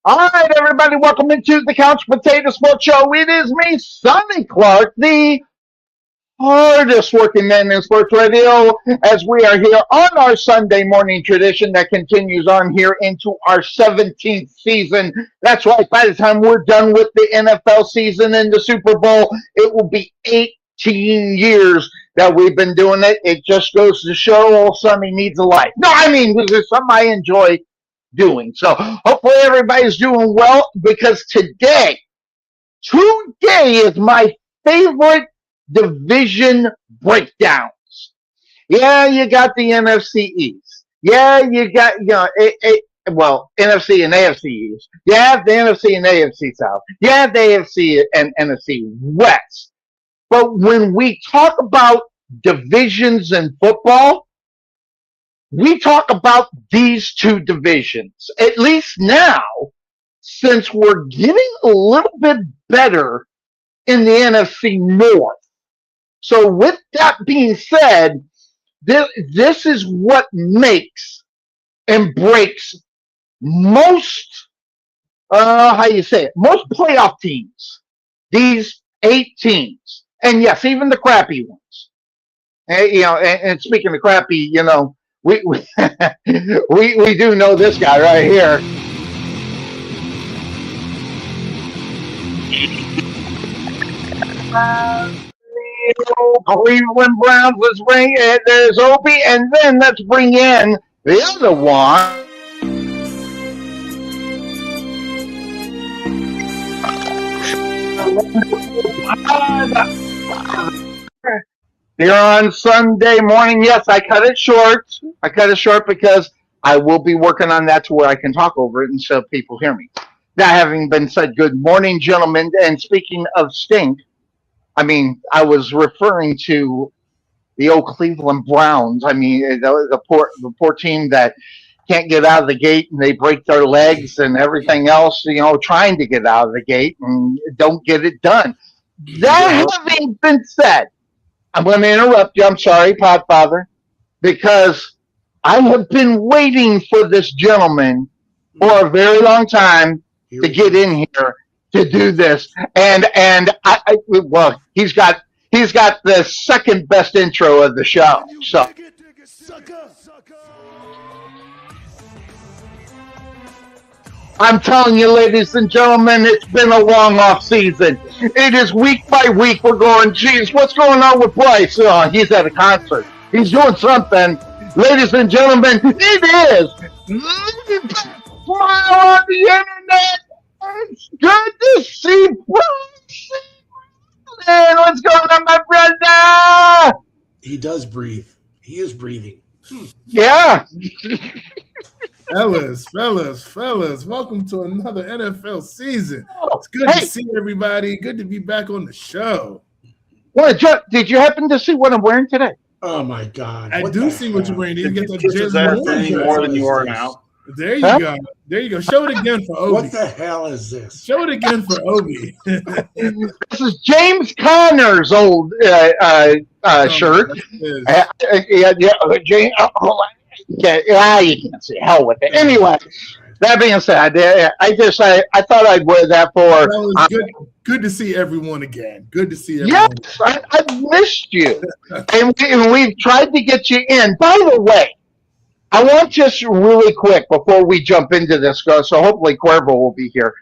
All right, everybody, welcome into the Couch Potato Sports Show. It is me, Sonny Clark, the hardest working man in sports radio, as we are here on our Sunday morning tradition that continues on here into our 17th season. That's right, by the time we're done with the NFL season and the Super Bowl, it will be 18 years that we've been doing it. It just goes to show old Sonny needs a life. No, I mean, this is something I enjoy doing. So hopefully everybody's doing well, because today is my favorite division breakdowns. Yeah, you got the NFC East. Yeah, you got, NFC and AFC East. You have the NFC and AFC South. You have the AFC and NFC West. But when we talk about divisions in football, we talk about these two divisions, at least now, since we're getting a little bit better in the NFC North. So with that being said, this is what makes and breaks most, most playoff teams, these 8 teams. And yes, even the crappy ones. And speaking of crappy, we do know this guy right here. Cleveland Browns. Let's bring in. There's Obie, and then let's bring in the other one. Here on Sunday morning, yes, I cut it short. I cut it short because I will be working on that to where I can talk over it and so people hear me. That having been said, good morning, gentlemen. And speaking of stink, I was referring to the old Cleveland Browns. The poor team that can't get out of the gate, and they break their legs and everything else, trying to get out of the gate and don't get it done. That having been said, I'm going to interrupt you. I'm sorry, Podfather, because I have been waiting for this gentleman for a very long time to get in here to do this, and he's got the second best intro of the show. So. I'm telling you, ladies and gentlemen, it's been a long off season. It is week by week. We're going, geez, what's going on with Bryce? Oh, he's at a concert. He's doing something. Ladies and gentlemen, it is Smile on the internet. It's good to see Bryce. And what's going on, my brother? He does breathe. He is breathing. Yeah. Fellas, welcome to another NFL season. It's good to see everybody. Good to be back on the show. Did you happen to see what I'm wearing today? Oh, my God. I do see what you're wearing. You get the more than you are now. There you Huh? go. There you go. Show it again for Obie. What the hell is this? Show it again for Obie. This is James Conner's old shirt. James. Hold on. You can't see. Hell with it. Anyway, that being said, I thought I'd wear that for. That was good. Good to see everyone again. Good to see everyone. Yes, I've missed you, and we've tried to get you in. By the way, I want just really quick before we jump into this, so hopefully Cuervo will be here.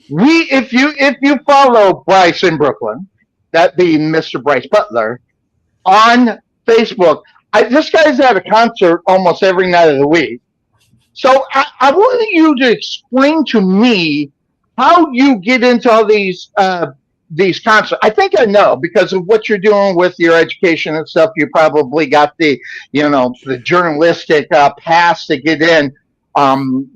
If you follow Bryce in Brooklyn, that being Mr. Bryce Butler, on Facebook, this guy's at a concert almost every night of the week. So I want you to explain to me how you get into all these concerts. I think I know because of what you're doing with your education and stuff. You probably got the journalistic pass to get in.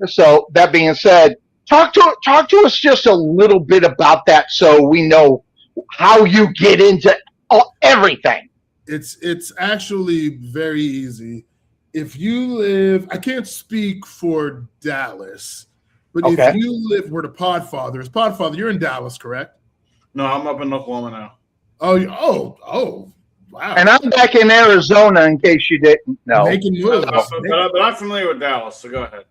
So that being said, talk to us just a little bit about that so we know how you get into everything. It's actually very easy. If you live, I can't speak for Dallas, but Okay. if you live where the Podfather, you're in Dallas, correct? No, I'm up in Oklahoma now. Oh, wow. And I'm back in Arizona in case you didn't know. Making moves. But I'm familiar with Dallas, so go ahead.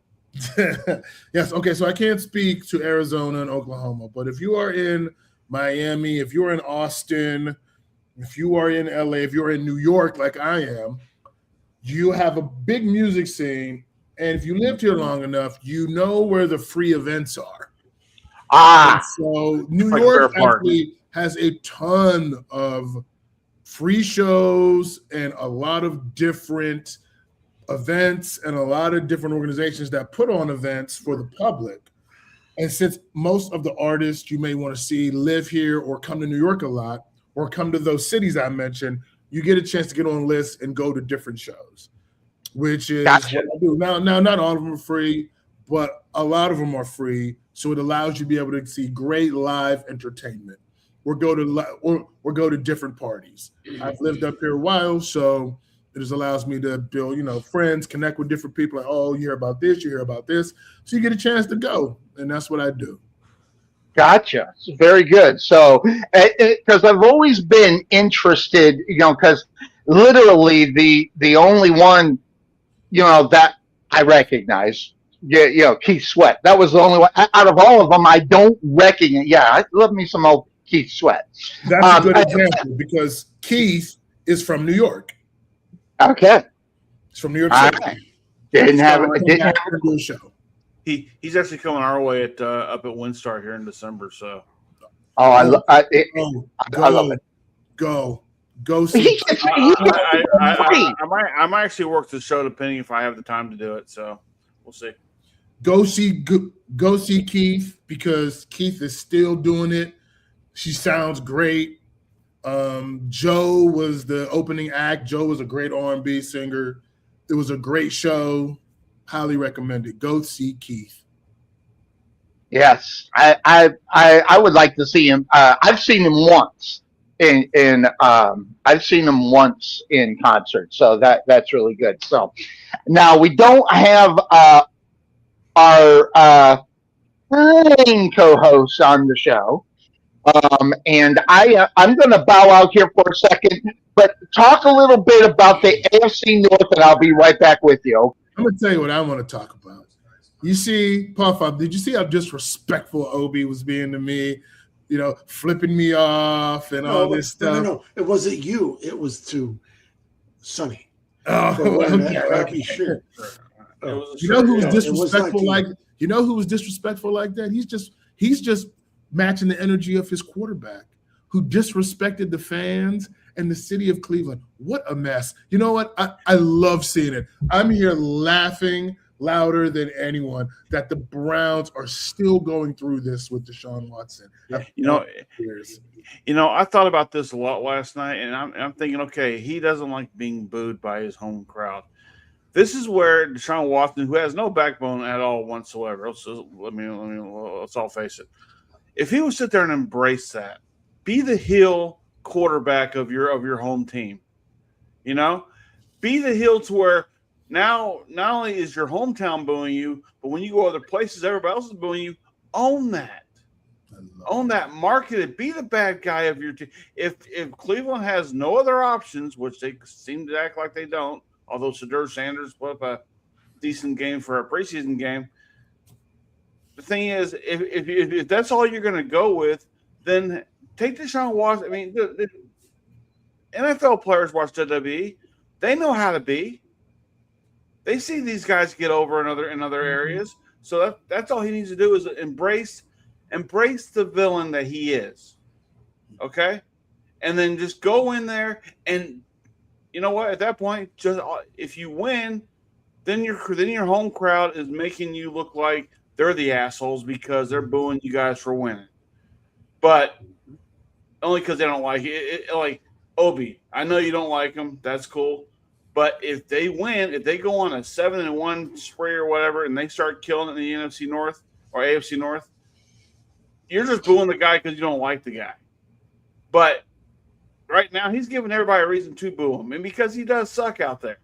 Yes, okay, so I can't speak to Arizona and Oklahoma, but if you are in Miami, if you're in Austin, if you are in LA, if you're in New York like I am, you have a big music scene, and if you lived here long enough, you know where the free events are. And so New York actually has a ton of free shows and a lot of different events and a lot of different organizations that put on events for the public. And since most of the artists you may want to see live here or come to New York a lot or come to those cities I mentioned, you get a chance to get on lists and go to different shows, which is Gotcha. what I do. Now, not all of them are free, but a lot of them are free. So it allows you to be able to see great live entertainment or go to different parties. I've lived up here a while, so it just allows me to build, friends, connect with different people. Like, oh, you hear about this, you hear about this. So you get a chance to go, and that's what I do. Gotcha. Very good. So, because I've always been interested, because literally the only one, that I recognize, Keith Sweat. That was the only one out of all of them I don't recognize. Yeah, I love me some old Keith Sweat. That's a good example because Keith is from New York. Okay. He's from New York City. Didn't have a show. He's actually coming our way up at Windstar here in December. So, I love it. Go see. I might actually work the show depending if I have the time to do it. So we'll see. Go see Keith because Keith is still doing it. She sounds great. Joe was the opening act. Joe was a great R&B singer. It was a great show. Highly recommended. Go see Keith. Yes, I would like to see him. I've seen him once I've seen him once in concert, so that's really good. So now we don't have our main co-host on the show, and I'm going to bow out here for a second, but talk a little bit about the AFC North, and I'll be right back with you. I'm going to tell you what I want to talk about. You see, Puff, did you see how disrespectful Obie was being to me? Flipping me off and all this stuff. No, it wasn't you. It was to Sonny. Oh, okay. Sure. You know who was disrespectful like? You know who was disrespectful like that? He's just matching the energy of his quarterback, who disrespected the fans and the city of Cleveland. What a mess! You know what? I love seeing it. I'm here laughing louder than anyone that the Browns are still going through this with Deshaun Watson. I thought about this a lot last night, and I'm thinking, okay, he doesn't like being booed by his home crowd. This is where Deshaun Watson, who has no backbone at all whatsoever, let's all face it. If he would sit there and embrace that, be the heel quarterback of your home team, be the heel to where Now, not only is your hometown booing you, but when you go other places, everybody else is booing you. Own that. Own that. Market it. Be the bad guy of your team. If Cleveland has no other options, which they seem to act like they don't, although Shadur Sanders put up a decent game for a preseason game. The thing is, if that's all you're going to go with, then take Deshaun Watson. I mean, the NFL players watch WWE. They know how to be. They see these guys get over in other areas. So that's all he needs to do is embrace the villain that he is. Okay? And then just go in there and you know what? At that point, just if you win, then your home crowd is making you look like they're the assholes because they're booing you guys for winning. But only because they don't like it. Like Obie, I know you don't like them. That's cool. But if they win, if they go on a 7-1 spree or whatever, and they start killing it in the NFC North or AFC North, you're just booing the guy because you don't like the guy. But right now, he's giving everybody a reason to boo him, and because he does suck out there.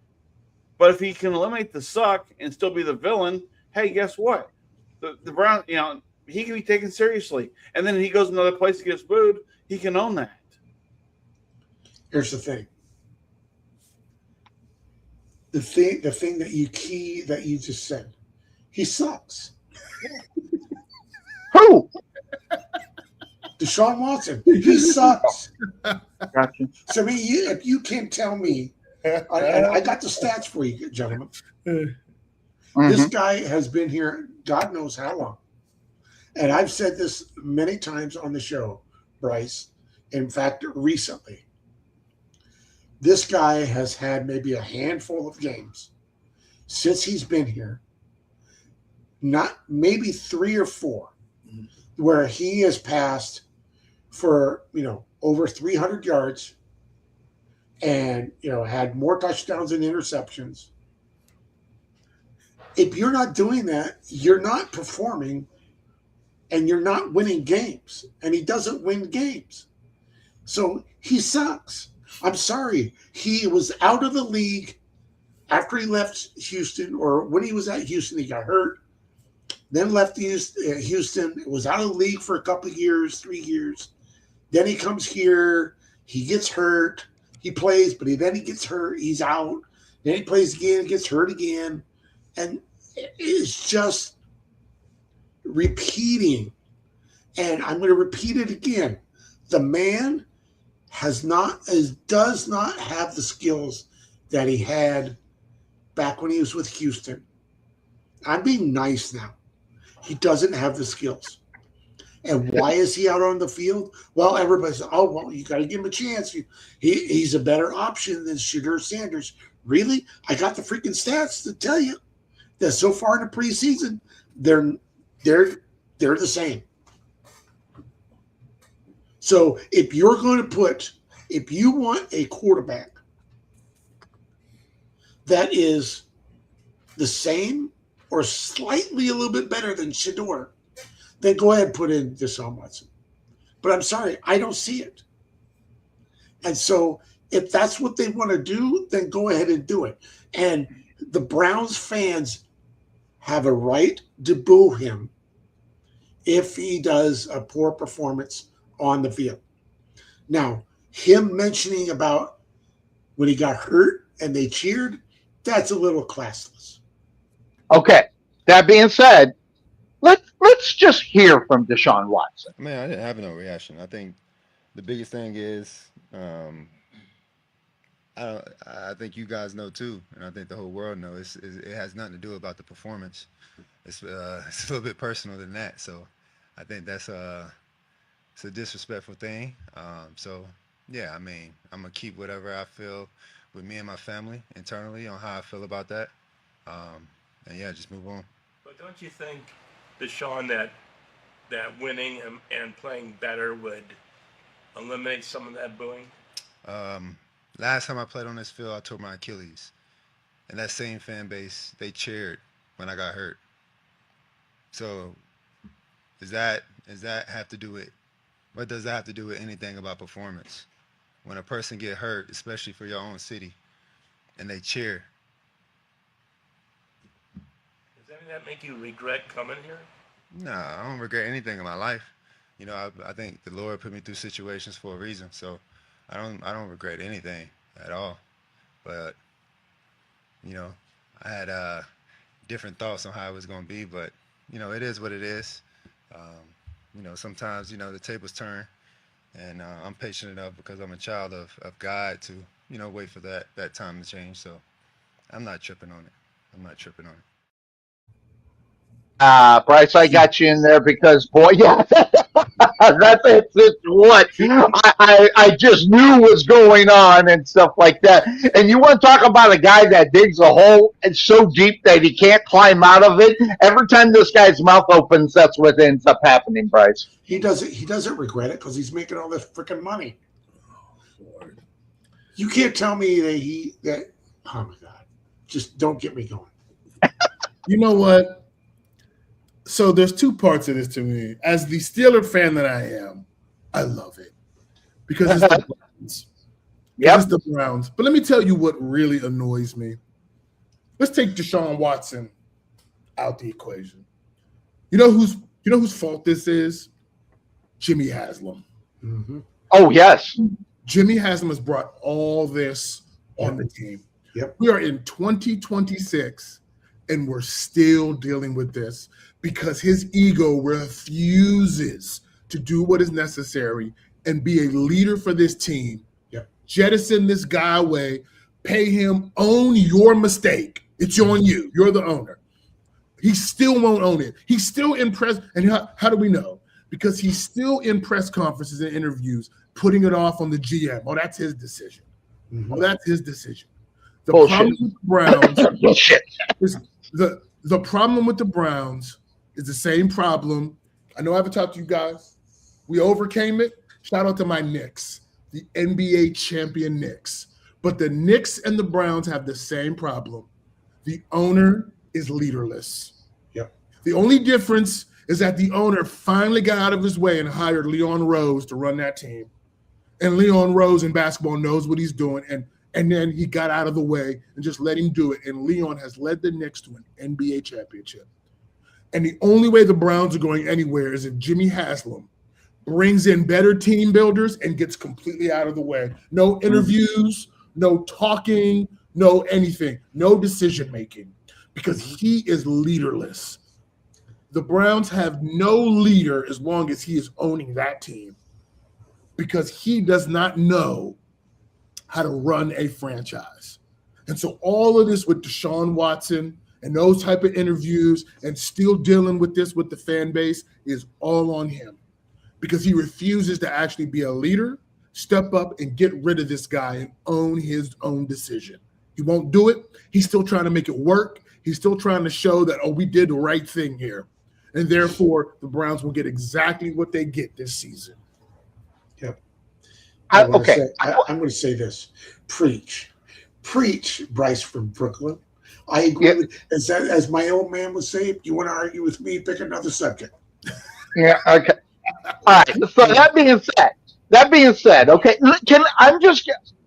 But if he can eliminate the suck and still be the villain, hey, guess what? The Brown, he can be taken seriously. And then he goes another place and gets booed, he can own that. Here's the thing. The thing that you just said, he sucks. Who? Deshaun Watson, he sucks. Gotcha. So I mean, if you can't tell me, I got the stats for you, gentlemen. This guy has been here, God knows how long, and I've said this many times on the show, Bryce. In fact, recently, this guy has had maybe a handful of games since he's been here, not maybe 3 or 4, where he has passed for, over 300 yards and, had more touchdowns than interceptions. If you're not doing that, you're not performing and you're not winning games. And he doesn't win games. So he sucks. I'm sorry. He was out of the league after he left Houston, or when he was at Houston, he got hurt. Then left Houston, was out of the league for a couple of years, 3 years. Then he comes here, he gets hurt, he plays, but then he gets hurt, he's out. Then he plays again, gets hurt again. And it's just repeating. And I'm going to repeat it again. The man does not have the skills that he had back when he was with Houston. I'm being nice now. He doesn't have the skills. And why is he out on the field? Well, everybody says, you got to give him a chance. He's a better option than Shadur Sanders. Really? I got the freaking stats to tell you that so far in the preseason, they're the same. So if you want a quarterback that is the same or slightly a little bit better than Shadur, then go ahead and put in Deshaun Watson. But I'm sorry, I don't see it. And so if that's what they want to do, then go ahead and do it. And the Browns fans have a right to boo him if he does a poor performance on the field. Now, him mentioning about when he got hurt and they cheered, that's a little classless. Okay. That being said, let's just hear from Deshaun Watson. Man, I didn't have no reaction. I think the biggest thing is, I think you guys know too, and I think the whole world knows. It has nothing to do about the performance. It's a little bit personal than that. So, I think it's a disrespectful thing. So yeah, I mean, I'm gonna keep whatever I feel with me and my family internally on how I feel about that. And yeah, just move on. But don't you think, Deshaun, that winning and playing better would eliminate some of that booing? Last time I played on this field, I tore my Achilles, and that same fan base, they cheered when I got hurt. So, does that have to do with? What does that have to do with anything about performance? When a person get hurt, especially for your own city, and they cheer, Did that make you regret coming here? No, I don't regret anything in my life. You know, I think the Lord put me through situations for a reason, so I don't regret anything at all. But you know, I had different thoughts on how it was going to be, but you know, it is what it is. You know, sometimes the tables turn, and I'm patient enough because I'm a child of God to wait for that time to change. So I'm not tripping on it. I'm not tripping on it. Bryce, I got you in there because, boy, yeah, it's what I just knew was going on and stuff like that. And you want to talk about a guy that digs a hole so deep that he can't climb out of it? Every time this guy's mouth opens, that's what ends up happening, Bryce. He doesn't regret it because he's making all this freaking money. You can't tell me that. Oh my God! Just don't get me going. You know what? So there's two parts of this to me. As the Steeler fan that I am, I love it because it's the Browns. Yep. It's the Browns. But let me tell you what really annoys me. Let's take Deshaun Watson out the equation. You know whose fault this is? Jimmy Haslam. Mm-hmm. Oh, yes. Jimmy Haslam has brought all this on the team. Yep. We are in 2026, and we're still dealing with this because his ego refuses to do what is necessary and be a leader for this team. Yep. Jettison this guy away, pay him, own your mistake. It's on you. You're the owner. He still won't own it. He's still in press. And how do we know? Because he's still in press conferences and interviews, putting it off on the GM. Oh, that's his decision. Mm-hmm. Oh, that's his decision. The Bullshit. problem with the Browns Bullshit. is the problem with the Browns is the same problem. I know I haven't talked to you guys. We overcame it. Shout out to my Knicks, the NBA champion Knicks. But the Knicks and the Browns have the same problem. The owner is leaderless. Yep. The only difference is that the owner finally got out of his way and hired Leon Rose to run that team. And Leon Rose in basketball knows what he's doing. And then he got out of the way and just let him do it. And Leon has led the Knicks to an NBA championship. And the only way the Browns are going anywhere is if Jimmy Haslam brings in better team builders and gets completely out of the way. No interviews, no talking, no anything, no decision-making, because he is leaderless. The Browns have no leader as long as he is owning that team because he does not know how to run a franchise. And so all of this with Deshaun Watson and those type of interviews and still dealing with this with the fan base is all on him because he refuses to actually be a leader, step up and get rid of this guy and own his own decision. He won't do it. He's still trying to make it work. He's still trying to show that, we did the right thing here. And therefore, the Browns will get exactly what they get this season. Yep. I'm going to say this. Preach, Bryce from Brooklyn. I agree with, as my old man would say, if you want to argue with me, pick another subject. Yeah, okay. All right. So that being said, okay,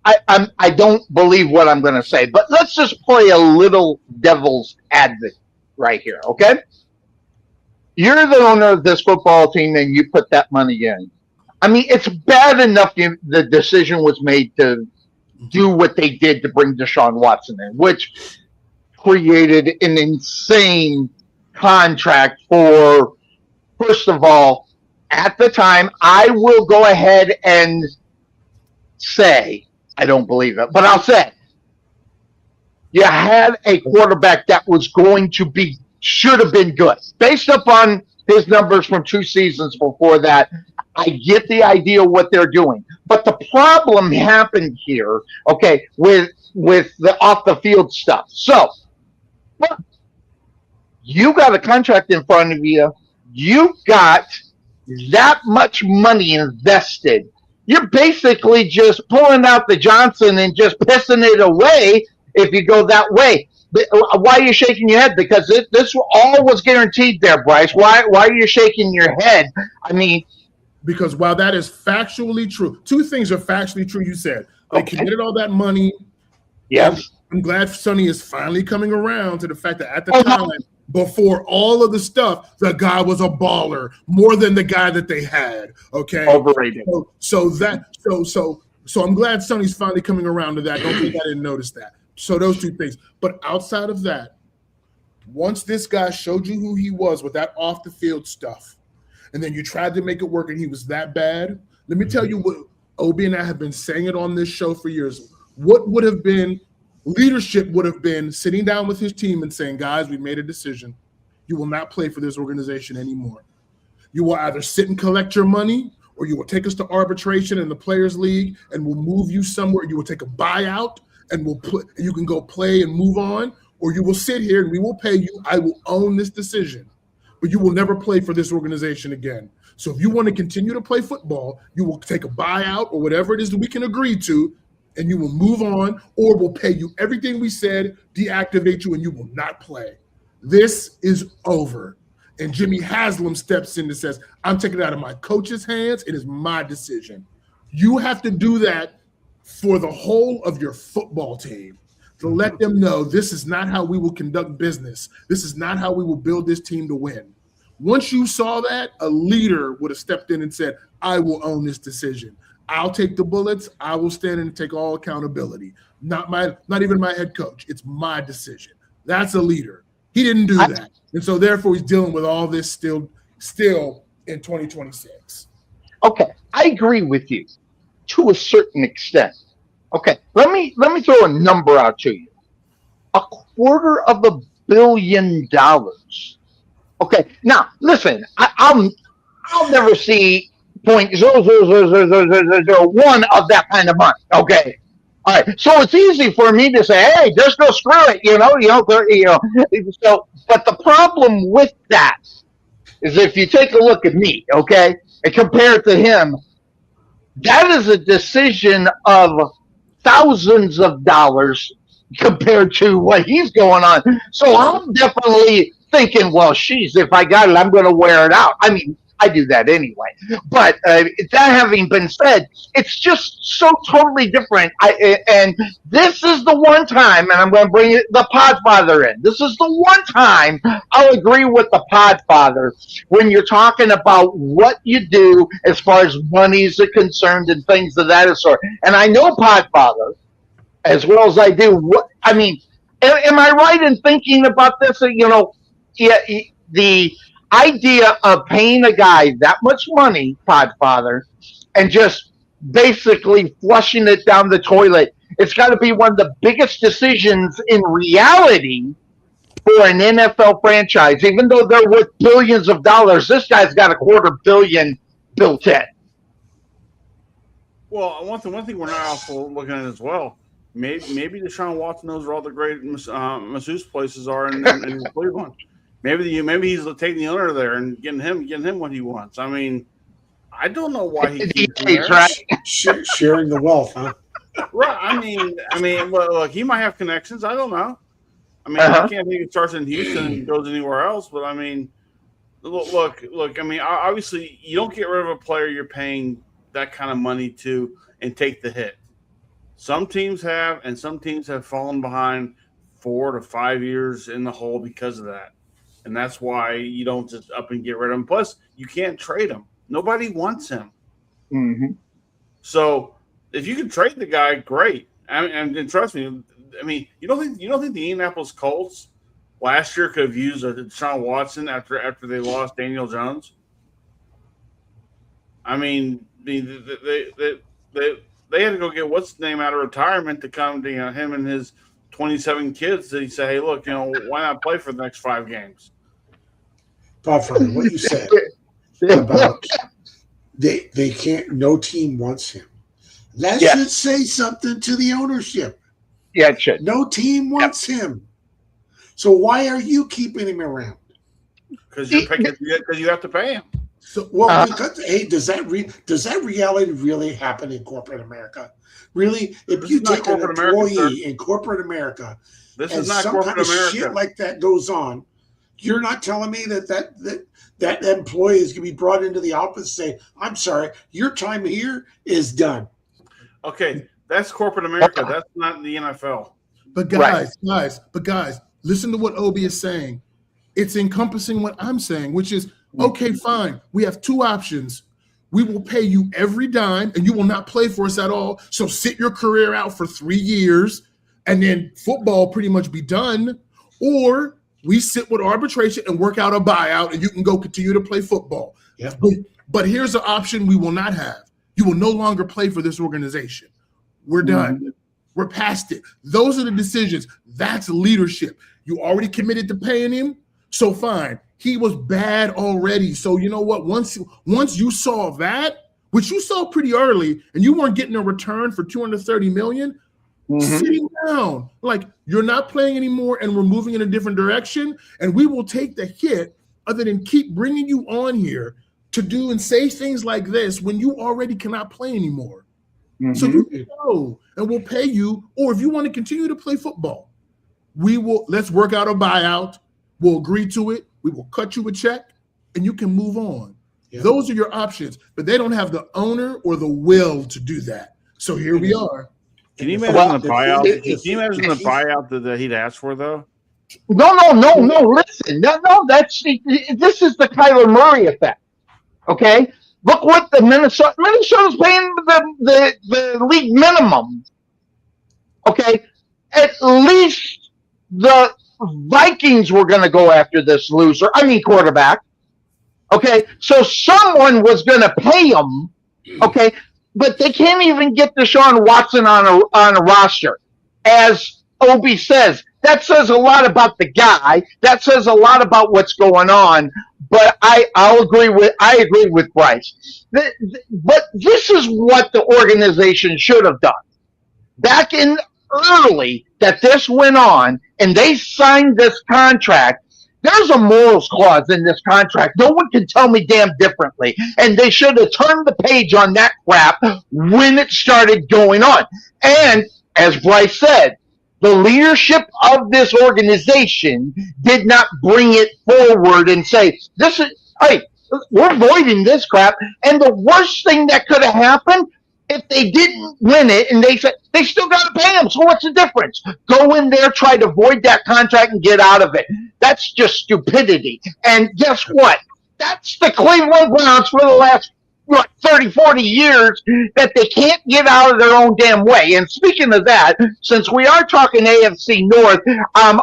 I don't believe what I'm going to say, but let's just play a little devil's advocate right here, okay? You're the owner of this football team and you put that money in. I mean, it's bad enough the decision was made to do what they did to bring Deshaun Watson in, which created an insane contract for, first of all, at the time, I will go ahead and say, I don't believe it, but I'll say, you had a quarterback that was going to be, should have been good. Based upon his numbers from 2 seasons before that, I get the idea of what they're doing. But the problem happened here, okay, with the off the field stuff. So, look, you got a contract in front of you. You got that much money invested. You're basically just pulling out the Johnson and just pissing it away if you go that way. Why are you shaking your head? Because this all was guaranteed there, Bryce. Why are you shaking your head? I mean, because while that is factually true, 2 things are factually true. You said they committed all that money. Yes. I'm glad Sonny is finally coming around to the fact that at the time before all of the stuff, the guy was a baller more than the guy that they had. Okay. Overrated. So I'm glad Sonny's finally coming around to that. Don't think I didn't notice that. So those two things. But outside of that, once this guy showed you who he was with that off the field stuff, and then you tried to make it work and he was that bad, let me tell you what Obie and I have been saying it on this show for years. What would have been leadership would have been sitting down with his team and saying, guys, we made a decision. You will not play for this organization anymore. You will either sit and collect your money, or you will take us to arbitration in the Players League and we'll move you somewhere. You will take a buyout and you can go play and move on, or you will sit here and we will pay you. I will own this decision, but you will never play for this organization again. So if you want to continue to play football, you will take a buyout or whatever it is that we can agree to, and you will move on, or we'll pay you everything we said, deactivate you, and you will not play. This is over. And Jimmy Haslam steps in and says, I'm taking it out of my coach's hands. It is my decision. You have to do that for the whole of your football team, to let them know this is not how we will conduct business. This is not how we will build this team to win. Once you saw that, a leader would have stepped in and said, I will own this decision. I'll take the bullets. I will stand in and take all accountability. Not even my head coach. It's my decision. That's a leader. He didn't do that. And so therefore he's dealing with all this still in 2026. Okay, I agree with you to a certain extent. Okay, let me throw a number out to you. $250 million. Okay, now listen, I'll never see 0.00001 of that kind of money. Okay, all right. So it's easy for me to say, hey, just go screw it, So, but the problem with that is if you take a look at me, okay, and compare it to him, that is a decision of thousands of dollars compared to what he's going on. So I'm definitely thinking, well, if I got it, I'm going to wear it out. I mean, I do that anyway. But that having been said, it's just so totally different. And this is the one time, and I'm going to bring the Podfather in. This is the one time I'll agree with the Podfather when you're talking about what you do as far as monies are concerned and things of that sort. And I know Podfather as well as I do. Am I right in thinking about this? The idea of paying a guy that much money, Podfather, and just basically flushing it down the toilet, it's got to be one of the biggest decisions in reality for an NFL franchise. Even though they're worth billions of dollars, this guy's got $250 million built in. Well, one thing we're not also looking at as well. Maybe Deshaun Watson knows where all the great masseuse places are in Cleveland. Maybe he's taking the owner there and getting him what he wants. I mean, I don't know why he's sharing the wealth, huh? Right. I mean, look, he might have connections. I don't know. I mean, I can't think it starts in Houston and goes anywhere else. But I mean, look. I mean, obviously, you don't get rid of a player you're paying that kind of money to and take the hit. Some teams have, and some teams have fallen behind 4 to 5 years in the hole because of that. And that's why you don't just up and get rid of him. Plus, you can't trade him. Nobody wants him. Mm-hmm. So if you can trade the guy, great. And trust me, I mean, you don't think the Indianapolis Colts last year could have used a Deshaun Watson after they lost Daniel Jones? I mean, they had to go get what's his name out of retirement to come to him and his 27 kids. He said, hey, look, why not play for the next 5 games? Godfather, what you said about they can't, no team wants him. That should say something to the ownership. Yeah, it should. No team wants him. So why are you keeping him around? Because you have to pay him. So, because, hey, does that reality really happen in corporate America? Really, if you take an employee in corporate America, this and is not some corporate kind of America. shit like that goes on, you're not telling me that employee is going to be brought into the office and say, "I'm sorry, your time here is done." Okay, that's corporate America. That's not the NFL. But guys, listen to what Obie is saying. it's encompassing what I'm saying, which is, okay, fine. We have two options. We will pay you every dime and you will not play for us at all. So sit your career out for 3 years and then football pretty much be done. Or we sit with arbitration and work out a buyout and you can go continue to play football. Yeah. But here's an option we will not have. You will no longer play for this organization. We're done. We're past it. Those are the decisions. That's leadership. You already committed to paying him, so fine. He was bad already. So you know what? Once you saw that, which you saw pretty early, and you weren't getting a return for $230 million, sitting down, like you're not playing anymore, and we're moving in a different direction, and we will take the hit other than keep bringing you on here to do and say things like this when you already cannot play anymore. So you go, and we'll pay you. Or if you want to continue to play football, let's work out a buyout. We'll agree to it. We will cut you a check, and you can move on. Yeah. Those are your options, but they don't have the owner or the will to do that. So here we are. Can you imagine the buyout? Can you imagine the buyout that he'd asked for, though? No. Listen, this is the Kyler Murray effect. Okay, look what Minnesota's paying the league minimum. Okay, at least the Vikings were going to go after this quarterback. Okay, so someone was going to pay him. Okay, but they can't even get Deshaun Watson on a roster. As Obie says, that says a lot about the guy. That says a lot about what's going on. But I agree with Bryce. But this is what the organization should have done. Back in early that this went on and they signed this contract, there's a morals clause in this contract. No one can tell me damn differently. And they should have turned the page on that crap when it started going on. And as Bryce said, the leadership of this organization did not bring it forward and say, we're voiding this crap. And the worst thing that could have happened, if they didn't win it and they said, they still got to pay them. So what's the difference? Go in there, try to void that contract and get out of it. That's just stupidity. And guess what? That's the Cleveland Browns for the last 30, 40 years that they can't get out of their own damn way. And speaking of that, since we are talking AFC North,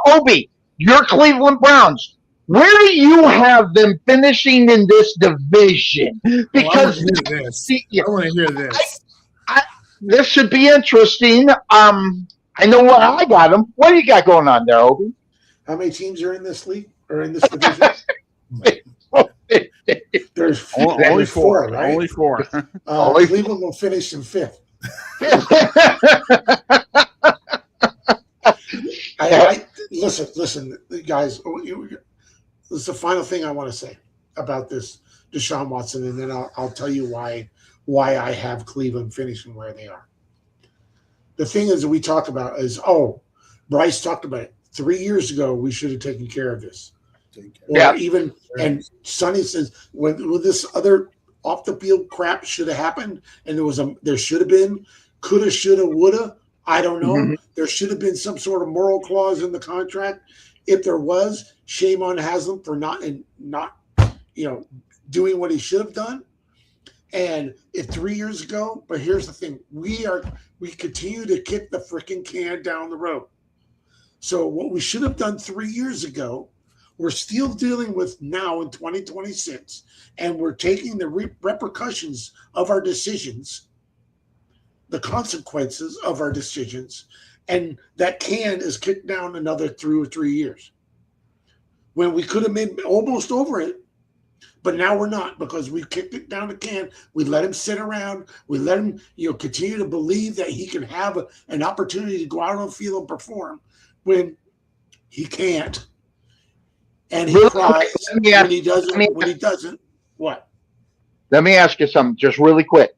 Obie, your Cleveland Browns, where do you have them finishing in this division? Because I want to hear this. This should be interesting. I know where I got them. What do you got going on there, Obie? How many teams are in this league or in this division? There's only four, right? Only four. Cleveland will finish in 5th. Listen, guys. This is the final thing I want to say about this Deshaun Watson, and then I'll tell you why I have Cleveland finishing where they are. The thing is that we talk about is, Bryce talked about it 3 years ago. We should have taken care of this. And Sonny says when this other off the field crap should have happened, and there should have been coulda, shoulda, woulda. I don't know. Mm-hmm. There should have been some sort of moral clause in the contract. If there was, shame on Haslam for not doing what he should have done. And if 3 years ago, but here's the thing: we continue to kick the freaking can down the road. So what we should have done 3 years ago, we're still dealing with now in 2026, and we're taking the repercussions of our decisions, the consequences of our decisions, and that can is kicked down another 2 or 3 years. When we could have been almost over it, but now we're not, because we kicked it down the can. We let him sit around. We let him, continue to believe that he can have an opportunity to go out on the field and perform when he can't. And he cries when he doesn't. When he doesn't, what? Let me ask you something, just really quick.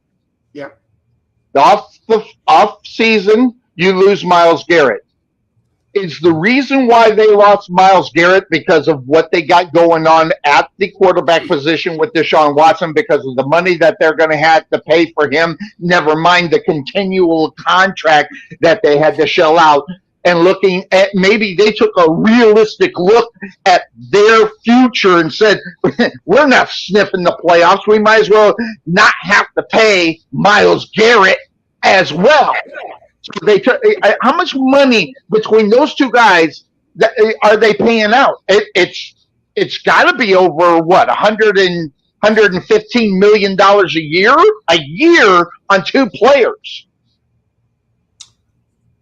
Yeah. The off season, you lose Myles Garrett. Is the reason why they lost Myles Garrett because of what they got going on at the quarterback position with Deshaun Watson, because of the money that they're going to have to pay for him, never mind the continual contract that they had to shell out? and looking at maybe they took a realistic look at their future and said, we're not sniffing the playoffs. We might as well not have to pay Myles Garrett as well. So they took, how much money between those two guys are they paying out? It's got to be over what, $115 million a year on two players.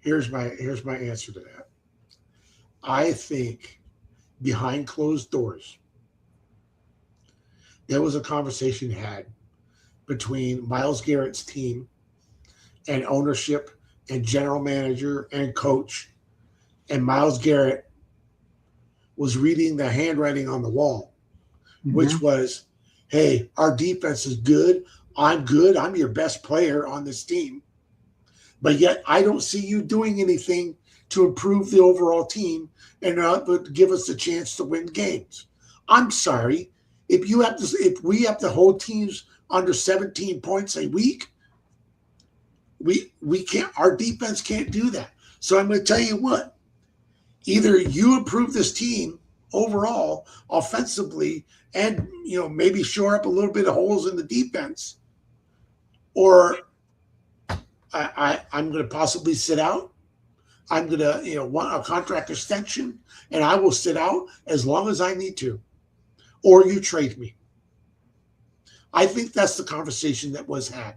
Here's my answer to that. I think behind closed doors, there was a conversation had between Myles Garrett's team and ownership and general manager and coach, and Myles Garrett was reading the handwriting on the wall, which was, hey, our defense is good. I'm good. I'm your best player on this team. But yet I don't see you doing anything to improve the overall team and give us a chance to win games. I'm sorry. If we have to hold teams under 17 points a week, we can't, our defense can't do that. So I'm going to tell you what, either you improve this team overall offensively and, maybe shore up a little bit of holes in the defense, or I'm going to possibly sit out. I'm going to, want a contract extension, and I will sit out as long as I need to, or you trade me. I think that's the conversation that was had.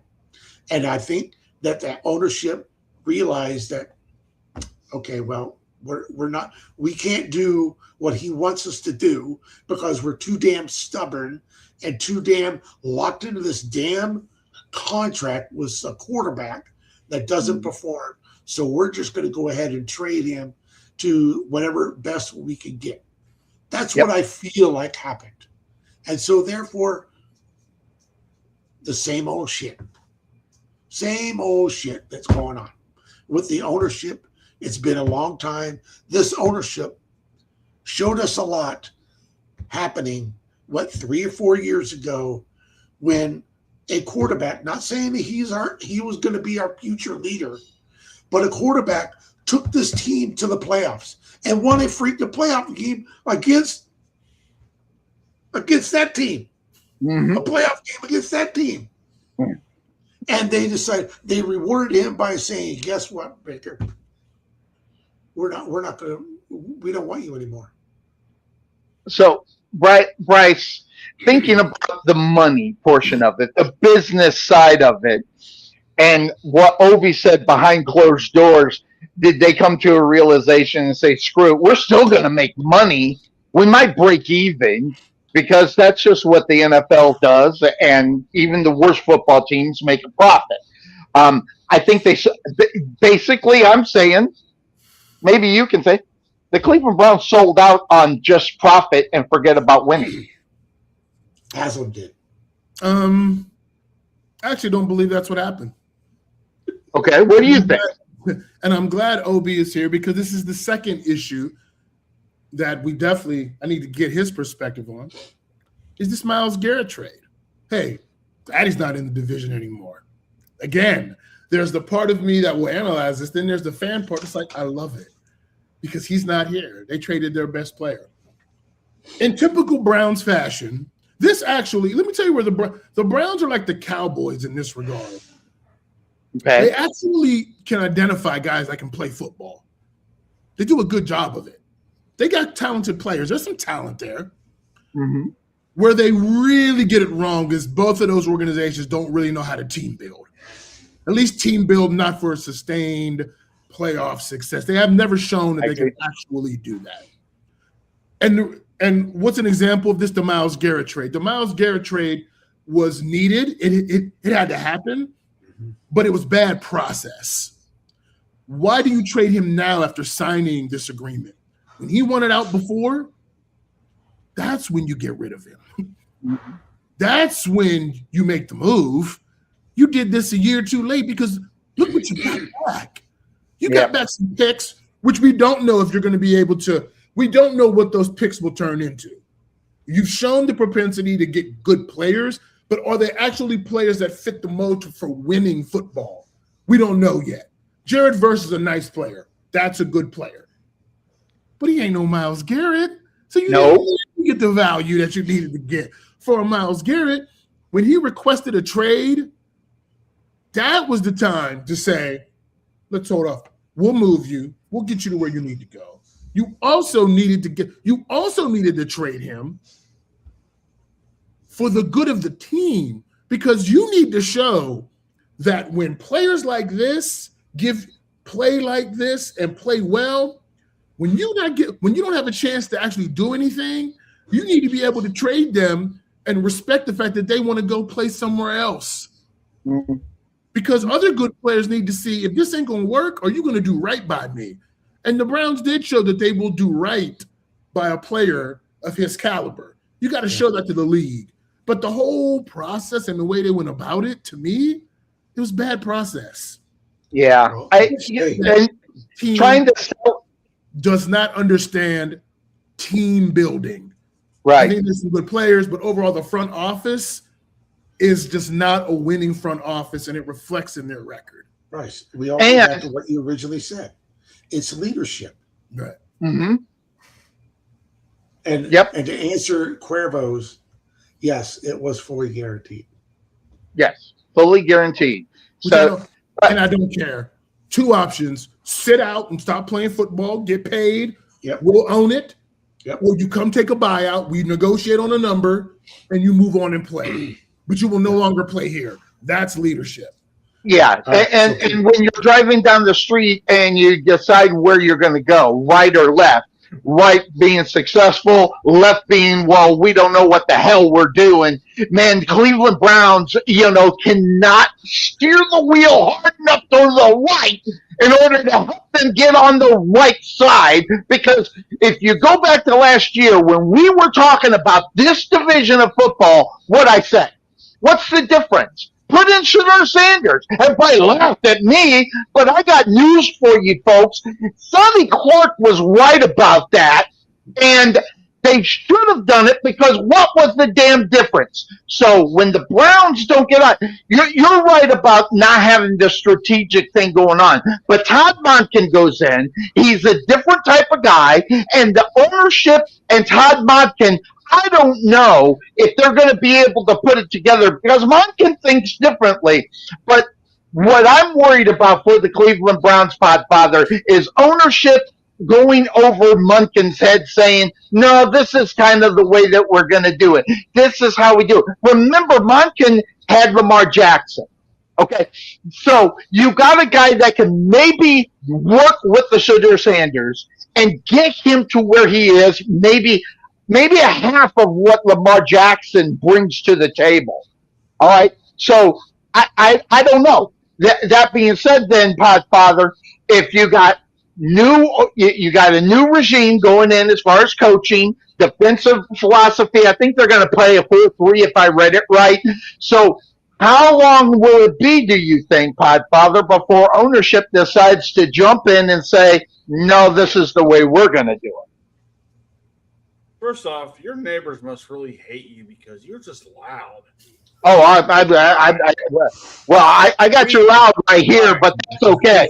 And I think that ownership realized that, okay, well, we can't do what he wants us to do because we're too damn stubborn and too damn locked into this damn contract with a quarterback that doesn't perform. So we're just going to go ahead and trade him to whatever best we can get. That's what I feel like happened. And so therefore, the same old shit that's going on with the ownership. It's been a long time. This ownership showed us a lot happening, 3 or 4 years ago, when a quarterback, not saying that he was going to be our future leader, but a quarterback took this team to the playoffs and won a freaking playoff game against that team. A playoff game against that team. And they rewarded him by saying, guess what, Baker? We don't want you anymore. So, Bryce, thinking about the money portion of it, the business side of it, and what Obie said behind closed doors, did they come to a realization and say, screw it, we're still going to make money. We might break even because that's just what the NFL does, and even the worst football teams make a profit. I think basically, I'm saying, maybe you can say, the Cleveland Browns sold out on just profit and forget about winning. Haslam did. I actually don't believe that's what happened. Okay, what do you think? And I'm glad Obie is here because this is the second issue that I need to get his perspective on, is this Myles Garrett trade. Hey, Daddy's not in the division anymore. Again, there's the part of me that will analyze this. Then there's the fan part. It's like, I love it because he's not here. They traded their best player. In typical Browns fashion, this actually, let me tell you where the Browns are like the Cowboys in this regard. Okay. They actually can identify guys that can play football. They do a good job of it. They got talented players. There's some talent there. Mm-hmm. Where they really get it wrong is both of those organizations don't really know how to team build. At least team build not for a sustained playoff success. They have never shown that they can actually do that. And what's an example of this? The Myles Garrett trade. The Myles Garrett trade was needed. It had to happen, but it was bad process. Why do you trade him now after signing this agreement? When he wanted out before, that's when you get rid of him. That's when you make the move. You did this a year too late because look what you got back. You got back some picks, which we don't know if you're going to be able to. We don't know what those picks will turn into. You've shown the propensity to get good players, but are they actually players that fit the mold for winning football? We don't know yet. Jared Verse is a nice player. That's a good player. But he ain't no Myles Garrett. So you No. didn't get the value that you needed to get for Myles Garrett. When he requested a trade, that was the time to say, let's hold off. We'll move you. We'll get you to where you need to go. You also needed to trade him for the good of the team, because you need to show that when players like this play like this and play well, when you don't have a chance to actually do anything, you need to be able to trade them and respect the fact that they want to go play somewhere else. Mm-hmm. Because other good players need to see, if this ain't going to work, are you going to do right by me? And the Browns did show that they will do right by a player of his caliber. You got to show that to the league. But the whole process and the way they went about it, to me, it was bad process. Yeah. Team Trying to sell. does not understand team building. I Right. think there's some good players, but overall the front office is just not a winning front office, and it reflects in their record. Bryce, we all go back to what you originally said. It's leadership. Right. Mm-hmm. And Yep. and to answer Cuervo's, yes, it was fully guaranteed. Yes. Fully guaranteed. So And I don't care. Two options: sit out and stop playing football, get paid. Yep. We'll own it. Yep. Or you come take a buyout, we negotiate on a number, and you move on and play. But you will no longer play here. That's leadership. yeah. And when you're driving down the street and you decide where you're going to go, right or left, right being successful, left being, well, we don't know what the hell we're doing. Man, Cleveland Browns, cannot steer the wheel hard enough to the right in order to help them get on the right side. Because if you go back to last year when we were talking about this division of football, what I said, what's the difference? Put in Shedeur Sanders. Everybody laughed at me, but I got news for you folks. Sonny Clark was right about that, and they should have done it, because what was the damn difference? So when the Browns don't get on, you're right about not having the strategic thing going on. But Todd Monken goes in. He's a different type of guy, and the ownership and Todd Monken, I don't know if they're going to be able to put it together, because Monken thinks differently. But what I'm worried about for the Cleveland Browns, Podfather, is ownership going over Monken's head saying, no, this is kind of the way that we're going to do it. This is how we do it. Remember, Monken had Lamar Jackson. Okay, so you got a guy that can maybe work with the Shedeur Sanders and get him to where he is, maybe a half of what Lamar Jackson brings to the table. All right. So I don't know. That being said, then, Podfather, if you got a new regime going in as far as coaching, defensive philosophy, I think they're going to play a 4-3 if I read it right. So how long will it be, do you think, Podfather, before ownership decides to jump in and say, no, this is the way we're going to do it? First off, your neighbors must really hate you because you're just loud. Oh, I got you loud right here, but that's okay.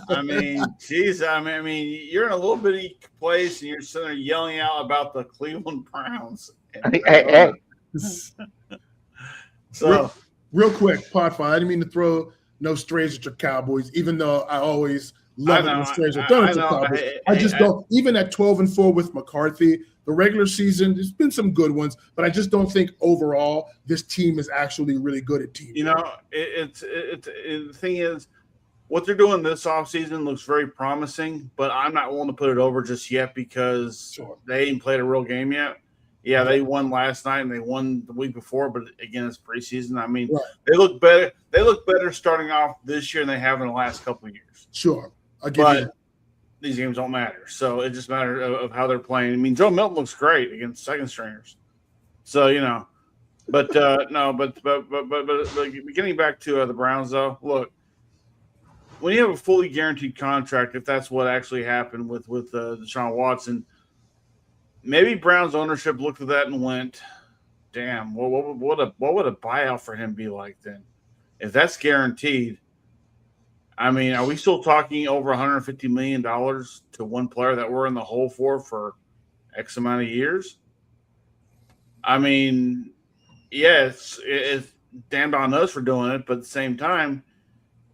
I mean, geez, I mean, you're in a little bitty place and you're sitting there yelling out about the Cleveland Browns. Hey. So, real quick, Podfather, I didn't mean to throw no strays at your Cowboys, even though I always love it when strays are thrown at your Cowboys. I just don't. Even at 12-4 with McCarthy, the regular season, there's been some good ones, but I just don't think overall this team is actually really good at team. The thing is, what they're doing this offseason looks very promising, but I'm not willing to put it over just yet because they ain't played a real game yet. Yeah, they won last night and they won the week before, but again, it's preseason. I mean, They look better. They look better starting off this year than they have in the last couple of years. Sure, I'll give you that. These games don't matter, so it just matters of how they're playing. I mean, Joe Milton looks great against second stringers, so but getting back to the Browns, though, look, when you have a fully guaranteed contract, if that's what actually happened with Deshaun Watson, maybe Browns ownership looked at that and went, "Damn, what would a buyout for him be like then? If that's guaranteed, I mean, are we still talking over $150 million to one player that we're in the hole for X amount of years? I mean, yes, it's damned on us for doing it, but at the same time,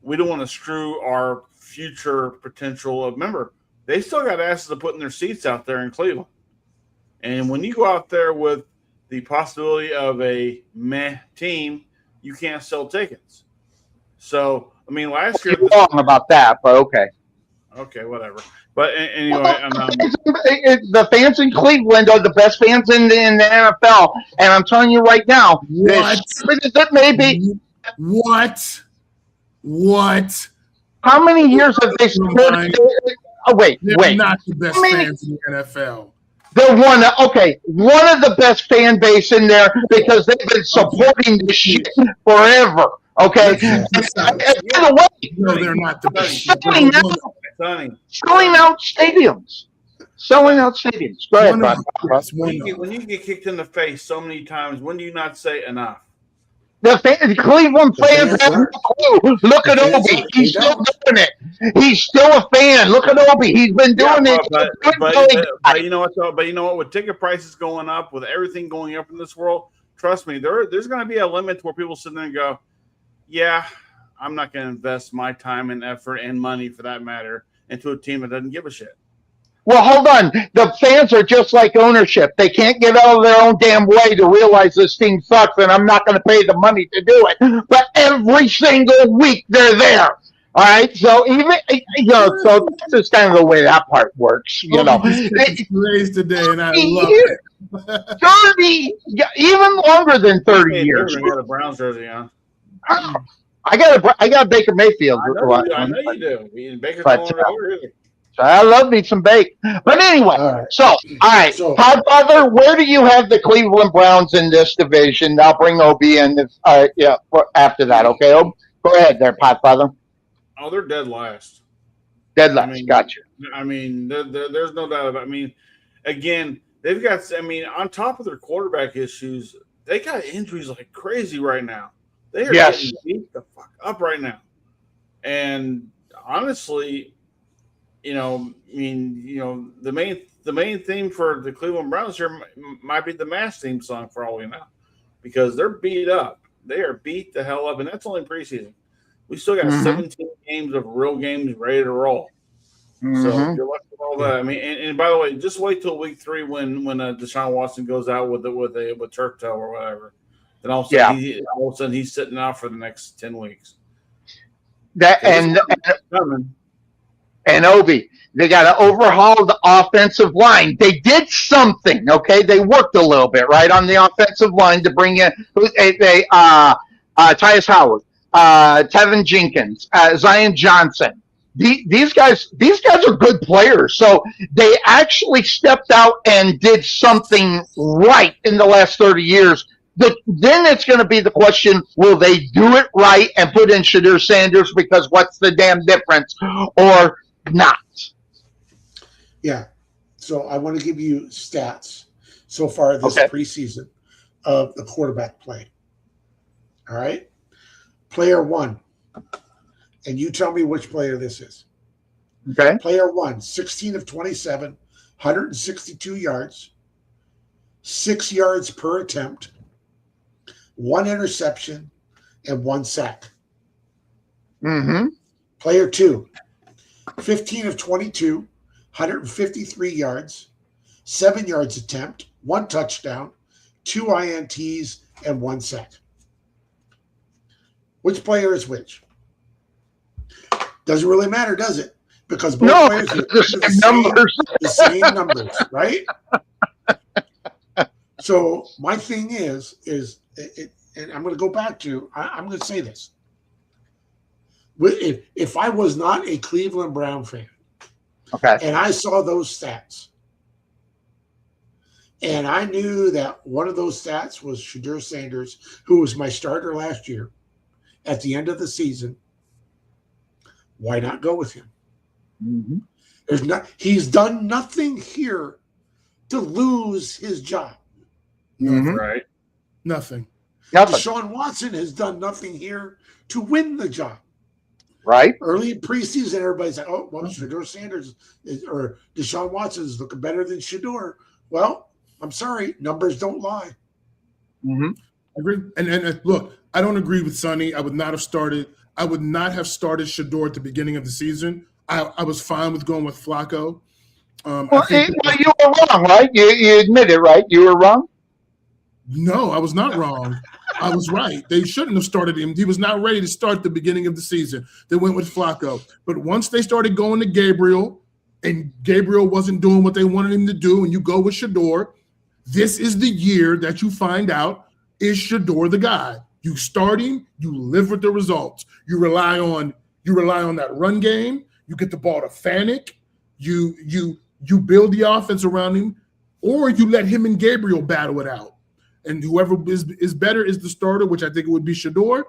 we don't want to screw our future potential. Remember, they still got asses to put in their seats out there in Cleveland. And when you go out there with the possibility of a meh team, you can't sell tickets. So, I mean, last year. You're wrong about that, but okay. Okay, whatever. But anyway, the fans in Cleveland are the best fans in the NFL, and I'm telling you right now, What? That may be. What? How many years have they supported? Oh, wait. They're not the best fans in the NFL. They're one of the best fan base in there because they've been supporting this shit forever. Okay. And by the way, no, they're not the best. Selling out stadiums. Go ahead, Bob. When you get kicked in the face so many times, when do you not say enough? The Cleveland fans have no clue. Look at Obie. He's still doing it. He's still a fan. Look at Obie. He's been doing it. But you know what? But you know what? With ticket prices going up, with everything going up in this world, trust me, there's going to be a limit to where people sit there and go, "Yeah, I'm not going to invest my time and effort and money, for that matter, into a team that doesn't give a shit." Well, hold on. The fans are just like ownership. They can't get out of their own damn way to realize this team sucks, and I'm not going to pay the money to do it. But every single week they're there. All right. So so that's just kind of the way that part works. Raised today, and I love it. 30, even longer than 30 years. You got a Browns jersey on. I got Baker Mayfield. I know you do. Baker's no longer over here. I love me some bake. But anyway, all right. So, Podfather, where do you have the Cleveland Browns in this division? I'll bring Obie in after that, okay? Go ahead there, Podfather. Oh, they're dead last. Dead last, gotcha. I mean, there's no doubt about it. I mean, again, they've got, on top of their quarterback issues, they got injuries like crazy right now. They are getting beat the fuck up right now. And honestly, the main theme for the Cleveland Browns here might be the Mass theme song for all we know, because they're beat up. They are beat the hell up, and that's only preseason. We still got 17 games of real games ready to roll. So if you're lucky with all that. I mean, and by the way, just wait till week 3 when Deshaun Watson goes out with turf toe or whatever. Then all of a sudden he's sitting out for the next 10 weeks. And Obie, they got to overhaul the offensive line. They did something, okay? They worked a little bit, right, on the offensive line to bring in Tyus Howard, Tevin Jenkins, Zion Johnson. These guys are good players. So they actually stepped out and did something right in the last 30 years. Then it's going to be the question, will they do it right and put in Shedeur Sanders, because what's the damn difference, or not? Yeah. So I want to give you stats so far this preseason of the quarterback play. All right. Player 1. And you tell me which player this is. Okay. Player 1, 16 of 27, 162 yards, 6 yards per attempt, 1 interception, and 1 sack. Player 2, 15 of 22, 153 yards, 7 yards attempt, 1 touchdown, 2 INTs, and 1 sack. Which player is which? Doesn't really matter, does it? Because both players are the same numbers, right? So my thing is, and I'm going to go back to, I'm going to say this. If I was not a Cleveland Brown fan, and I saw those stats, and I knew that one of those stats was Shedeur Sanders, who was my starter last year, at the end of the season, why not go with him? He's done nothing here to lose his job. Right. Nothing. Deshaun Watson has done nothing here to win the job. Right. Early preseason, everybody's like, "Oh, well, Shador Sanders or Deshaun Watson is looking better than Shador." Well, I'm sorry, numbers don't lie. Mm-hmm. I agree. And look, I don't agree with Sonny. I would not have started Shador at the beginning of the season. I was fine with going with Flacco. Well, you were wrong, right? You admit it, right? You were wrong. No, I was not wrong. I was right. They shouldn't have started him. He was not ready to start at the beginning of the season. They went with Flacco. But once they started going to Gabriel, and Gabriel wasn't doing what they wanted him to do, and you go with Shador, this is the year that you find out, is Shador the guy? You start him, you live with the results. You rely on that run game. You get the ball to Fanick. You build the offense around him, or you let him and Gabriel battle it out. And whoever is better is the starter, which I think it would be Shador.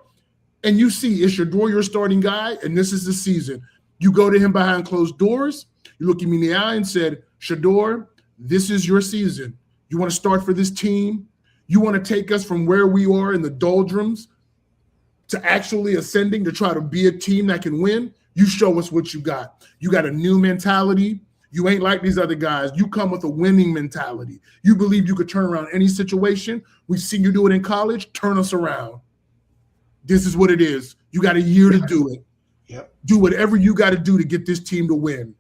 And you see, is Shador your starting guy? And this is the season. You go to him behind closed doors. You look him in the eye and said, Shador, this is your season. You want to start for this team? You want to take us from where we are in the doldrums to actually ascending to try to be a team that can win? You show us what you got. You got a new mentality. You ain't like these other guys. You come with a winning mentality. You believe you could turn around any situation. We've seen you do it in college. Turn us around. This is what it is. You got a year to do it. Yep. Do whatever you got to do to get this team to win.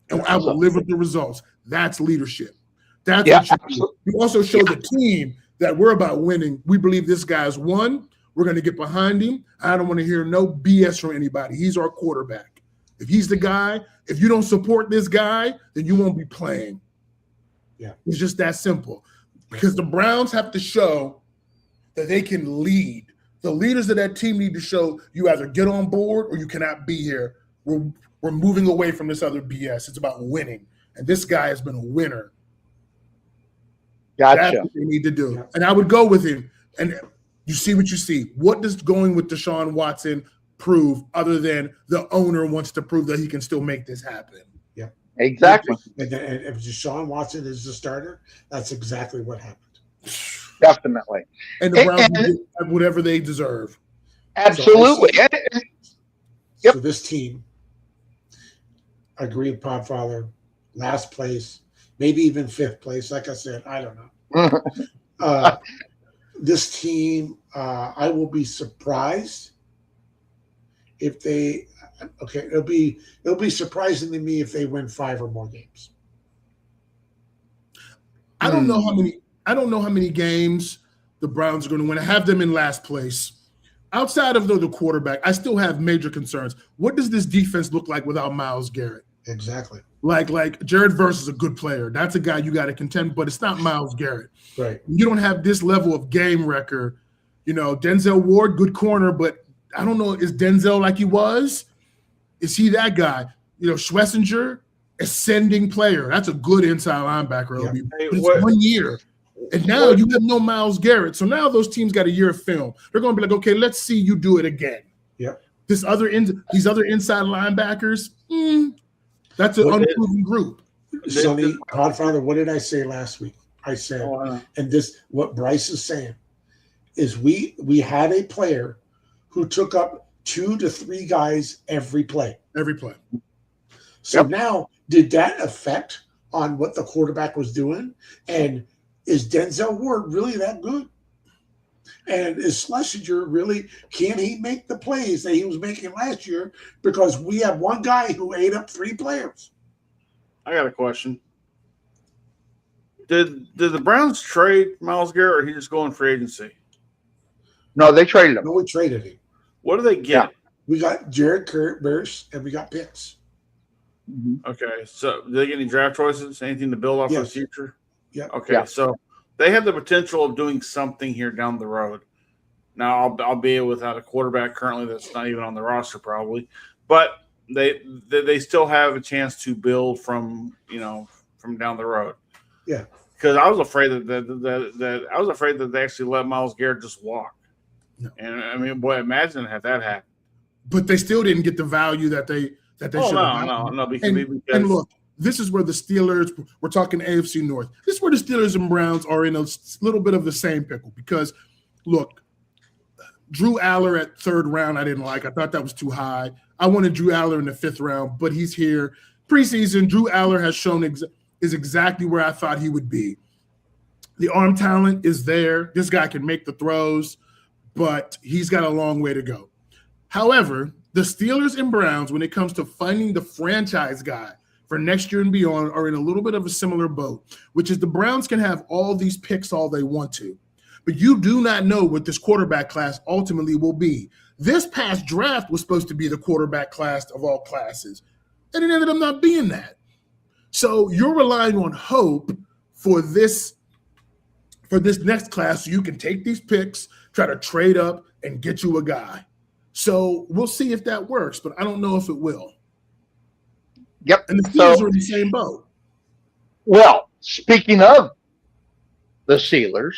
And I will live with the results. That's leadership. That's what you do. You also show the team that we're about winning. We believe this guy's won. We're going to get behind him. I don't want to hear no BS from anybody. He's our quarterback. If he's the guy, if you don't support this guy, then you won't be playing. Yeah. It's just that simple. Because the Browns have to show that they can lead. The leaders of that team need to show you either get on board or you cannot be here. We're moving away from this other BS. It's about winning. And this guy has been a winner. Gotcha. That's what they need to do. Yeah. And I would go with him. And you see what you see. What does going with Deshaun Watson prove other than the owner wants to prove that he can still make this happen? Yeah. Exactly. And if Deshaun Watson is the starter, that's exactly what happened. Definitely. And the Browns will get whatever they deserve. Absolutely. Yep. So this team, I agree with Podfather, last place, maybe even fifth place. Like I said, I don't know. This team, I will be surprised if they. Okay, it'll be surprising to me if they win 5 or more games. I don't know how many games the Browns are going to win. I have them in last place. Outside of the quarterback, I still have major concerns. What does this defense look like without Myles Garrett? Exactly. Like Jared Verse is a good player. That's a guy you got to contend, but it's not Myles Garrett. Right. You don't have this level of game record. You know, Denzel Ward, good corner, but I don't know, is Denzel like he was? Is he that guy? You know, Schlesinger, ascending player. That's a good inside linebacker, Obie. Hey, But it's 1 year. And now you have no Myles Garrett. So now those teams got a year of film. They're going to be like, okay, let's see you do it again. Yep. These other inside linebackers, that's an unproven group. Sonny, Podfather, what did I say last week? I said, and this, what Bryce is saying, is we had a player who took up 2 to 3 guys every play. Every play. So now, did that affect on what the quarterback was doing? And is Denzel Ward really that good? And is Schlesinger really, can he make the plays that he was making last year? Because we have one guy who ate up 3 players. I got a question. Did the Browns trade Myles Garrett, or he just go in free agency? No, they traded him. No, we traded him. What do they get? Yeah. We got Jared Burse and we got picks. Okay, so do they get any draft choices? Anything to build off for the Yes. future? Yeah. Okay, Yeah. so they have the potential of doing something here down the road. Now, I'll be without a quarterback currently that's not even on the roster probably, but they still have a chance to build from down the road. Yeah. Because I was afraid that they actually let Myles Garrett just walk. No. And I mean, boy, imagine had that happened. But they still didn't get the value that they should have gotten. No. And look, this is where the Steelers, we're talking AFC North. This is where the Steelers and Browns are in a little bit of the same pickle because, look, Drew Aller at 3rd round, I didn't like. I thought that was too high. I wanted Drew Aller in the 5th round, but he's here. Preseason, Drew Aller has shown is exactly where I thought he would be. The arm talent is there. This guy can make the throws, but he's got a long way to go. However, the Steelers and Browns, when it comes to finding the franchise guy for next year and beyond, are in a little bit of a similar boat, which is the Browns can have all these picks all they want to, but you do not know what this quarterback class ultimately will be. This past draft was supposed to be the quarterback class of all classes, and it ended up not being that. So you're relying on hope for this next class so you can take these picks, try to trade up, and get you a guy. So we'll see if that works, but I don't know if it will. Yep. And the Steelers are in the same boat. Well, speaking of the Steelers,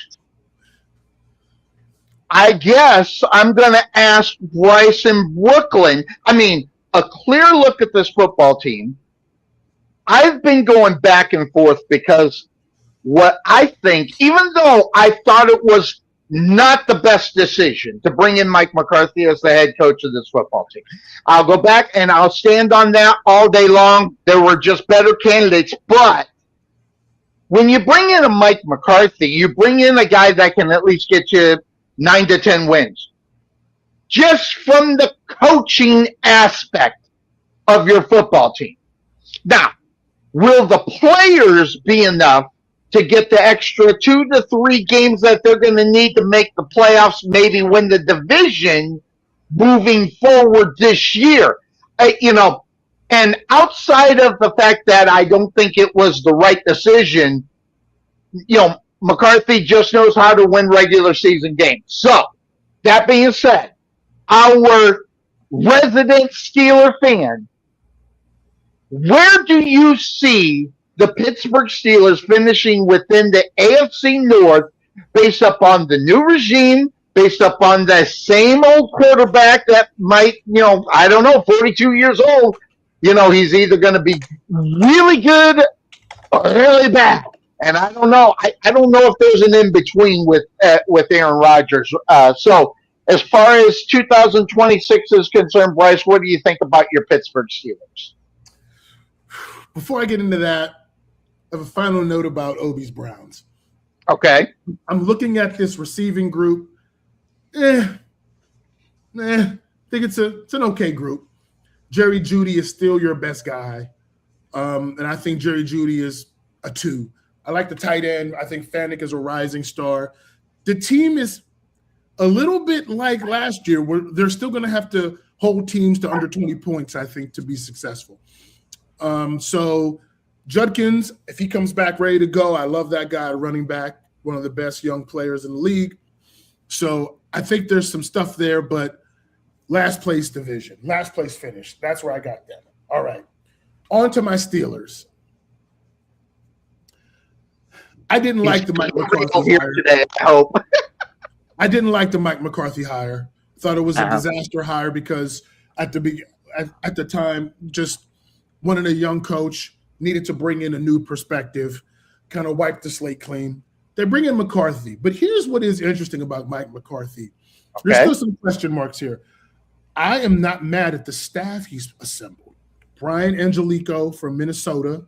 I guess I'm going to ask Bryce in Brooklyn. I mean, a clear look at this football team. I've been going back and forth because what I think, even though I thought it was not the best decision to bring in Mike McCarthy as the head coach of this football team, I'll go back and I'll stand on that all day long. There were just better candidates. But when you bring in a Mike McCarthy, you bring in a guy that can at least get you 9 to 10 wins. Just from the coaching aspect of your football team. Now, will the players be enough to get the extra 2 to 3 games that they're going to need to make the playoffs, maybe win the division moving forward this year? And outside of the fact that I don't think it was the right decision, McCarthy just knows how to win regular season games. So, that being said, our resident Steeler fan, where do you see the Pittsburgh Steelers finishing within the AFC North based upon the new regime, based upon the same old quarterback that might, 42 years old, he's either going to be really good or really bad. And I don't know. I don't know if there's an in-between with Aaron Rodgers. So as far as 2026 is concerned, Bryce, what do you think about your Pittsburgh Steelers? Before I get into that, I have a final note about Obie's Browns. Okay. I'm looking at this receiving group. I think it's an okay group. Jerry Jeudy is still your best guy. And I think Jerry Jeudy is a 2. I like the tight end. I think Fanick is a rising star. The team is a little bit like last year, where they're still going to have to hold teams to under 20 points, I think, to be successful. So Judkins, if he comes back ready to go, I love that guy, running back, one of the best young players in the league. So I think there's some stuff there, but last place finish. That's where I got them. All right. On to my Steelers. I didn't like the Mike McCarthy hire today, I hope. I didn't like the Mike McCarthy hire. Thought it was a disaster hire because at the time, just wanted a young coach, needed to bring in a new perspective, kind of wipe the slate clean. They bring in McCarthy. But here's what is interesting about Mike McCarthy. Okay. There's still some question marks here. I am not mad at the staff he's assembled. Brian Angelico from Minnesota,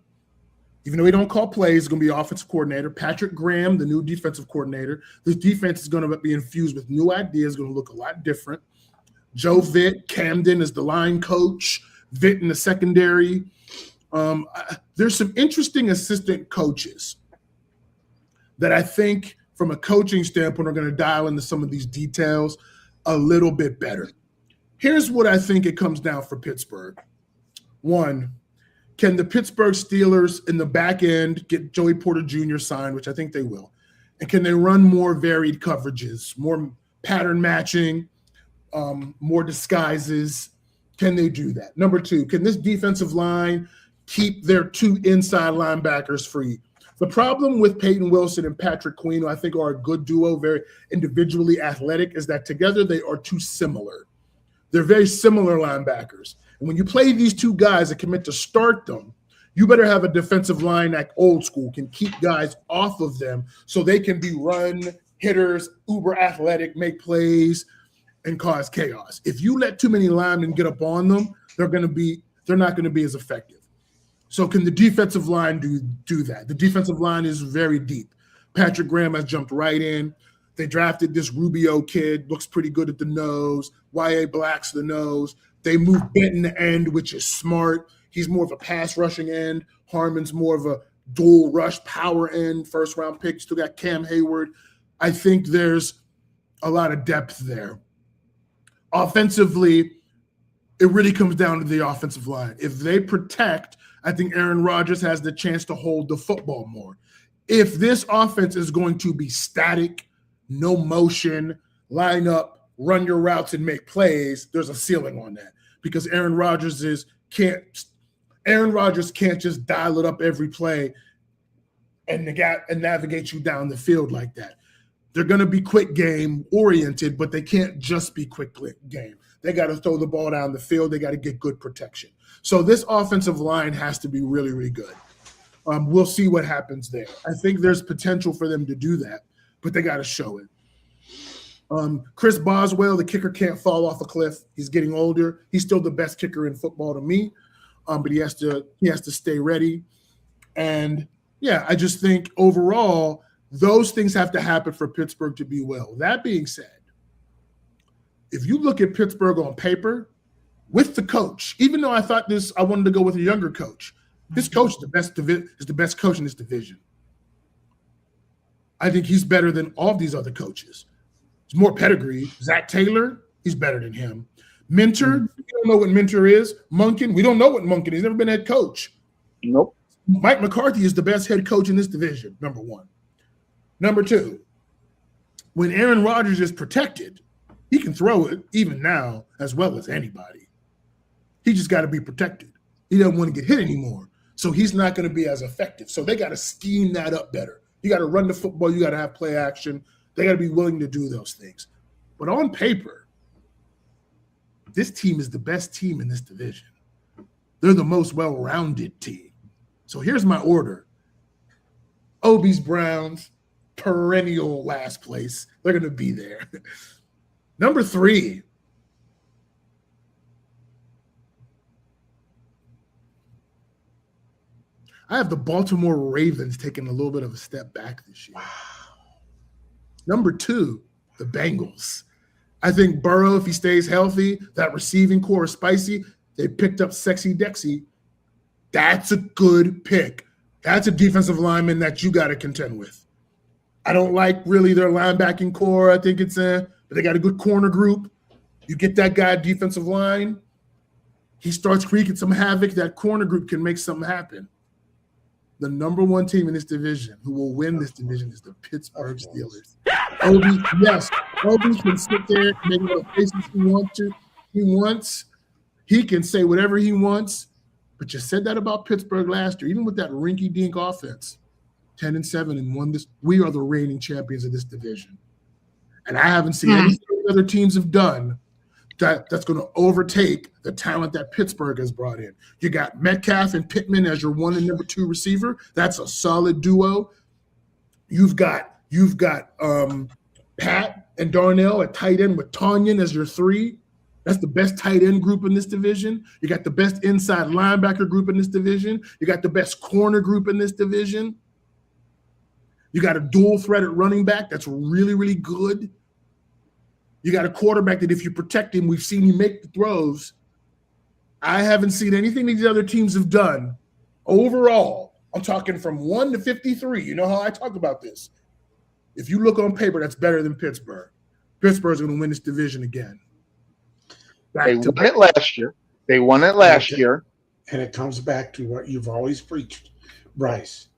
even though he don't call plays, he's going to be offensive coordinator. Patrick Graham, the new defensive coordinator. This defense is going to be infused with new ideas, going to look a lot different. Joe Vitt, Camden is the line coach. Vitt in the secondary. There's some interesting assistant coaches that I think from a coaching standpoint are going to dial into some of these details a little bit better. Here's what I think it comes down for Pittsburgh. 1, can the Pittsburgh Steelers in the back end get Joey Porter Jr. signed, which I think they will? And can they run more varied coverages, more pattern matching, more disguises? Can they do that? Number 2, can this defensive line keep their 2 inside linebackers free? The problem with Peyton Wilson and Patrick Queen, who I think are a good duo, very individually athletic, is that together they are too similar. They're very similar linebackers. And when you play these 2 guys that commit to start them, you better have a defensive line like old school, can keep guys off of them so they can be run hitters, uber athletic, make plays. and cause chaos. If you let too many linemen get up on them, they're not going to be as effective. So can the defensive line do that? The defensive line is very deep. Patrick Graham has jumped right in. They drafted this Rubio kid, looks pretty good at the nose. Y.A. Black's the nose. They moved Benton to end, which is smart. He's more of a pass rushing end. Harmon's more of a dual rush power end, first round pick. Still got Cam Hayward. I think there's a lot of depth there. Offensively, it really comes down to the offensive line. If they protect, I think Aaron Rodgers has the chance to hold the football more. If this offense is going to be static, no motion, line up, run your routes, and make plays, there's a ceiling on that because Aaron Rodgers can't just dial it up every play and navigate you down the field like that. They're going to be quick game oriented, but they can't just be quick game. They got to throw the ball down the field. They got to get good protection. So this offensive line has to be really, really good. We'll see what happens there. I think there's potential for them to do that, but they got to show it. Chris Boswell, the kicker, can't fall off a cliff. He's getting older. He's still the best kicker in football to me, but he has to stay ready. And yeah, I just think overall those things have to happen for Pittsburgh to be well. That being said, if you look at Pittsburgh on paper with the coach, even though I wanted to go with a younger coach, this coach is the best coach in this division. I think he's better than all of these other coaches. He's more pedigree. Zach Taylor, he's better than him. Mentor, we don't know what Mentor is. Monken, we don't know what Monken is. He's never been head coach. Nope. Mike McCarthy is the best head coach in this division, number one. Number two, when Aaron Rodgers is protected, he can throw it even now as well as anybody. He just got to be protected. He doesn't want to get hit anymore. So he's not going to be as effective. So they got to scheme that up better. You got to run the football. You got to have play action. They got to be willing to do those things. But on paper, this team is the best team in this division. They're the most well-rounded team. So here's my order. Obie's Browns, perennial last place. They're going to be there. Number 3. I have the Baltimore Ravens taking a little bit of a step back this year. Wow. Number 2, the Bengals. I think Burrow, if he stays healthy, that receiving core is spicy. They picked up Sexy Dexy. That's a good pick. That's a defensive lineman that you got to contend with. I don't like really their linebacking core. I think but they got a good corner group. You get that guy defensive line, he starts wreaking some havoc. That corner group can make something happen. The number 1 team in this division who will win this division is the Pittsburgh Steelers. Obie can sit there and make whatever faces he wants. He can say whatever he wants. But you said that about Pittsburgh last year, even with that rinky-dink offense. 10-7 and won this. We are the reigning champions of this division. And I haven't seen anything other teams have done that's going to overtake the talent that Pittsburgh has brought in. You got Metcalf and Pittman as your 1 and number 2 receiver. That's a solid duo. You've got Pat and Darnell at tight end with Tanyan as your 3. That's the best tight end group in this division. You got the best inside linebacker group in this division. You got the best corner group in this division. You got a dual threat at running back that's really, really good. You got a quarterback that if you protect him, we've seen him make the throws. I haven't seen anything these other teams have done overall. I'm talking from 1 to 53. You know how I talk about this. If you look on paper, that's better than Pittsburgh. Pittsburgh's going to win this division again. They won it last year. And it comes back to what you've always preached, Bryce.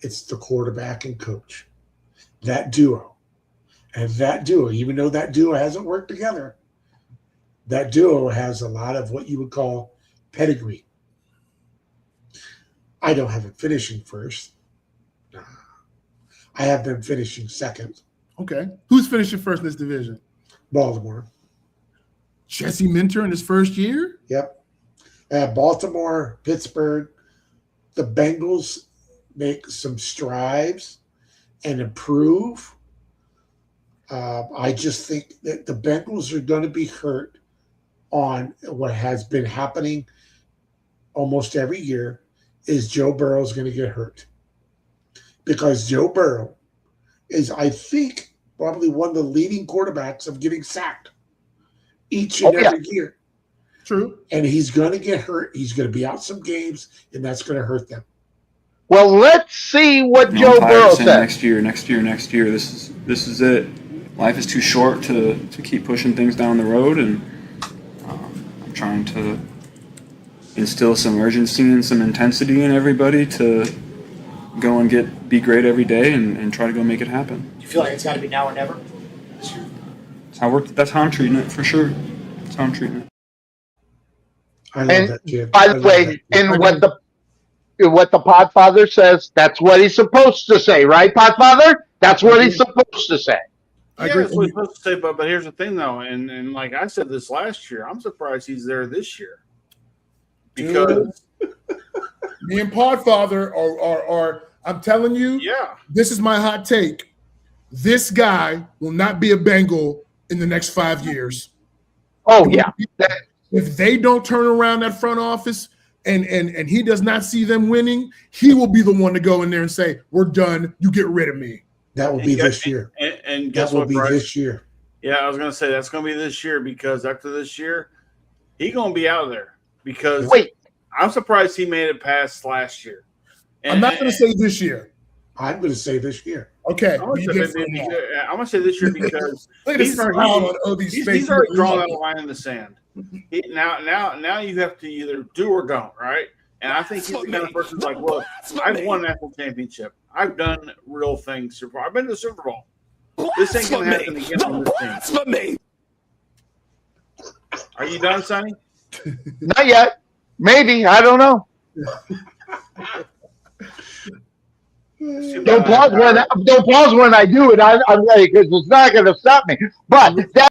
It's the quarterback and coach. That duo. And that duo, even though that duo hasn't worked together, that duo has a lot of what you would call pedigree. I don't have it finishing first. I have them finishing second. Okay. Who's finishing first in this division? Baltimore. Jesse Minter in his first year? Yep. Baltimore, Pittsburgh, the Bengals make some strides and improve. I just think that the Bengals are going to be hurt on what has been happening almost every year is Joe Burrow is going to get hurt. Because Joe Burrow is, I think, probably one of the leading quarterbacks of getting sacked each and every year. True. And he's going to get hurt. He's going to be out some games, and that's going to hurt them. Well, let's see what Joe Burrow said. Next year. This is it. Life is too short to keep pushing things down the road, and I'm trying to instill some urgency and some intensity in everybody to go and be great every day and try to go make it happen. Do you feel like it's got to be now or never? That's how I'm treating it, for sure. That's how I'm treating it. I love that kid. By the way, what the Podfather says, that's what he's supposed to say, right, Podfather? That's what he's supposed to say. I Yeah, agree. that's what he's supposed to say, but here's the thing, though, and like I said this last year, I'm surprised he's there this year. Because Me and Podfather are I'm telling you, this is my hot take. This guy will not be a Bengal in the next 5 years. Oh, yeah. If they don't turn around that front office and he does not see them winning, he will be the one to go in there and say, we're done. You get rid of me. That will be this year. And guess that will what, be Bryce? this year. Yeah, I was going to say that's going to be this year because after this year, he's going to be out of there. Because I'm surprised he made it past last year. I'm not going to say this year. I'm going to say this year. Okay. I'm going to say this year because he's already drawn that line in the sand. Now you have to either do or don't, right? And I think he's the kind of person like, look, I've won a national championship. I've done real things. I've been to the Super Bowl. This ain't going to happen again on this team. Are you done, Sonny? Not yet. Maybe. I don't know. Don't pause when I do it. I'm ready because it's not going to stop me. But that.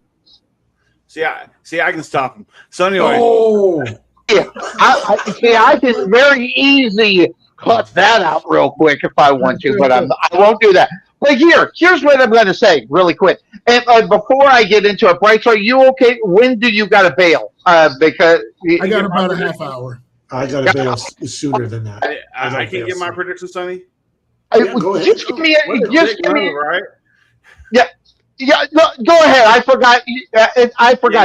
See, I can stop him. So anyway. Oh. Yeah, I can very easy cut that out real quick if I want to, but I won't do that. But here's what I'm going to say really quick. And before I get into it, Bryce, are you okay? When do you got to bail? Because I got about a half hour. I got to bail sooner than that. I can get my prediction, Sonny. Go ahead. Just give me right? Yeah, no, go ahead. I forgot.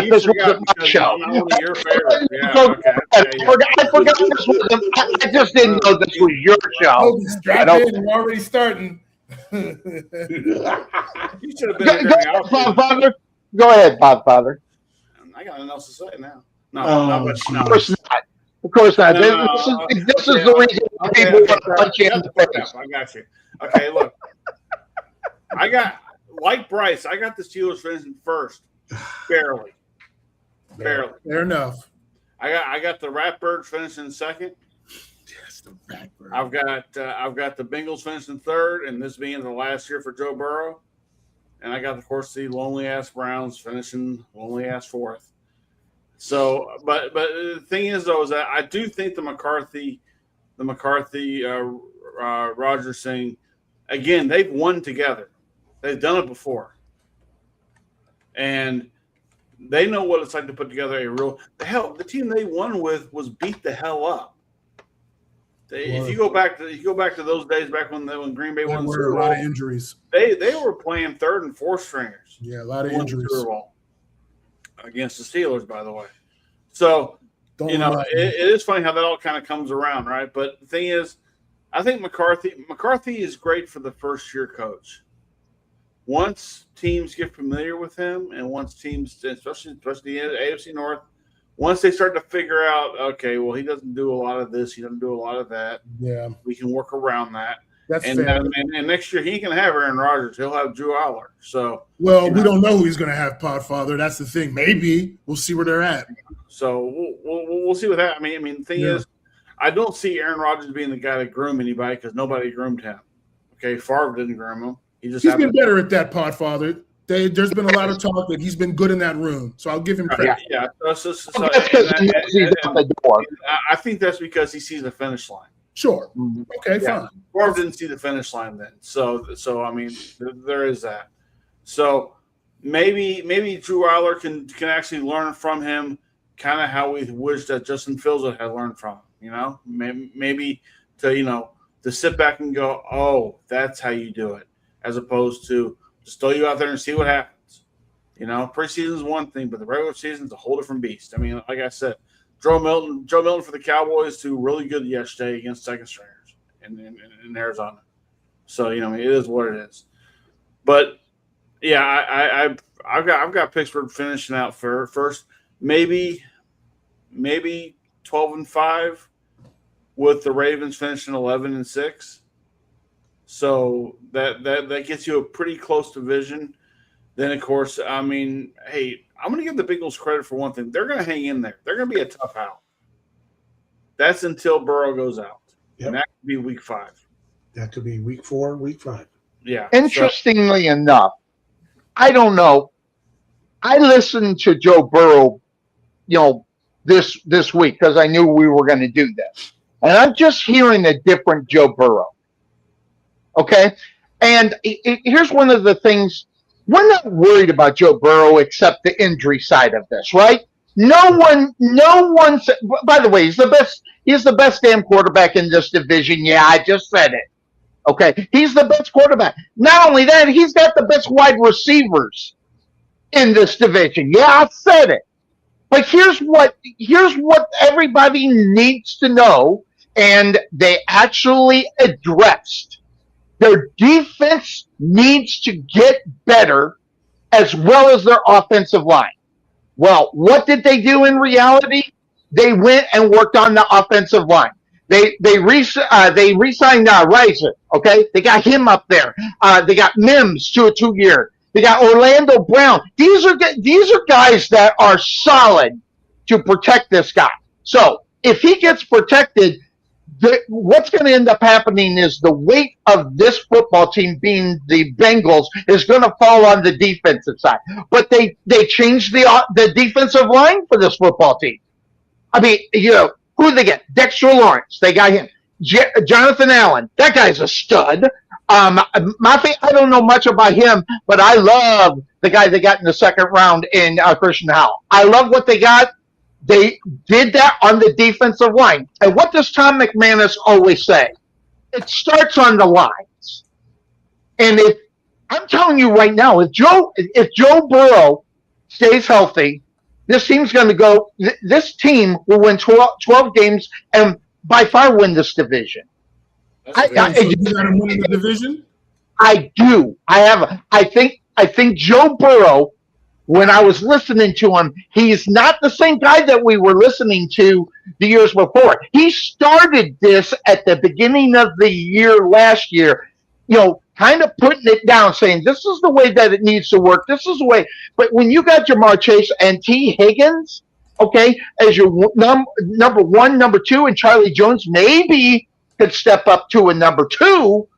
This wasn't my show. Your favorite. Yeah, I forgot this wasn't. I just didn't know this was your show. Strap in. We're already starting. You should have been there. Podfather. Go ahead, Podfather. I got nothing else to say now. Of course not. Of course not. This is the reason people want to punch you in the face. I got you. Okay, look. Like Bryce, I got the Steelers finishing first, barely. Fair enough. I got the Ratbirds finishing second. Yes, the Ratbirds. I've got the Bengals finishing third, and this being the last year for Joe Burrow. And I got, of course, the lonely ass Browns finishing lonely ass fourth. So, but the thing is though, is that I do think the McCarthy Rodgers thing, again, they've won together. They've done it before. And they know what it's like to put together the team they won with was beat the hell up. If you go back to those days back when Green Bay won the Super Bowl, a lot of injuries. They were playing third and fourth stringers. Yeah, a lot of injuries. Super Bowl against the Steelers, by the way. So it is funny how that all kind of comes around, right? But the thing is, I think McCarthy is great for the first year coach. Once teams get familiar with him, and once teams, especially the AFC North, once they start to figure out, okay, well, he doesn't do a lot of this, he doesn't do a lot of that. Yeah, we can work around that. That's fair. And next year he can have Aaron Rodgers. He'll have Drew Aller. So we don't know who he's going to have, Podfather. That's the thing. Maybe we'll see where they're at. So we'll see what that. I mean, the thing is, I don't see Aaron Rodgers being the guy to groom anybody because nobody groomed him. Okay, Favre didn't groom him. He's been better at that, Podfather. There's been a lot of talk that he's been good in that room, so I'll give him credit. Yeah. I think that's because he sees the finish line. Sure. Okay, fine. Favre didn't see the finish line then, so I mean, there is that. So maybe Drew Eiler can actually learn from him, kind of how we wish that Justin Fields had learned from him. You know, maybe to sit back and go, oh, that's how you do it, as opposed to just throw you out there and see what happens. You know, preseason is one thing, but the regular season is a whole different beast. I mean, like I said, Joe Milton for the Cowboys do really good yesterday against second stringers in Arizona. So it is what it is. But yeah, I've got Pittsburgh finishing out for first, maybe 12-5, with the Ravens finishing 11-6. So that gets you a pretty close division. Then, of course, I mean, hey, I'm going to give the Bengals credit for one thing. They're going to hang in there. They're going to be a tough out. That's until Burrow goes out. Yep. And that could be week 5. That could be week 4, week 5. Yeah. Interestingly enough, I don't know. I listened to Joe Burrow, this week because I knew we were going to do this. And I'm just hearing a different Joe Burrow. Okay? And here's one of the things. We're not worried about Joe Burrow except the injury side of this, right? No one said, by the way, he's the best damn quarterback in this division. Yeah, I just said it. Okay? He's the best quarterback. Not only that, he's got the best wide receivers in this division. Yeah, I said it. But here's what everybody needs to know, and they actually addressed. Their defense needs to get better as well as their offensive line. Well, what did they do in reality? They went and worked on the offensive line. They re-signed Rice, okay? They got him up there. They got Mims to a 2-year. They got Orlando Brown. These are guys that are solid to protect this guy. So if he gets protected, what's going to end up happening is the weight of this football team, being the Bengals, is going to fall on the defensive side. But they changed the defensive line for this football team. I mean, who did they get? Dexter Lawrence. They got him. Jonathan Allen. That guy's a stud. I don't know much about him, but I love the guy they got in the second round in Christian Howell. I love what they got. They did that on the defensive line. And what does Tom McManus always say? It starts on the lines. And I'm telling you right now, if Joe Burrow stays healthy, this team's going to go. This team will win 12 games and by far win this division. So you got him winning the division? I do. I think Joe Burrow, when I was listening to him, he's not the same guy that we were listening to the years before. He started this at the beginning of the year last year, kind of putting it down, saying this is the way that it needs to work. This is the way. But when you got Jamar Chase and T. Higgins, okay, as your number 1, number 2, and Charlie Jones maybe could step up to a number 2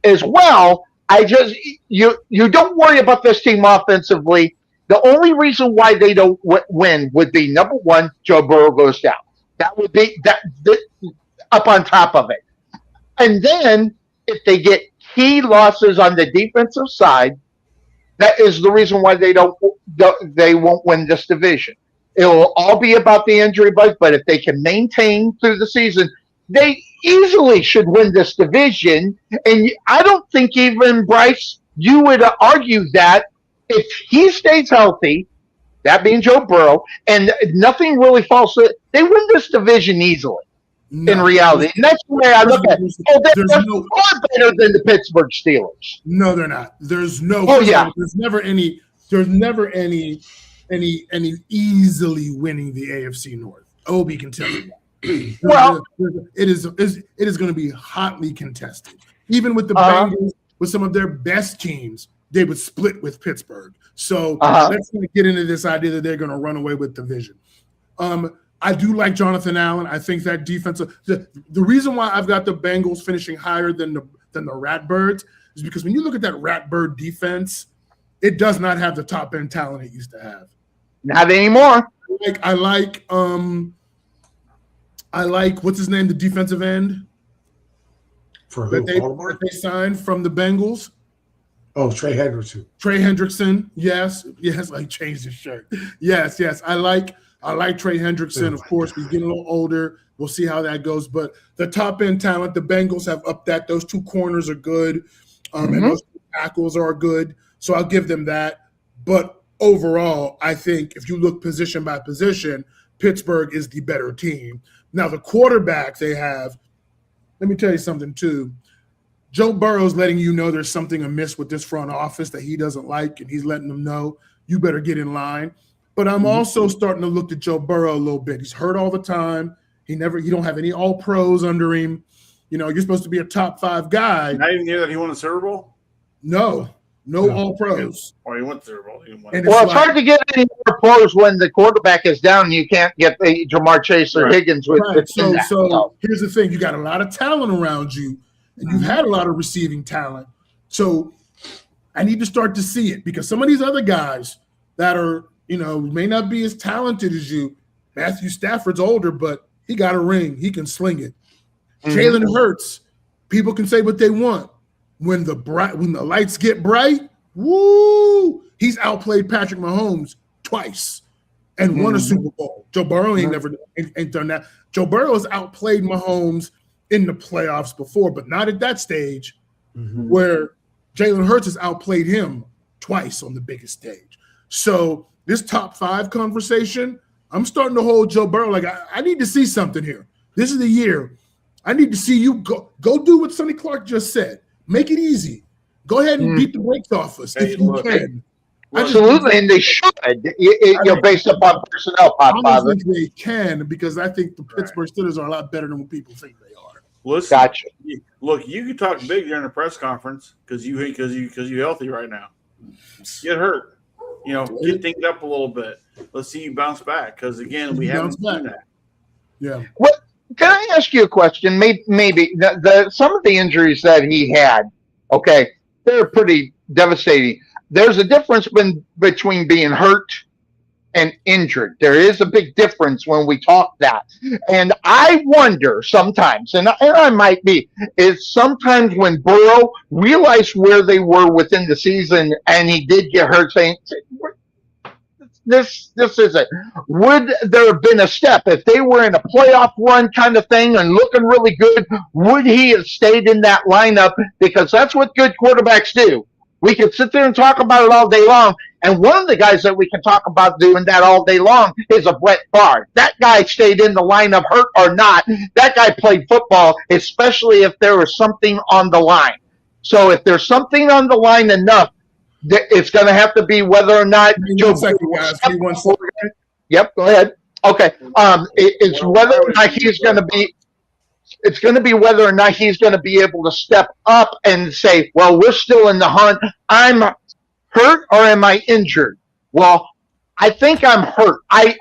as well. You don't worry about this team offensively. The only reason why they don't win would be, number 1, Joe Burrow goes down. That would be that up on top of it. And then if they get key losses on the defensive side, that is the reason why they won't win this division. It will all be about the injury bug, but if they can maintain through the season, they easily should win this division. And I don't think even, Bryce, you would argue that if he stays healthy, that being Joe Burrow, and nothing really falls to it, they win this division easily in reality. And that's the way I look at it. They're far better than the Pittsburgh Steelers. No, they're not. There's no. Oh, yeah. There's never any easily winning the AFC North. Obie can tell you that. Well, it is going to be hotly contested. Even with the Bengals, with some of their best teams, they would split with Pittsburgh. So let's not get into this idea that they're going to run away with division. I do like Jonathan Allen. I think that defensive. The reason why I've got the Bengals finishing higher than the Ratbirds is because when you look at that Ratbird defense, it does not have the top end talent it used to have. Not anymore. I like what's his name, the defensive end For who? that they signed from the Bengals. Oh, Trey Hendrickson. Trey Hendrickson, yes, like changed his shirt. Yes, I like Trey Hendrickson. Of course, he's getting a little older. We'll see how that goes. But the top end talent, the Bengals have upped that. Those two corners are good, and those two tackles are good. So I'll give them that. But overall, I think if you look position by position, Pittsburgh is the better team. Now the quarterback they have. Let me tell you something too. Joe Burrow's letting you know there's something amiss with this front office that he doesn't like, and he's letting them know you better get in line. But I'm also starting to look at Joe Burrow a little bit. He's hurt all the time. He don't have any all pros under him. You know, you're supposed to be a top 5 guy. Not even hear that he won the Super Bowl? No all pros. Or he won the Super Bowl. He won. Well, it's hard to get any more pros when the quarterback is down and you can't get the Jamar Chase or Higgins with So here's the thing. You got a lot of talent around you, and you've had a lot of receiving talent. So I need to start to see it because some of these other guys that are, may not be as talented as you. Matthew Stafford's older, but he got a ring. He can sling it. Jalen Hurts, people can say what they want. When the lights get bright, woo, he's outplayed Patrick Mahomes twice and won a Super Bowl. Joe Burrow ain't done that. Joe Burrow has outplayed Mahomes in the playoffs before, but not at that stage where Jalen Hurts has outplayed him twice on the biggest stage. So this top 5 conversation, I'm starting to hold Joe Burrow like I need to see something here. This is the year. I need to see you go do what Sonny Clark just said. Make it easy. Go ahead and beat the brakes off us if you can. Absolutely, and they should. Based upon personnel, I don't think they can because I think the Pittsburgh Steelers are a lot better than what people think they are. Listen, gotcha. Look, you can talk big during a press conference because you're healthy right now. Get hurt, get dinged up a little bit. Let's see you bounce back because again, we haven't seen that. Yeah. What? Can I ask you a question? Maybe some of the injuries that he had, okay, they're pretty devastating. There's a difference between being hurt and injured. There is a big difference when we talk that. And I wonder sometimes, and I might be, is sometimes when Burrow realized where they were within the season and he did get hurt, saying, this isn't. Would there have been a step if they were in a playoff run kind of thing and looking really good? Would he have stayed in that lineup? Because that's what good quarterbacks do. We can sit there and talk about it all day long. And one of the guys that we can talk about doing that all day long is a Brett Favre. That guy stayed in the lineup, hurt or not. That guy played football, especially if there was something on the line. So if there's something on the line enough, it's going to have to be whether or not Joe. Yep, go ahead. Okay, it's whether or not he's going to be. It's going to be whether or not he's going to be able to step up and say, "Well, we're still in the hunt. I'm hurt or am I injured?" Well, I think I'm hurt. I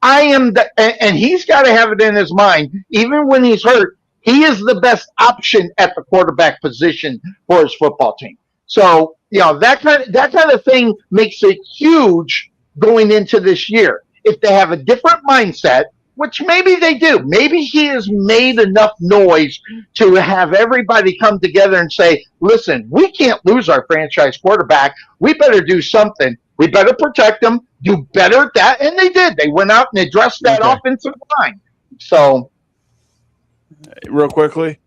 am and he's got to have it in his mind, even when he's hurt. He is the best option at the quarterback position for his football team. So, that kind of thing makes it huge going into this year. If they have a different mindset, which maybe they do, maybe he has made enough noise to have everybody come together and say, listen, we can't lose our franchise quarterback. We better do something. We better protect him, do better at that. And they did. They went out and addressed that offensive line. So, real quickly,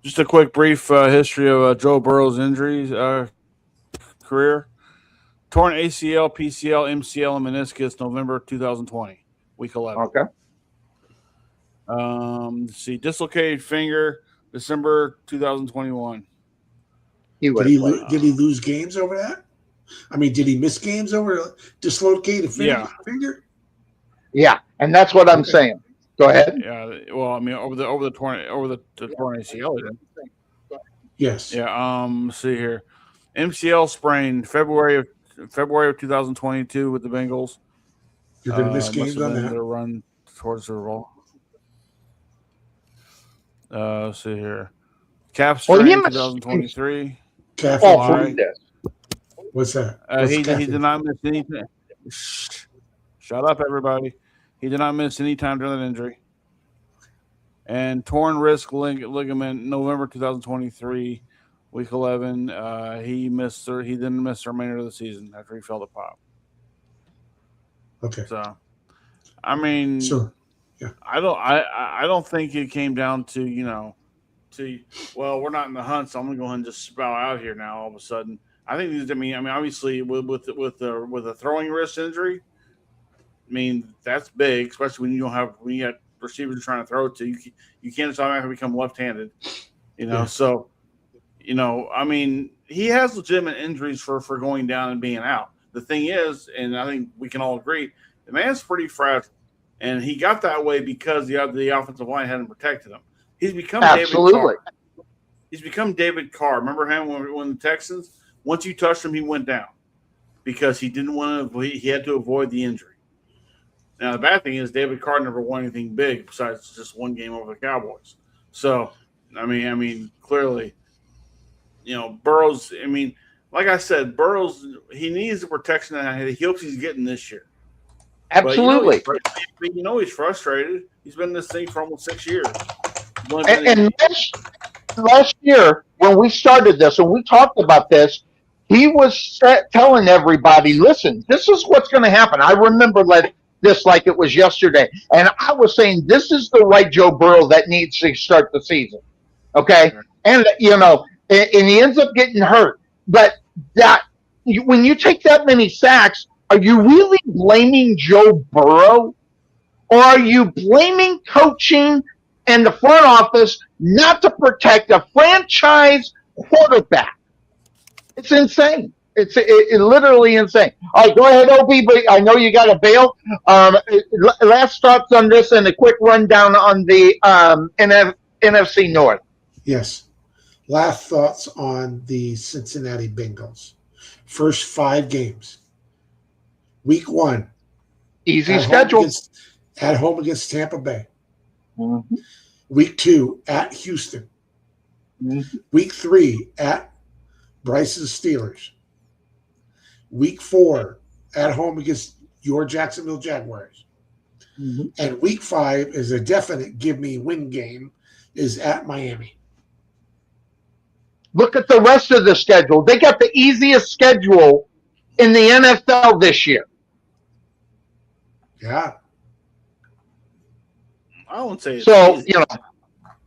just a quick brief history of Joe Burrow's injuries career. Torn ACL, PCL, MCL, and meniscus, November 2020, week 11. Okay. Let's see, dislocated finger, December 2021. Did he lose games over that? I mean, did he miss games over dislocated finger? Yeah, and that's what I'm saying. Go ahead. Yeah, well, I mean, over the torn ACL. Yes. Yeah. Let's see here, MCL sprain February of 2022 with the Bengals. You're gonna miss games on that. Their run towards the Super Bowl. Let's see here, calf strain 2023. Calf. What's that? He did not miss any. Shut up, everybody. He did not miss any time during that injury. And torn wrist ligament, November 2023. Week 11, he didn't miss the remainder of the season after he felt a pop. Okay. So, I mean, yeah. I don't think it came down to well, we're not in the hunt, so I'm gonna go ahead and just spout out here now. All of a sudden, I think obviously with the throwing wrist injury, I mean that's big, especially when you got receivers you're trying to throw to. You can't just automatically become left-handed, Yeah. So, I mean, he has legitimate injuries for going down and being out. The thing is, and I think we can all agree, the man's pretty fragile, and he got that way because the offensive line hadn't protected him. He's become Absolutely. David Carr. He's become David Carr. Remember him when the Texans? Once you touched him, he went down because he didn't want to. He had to avoid the injury. Now the bad thing is David Carr never won anything big besides just one game over the Cowboys. So I mean, clearly, Burrow's. I mean, like I said, Burrow's. He needs the protection that he hopes he's getting this year. Absolutely. But he's frustrated. He's been in this thing for almost 6 years. And last year, when we started this and we talked about this, he was telling everybody, listen, this is what's going to happen. I remember this like it was yesterday. And I was saying, this is the right Joe Burrow that needs to start the season. Okay? And, and he ends up getting hurt. But when you take that many sacks, are you really blaming Joe Burrow? Or are you blaming coaching and the front office not to protect a franchise quarterback? It's insane. It's literally insane. All right, go ahead, Obie, but I know you got to bail. Last thoughts on this and a quick rundown on the NFC North. Yes. Last thoughts on the Cincinnati Bengals. First 5 games. Week 1. Easy schedule. At home against Tampa Bay. Mm-hmm. Week 2 at Houston. Mm-hmm. Week 3 at Bryce's Steelers. Week 4 at home against your Jacksonville Jaguars. Mm-hmm. And week 5 is a definite give me win game, is at Miami. Look at the rest of the schedule. They got the easiest schedule in the NFL this year. Yeah. I won't say it's so. easy.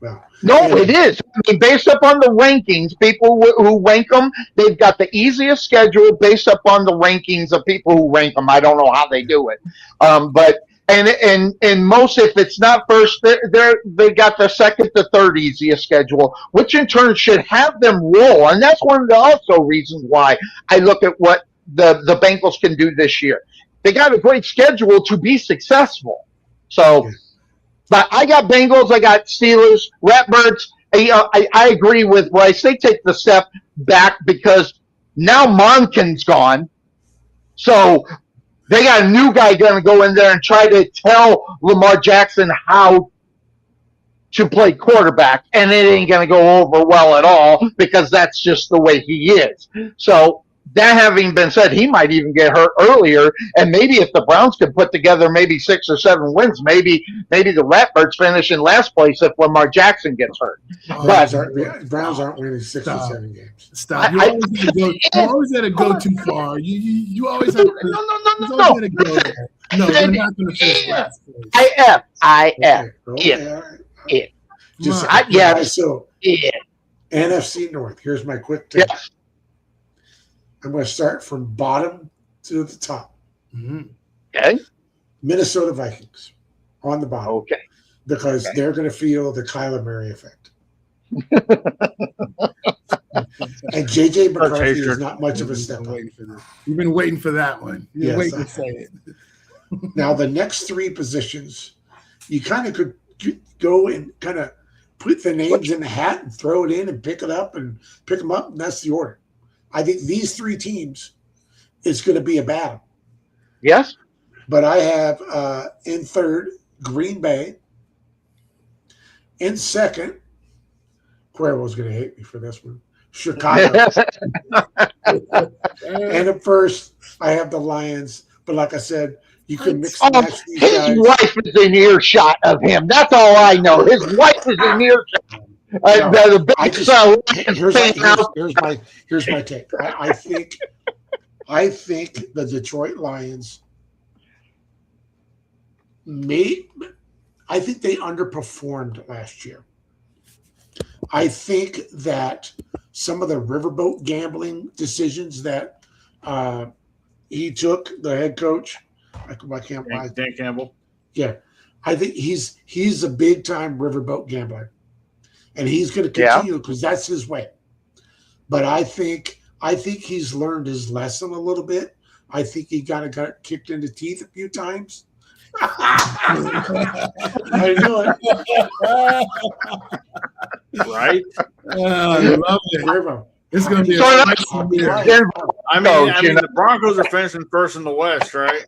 Well, No, it is. I mean, based upon the rankings, people who rank them, they've got the easiest schedule based upon the rankings of people who rank them. I don't know how they do it, but most, if it's not first, they got the second to third easiest schedule, which in turn should have them roll. And that's one of the also reasons why I look at what the Bengals can do this year. They got a great schedule to be successful. So. But I got Bengals, I got Steelers, Ratbirds. I agree with Bryce. They take the step back because now Monken's gone. So they got a new guy going to go in there and try to tell Lamar Jackson how to play quarterback. And it ain't going to go over well at all because that's just the way he is. So that having been said, he might even get hurt earlier, and maybe if the Browns could put together maybe 6 or 7 wins, maybe the Ratbirds finish in last place if Lamar Jackson gets hurt. Browns aren't winning 6 or 7 games. Stop! You always got to go too far. You always have to. No. No, we're not going to finish last place. I am. Okay. So NFC North. Here's my quick take. Yes. I'm going to start from bottom to the top. Mm-hmm. Okay. Minnesota Vikings on the bottom. Okay. Because they're going to feel the Kyler Murray effect. And J.J. McCarthy is not much of a step up. You've been waiting for that one. You've been waiting to say it. Now, the next 3 positions, you kind of could go and kind of put the names in the hat and throw it in and pick it up and pick them up, and that's the order. I think these 3 teams is going to be a battle. Yes. But I have in third, Green Bay. In second, Cuervo's going to hate me for this one, Chicago. And at first, I have the Lions. But like I said, you can mix and match these guys. His wife is in earshot of him. That's all I know. His wife is in earshot. The big I just here's my take. I think the Detroit Lions I think they underperformed last year. I think that some of the riverboat gambling decisions that he took, the head coach, Dan Campbell. Yeah, I think he's a big time riverboat gambler, and he's going to continue because that's his way. But I think he's learned his lesson a little bit. I think he got kicked in the teeth a few times. I know it. Right? I love it. Cuervo. It's going to be I mean, the Broncos are finishing first in the West, right?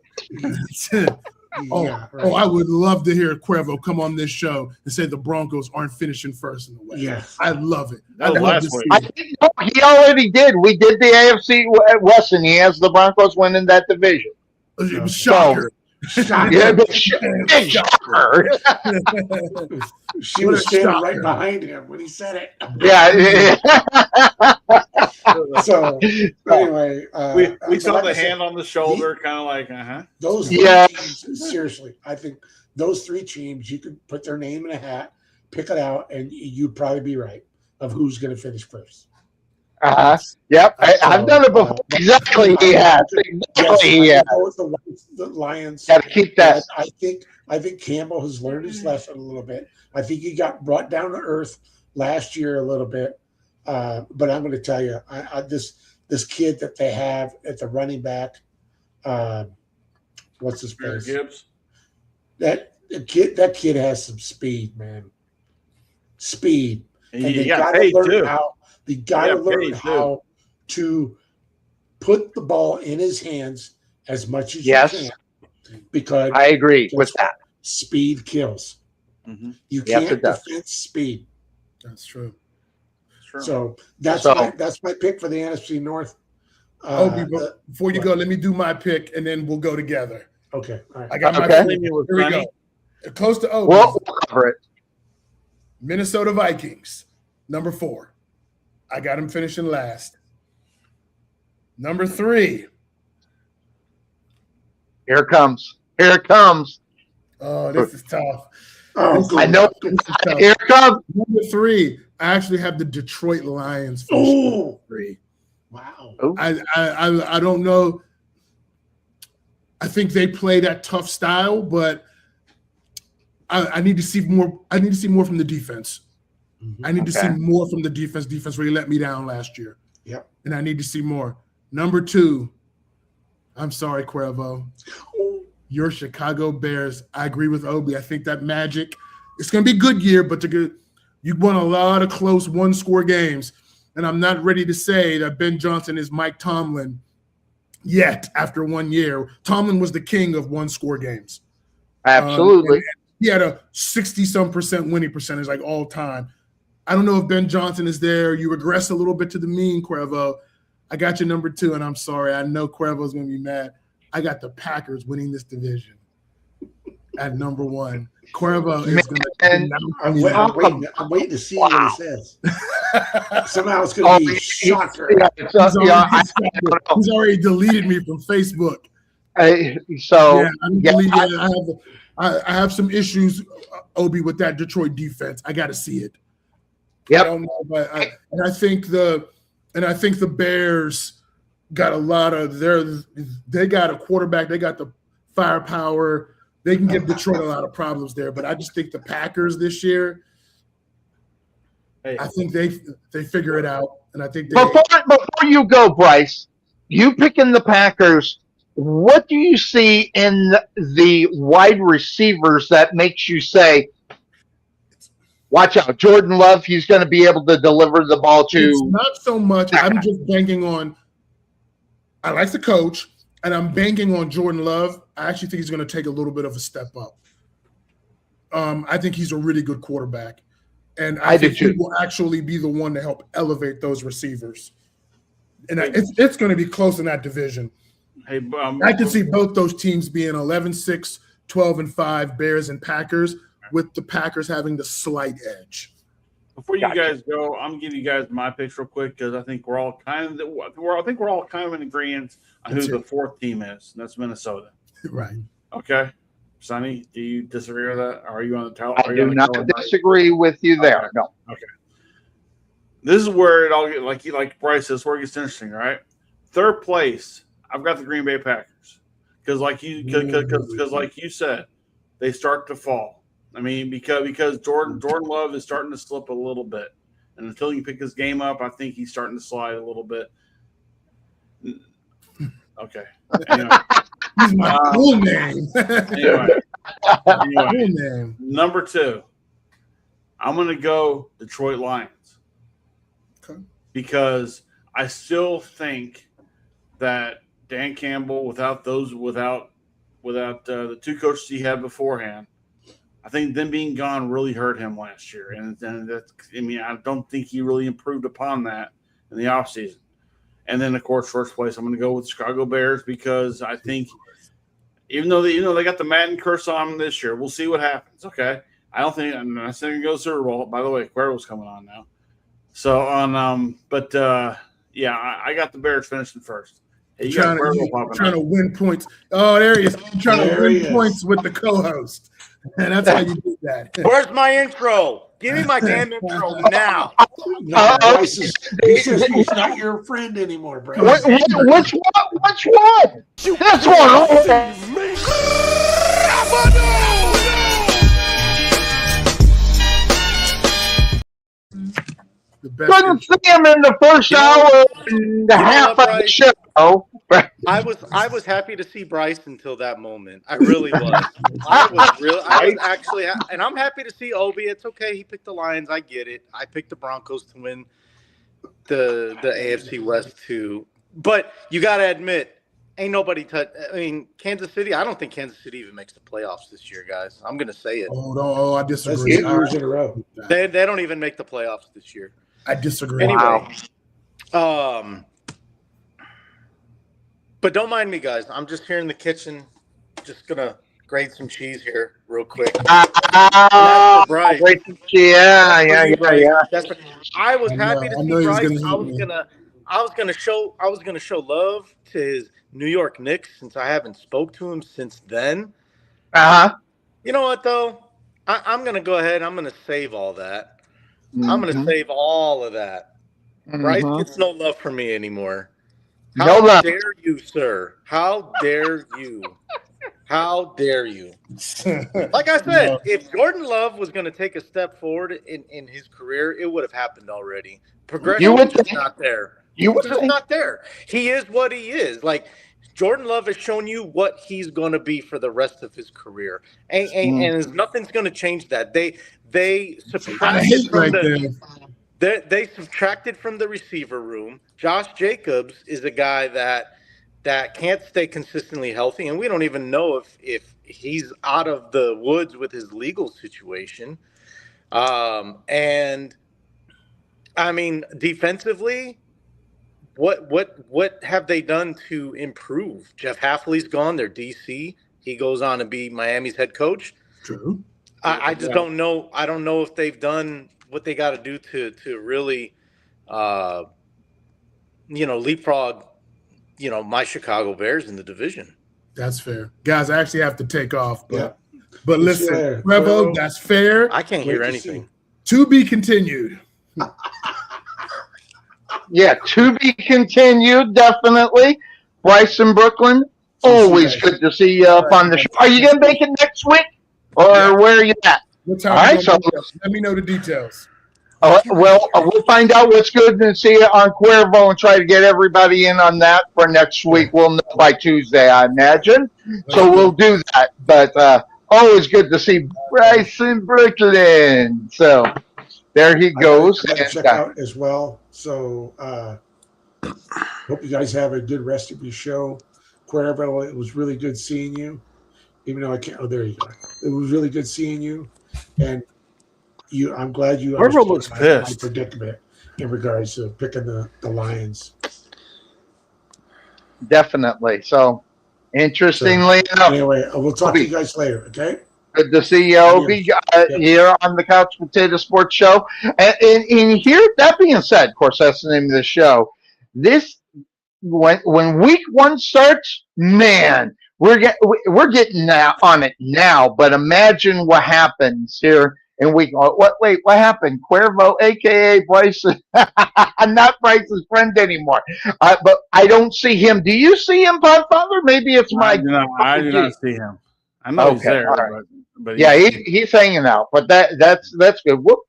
Yeah, right. I would love to hear Cuervo come on this show and say the Broncos aren't finishing first in the West. Yes. I love it. That was last week. I think he already did. We did the AFC West, and he has the Broncos winning that division. It was shocker. Yeah, big shocker. She was standing right behind him when he said it. Yeah. So anyway, we saw like the I said, hand on the shoulder, kind of like, Those teams, seriously, I think those three teams, you could put their name in a hat, pick it out, and you'd probably be right of who's going to finish first. Yep. I've done it before. Exactly. He has. Exactly. He has. The Lions. Got to keep that. I think Campbell has learned his lesson a little bit. I think he got brought down to earth last year a little bit. But I'm going to tell you, this kid that they have at the running back, what's his face? Gibbs. That kid has some speed, man. Speed. And they got paid too. They got to learn how to put the ball in his hands as much as you can. Because I agree with that. Speed kills. Mm-hmm. You can't defend speed. That's true. So that's my pick for the NFC North. Before you go, let me do my pick, and then we'll go together. Okay. All right. I got my pick. Here we go. Close to Obie. We'll cover it. Minnesota Vikings, number 4. I got him finishing last. Number 3. Here it comes. Here it comes. Oh, this is tough. I know. Here it comes. Number 3. I actually have the Detroit Lions. Oh, 3. Wow. I don't know. I think they play that tough style, but I need to see more. I need to see more from the defense. Mm-hmm. I need to see more from the defense. Defense really let me down last year. Yep. And I need to see more. Number 2. I'm sorry, Cuervo. Your Chicago Bears. I agree with Obie. I think that magic. It's going to be a good year, but you won a lot of close one-score games, and I'm not ready to say that Ben Johnson is Mike Tomlin yet after 1 year. Tomlin was the king of one-score games. Absolutely. He had a 60-some% winning percentage, like all time. I don't know if Ben Johnson is there. You regress a little bit to the mean, Cuervo. I got you number 2, and I'm sorry. I know Cuervo's going to be mad. I got the Packers winning this division at number 1. Cuervo is going to – I'm waiting to see what he says. Somehow it's going to be a shocker. He's already deleted me from Facebook. I have some issues, Obie, with that Detroit defense. I got to see it. Yep. I don't know, but I think the Bears got a lot of they got a quarterback. They got the firepower. They can give Detroit a lot of problems there. But I just think the Packers this year, I think they figure it out. And I think before you go, Bryce, you picking the Packers. What do you see in the wide receivers that makes you say, watch out, Jordan Love, he's going to be able to deliver the ball to? It's not so much. I'm just banking on – I like the coach, and I'm banking on Jordan Love. I actually think he's going to take a little bit of a step up. I think he's a really good quarterback. And I think he will actually be the one to help elevate those receivers. And it's going to be close in that division. Hey, I can see both those teams being 11-6, 12-5, Bears and Packers, with the Packers having the slight edge. Before you Gotcha. guys go, I'm gonna give you guys my picks real quick because I think we're all kind of in agreement on who the fourth team is. And that's Minnesota. Right. Okay, Sonny, do you disagree with that? Or are you on the towel? I do not disagree with you there. No. Okay. This is where it all get like Bryce says, where it gets interesting, right? Third place, I've got the Green Bay Packers because like you said, they start to fall. I mean, because Jordan Love is starting to slip a little bit, and until you pick his game up, I think he's starting to slide a little bit. Okay. Anyway, He's my cool name. anyway, Cool name. number 2, I'm going to go Detroit Lions. Okay. Because I still think that Dan Campbell, without the 2 coaches he had beforehand, I think them being gone really hurt him last year. And that's, I mean, I don't think he really improved upon that in the offseason. And then, of course, first place, I'm going to go with Chicago Bears because I think even though they got the Madden curse on them this year, we'll see what happens. Okay. I'm not saying go Super Bowl. By the way, Cuervo's coming on now. So I got the Bears finishing first. Hey, you got Cuervo trying to win points. Oh, there he is. Trying to win points with the co-host. And that's how you do that. Where's my intro? Give me my damn intro now. No, Bryce he says he's not your friend anymore, Bryce. Which one? This one. Couldn't see him in the first hour and a half of the show. I was happy to see Bryce until that moment. I really was. I was actually, and I'm happy to see Obie. It's okay. He picked the Lions. I get it. I picked the Broncos to win the AFC West too. But you got to admit, ain't nobody Kansas City. I don't think Kansas City even makes the playoffs this year, guys. I'm gonna say it. Oh, I disagree. That's 8 years in a row. They don't even make the playoffs this year. I disagree. Anyway, but don't mind me, guys. I'm just here in the kitchen, just gonna grate some cheese here real quick. Bryce. Yeah. I was happy to see Bryce. I was gonna show love to his New York Knicks since I haven't spoke to him since then. You know what though? I'm gonna go ahead. I'm gonna save all that. I'm going to save all of that. Bryce gets no love from me anymore. How dare you, sir? How dare you? How dare you? Like I said, if Jordan Love was going to take a step forward in his career, it would have happened already. Progression was just not there. Not there. He is what he is. Like, Jordan Love has shown you what he's going to be for the rest of his career. And nothing's going to change that. They subtracted from the receiver room. Josh Jacobs is a guy that can't stay consistently healthy, and we don't even know if he's out of the woods with his legal situation. And I mean, defensively, what have they done to improve? Jeff Hafley's gone. Their DC. He goes on to be Miami's head coach. True. I just don't know. I don't know if they've done what they got to do to really, leapfrog, my Chicago Bears in the division. That's fair, guys. I actually have to take off, but listen, Revo, that's fair. I can't hear anything. To be continued. Yeah, to be continued, definitely. Bryce in Brooklyn, always good to see you up on the show. Are you going to make it next week? Or where are you at? What time? All right, so let me know the details. We'll find out what's good and see you on Cuervo and try to get everybody in on that for next week. We'll know by Tuesday, I imagine. So we'll do that. But always good to see Bryce in Brooklyn. So there he goes. Check out as well. So hope you guys have a good rest of your show. Cuervo, it was really good seeing you. Even though I can't. Oh, there you go. It was really good seeing you, and I'm glad you understood looks pissed. my predicament in regards to picking the Lions. Definitely. So, interestingly enough. Anyway, we'll talk to you guys later. Okay. Good to see you, Obie, here on the Couch Potato Sports Show. And here, that being said, of course, that's the name of the show. This when week one starts, man, we're getting on it now. But imagine what happens here in week. What happened? Cuervo, aka Bryce, I'm not Bryce's friend anymore. But I don't see him. Do you see him, Podfather? Maybe it's my. I do not see him. I know he's there, right. but yeah, he's hanging out. But that's good. Whoop.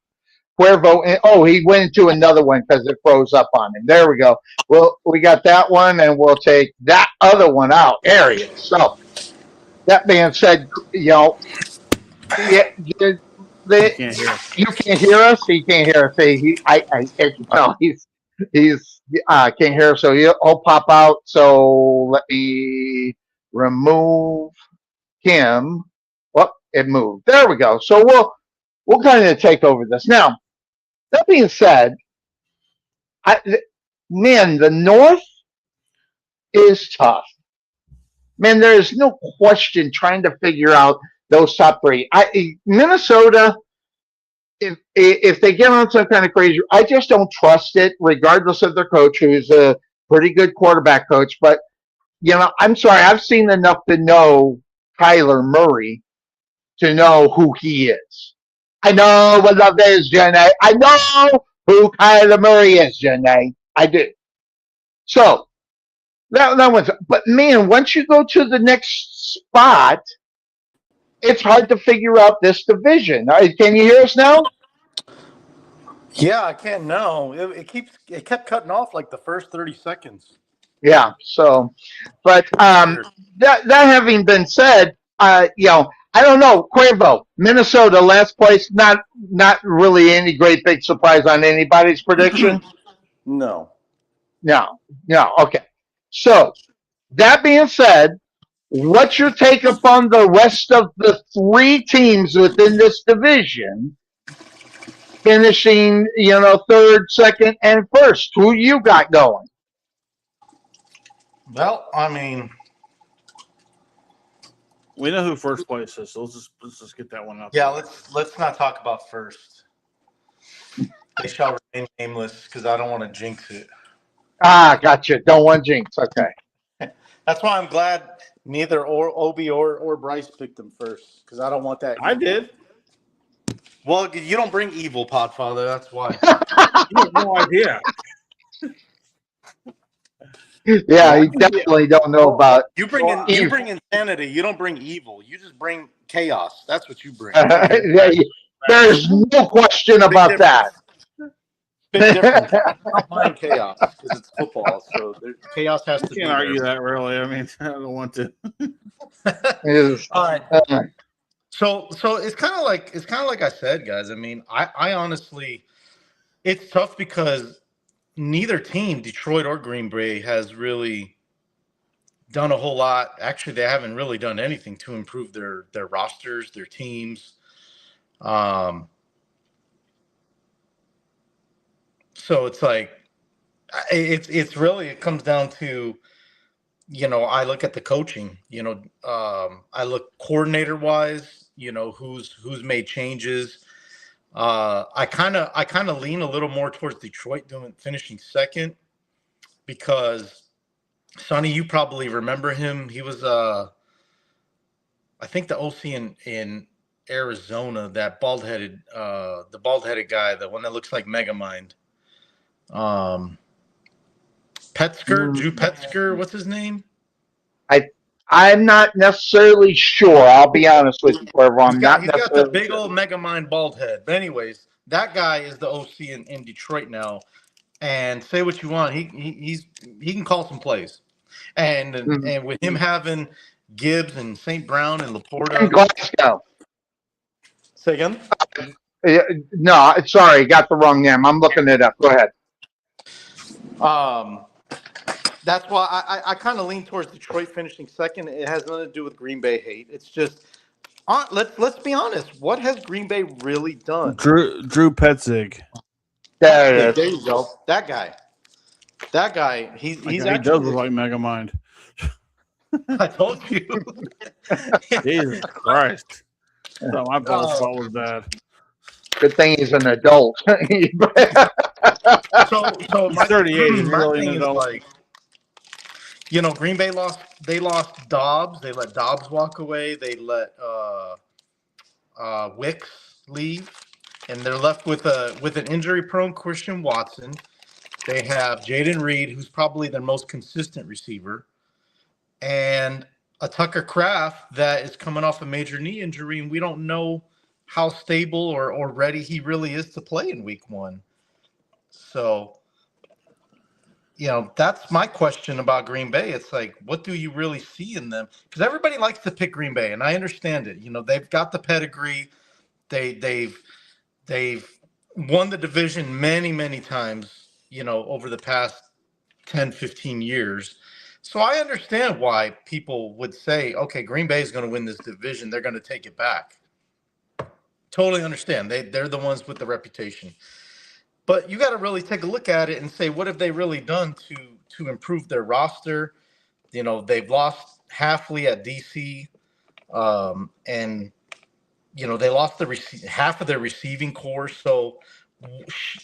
Cuervo, he went into another one because it froze up on him. There we go. Well, we got that one, and we'll take that other one out. There he is. So, that being said, yeah, you can't hear us. He can't hear us. I can tell he's can't hear us. So he'll pop out. So let me remove him. Well, it moved. There we go. So we'll kind of take over this now. That being said, the North is tough. Man, there is no question trying to figure out those top three. Minnesota, if they get on some kind of crazy, I just don't trust it, regardless of their coach, who's a pretty good quarterback coach. But, I'm sorry, I've seen enough to know Kyler Murray to know who he is. I know what love is, Jenny. I know who Kyler Murray is, Jenny. I do. So, that one's, but man, once you go to the next spot, it's hard to figure out this division. Can you hear us now? Yeah, I can now. It kept cutting off like the first 30 seconds. Yeah. So, but that having been said, I don't know. Cuervo, Minnesota, last place. Not really any great big surprise on anybody's prediction. No. Okay. So that being said, what's your take upon the rest of the three teams within this division finishing, third, second, and first? Who you got going? Well, I mean, we know who first place is, so let's just get that one up. Yeah, let's not talk about first. They shall remain nameless because I don't want to jinx it. Gotcha. Don't want jinx. Okay. That's why I'm glad neither Obie or Bryce picked them first because I don't want that. I did. Well, you don't bring evil, Podfather. That's why. You have no idea. Yeah, you definitely don't know about. You bring insanity. You don't bring evil. You just bring chaos. That's what you bring. There's no question about that. Big difference. I don't mind chaos because it's football, so chaos has to be. Can't argue that, really. I mean, I don't want to. All right. So it's kind of like I said, guys. I mean, I honestly, it's tough because neither team, Detroit or Green Bay, has really done a whole lot. Actually, they haven't really done anything to improve their rosters, their teams. So it's like it's really, it comes down to, I look at the coaching. I look coordinator wise. Who's made changes. I kind of lean a little more towards Detroit finishing second because Sonny, you probably remember him. He was I think the OC in Arizona, that bald-headed guy, the one that looks like Megamind. Drew Petsker, what's his name? I'm not necessarily sure. I'll be honest with you, Cuervo. He's got the big old Megamind bald head. But anyways, that guy is the OC in Detroit now. And say what you want, he can call some plays. And and with him having Gibbs and St. Brown and Laporta. Glasgow. Say again? No, sorry, got the wrong name. I'm looking it up. Go ahead. That's why I kind of lean towards Detroit finishing second. It has nothing to do with Green Bay hate. It's just let's be honest. What has Green Bay really done? Drew Petzig. There you go. That guy. He does look like Megamind. I told you. Jesus Christ. So my ball was bad. Good thing he's an adult. So He's my 38. Is he my really thing an is adult? like, Green Bay lost. They lost Dobbs. They let Dobbs walk away. They let Wicks leave, and they're left with an injury-prone Christian Watson. They have Jaden Reed, who's probably their most consistent receiver, and a Tucker Kraft that is coming off a major knee injury, and we don't know how stable or ready he really is to play in week 1. So, that's my question about Green Bay. It's like, what do you really see in them? Because everybody likes to pick Green Bay, and I understand it. They've got the pedigree. They've won the division many, many times, over the past 10, 15 years. So I understand why people would say, okay, Green Bay is going to win this division. They're going to take it back. Totally understand. They're the ones with the reputation. But you got to really take a look at it and say, what have they really done to improve their roster? They've lost Halfley at DC, and they lost half of their receiving core. So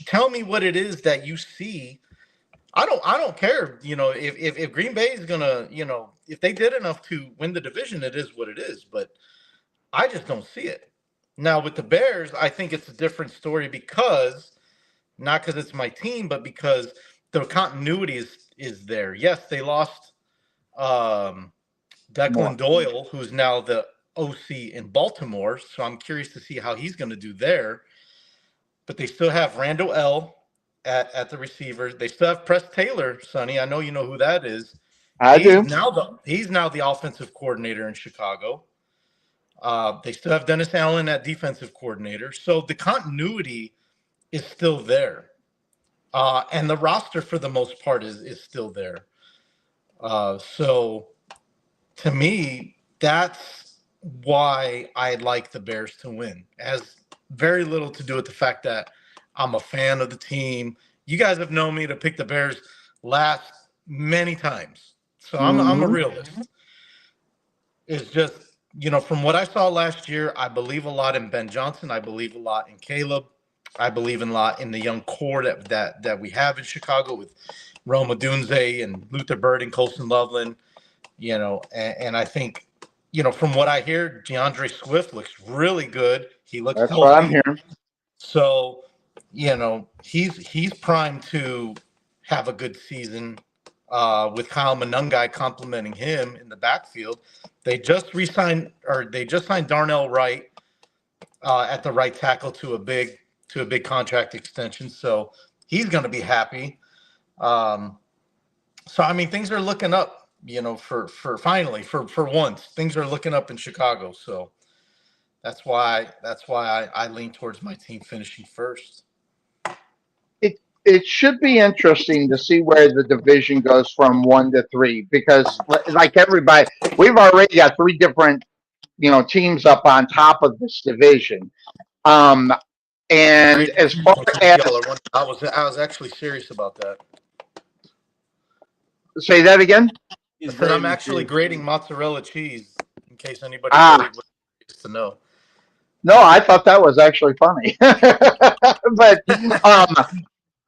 tell me what it is that you see. I don't care. If Green Bay is gonna, if they did enough to win the division, it is what it is. But I just don't see it. Now with the Bears, I think it's a different story not because it's my team, but because the continuity is there. Yes, they lost Declan Doyle, who's now the OC in Baltimore. So I'm curious to see how he's going to do there. But they still have Randall L. at the receiver. They still have Press Taylor, Sonny. I know you know who that is. I do. He's now the offensive coordinator in Chicago. They still have Dennis Allen at defensive coordinator. So the continuity is still there. And the roster, for the most part, is still there. So to me, that's why I like the Bears to win. It has very little to do with the fact that I'm a fan of the team. You guys have known me to pick the Bears last many times. So I'm a realist. It's just, from what I saw last year, I believe a lot in Ben Johnson. I believe a lot in Caleb. I believe a lot in the young core that we have in Chicago with Rome Odunze and Luther Bird and Colson Loveland, and I think, from what I hear, DeAndre Swift looks really good. He looks That's healthy. what I'm hearing. So, he's primed to have a good season with Kyle Monungai complimenting him in the backfield. They just signed Darnell Wright at the right tackle to a big contract extension. So he's going to be happy. So, I mean, things are looking up, for finally, for once, things are looking up in Chicago. So that's why I lean towards my team finishing first. It should be interesting to see where the division goes from 1 to 3, because like everybody, we've already got 3 different, teams up on top of this division. And as far as I was actually serious about that. Say that again. I said I'm actually grading mozzarella cheese, in case anybody really wants to know. No, I thought that was actually funny. But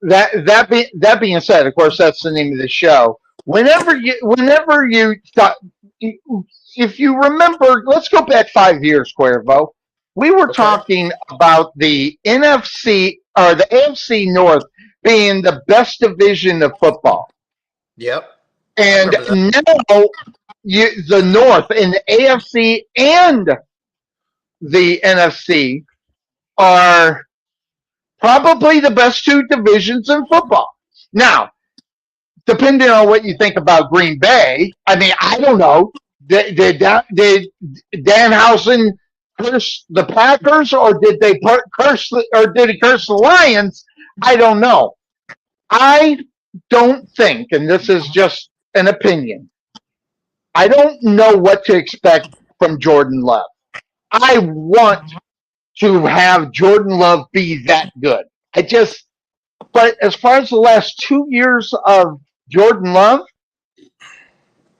that being said, of course, that's the name of the show. Whenever you thought, if you remember, let's go back 5 years, Cuervo. We were talking about the NFC or the AFC North being the best division of football. Yep. And now the North and the AFC and the NFC are probably the best 2 divisions in football. Now, depending on what you think about Green Bay, I mean, I don't know. Did Danhausen curse the Packers, or did he curse the Lions? I don't know. I don't think, and this is just an opinion, I don't know what to expect from Jordan Love. I want to have Jordan Love be that good. But as far as the last 2 years of Jordan Love,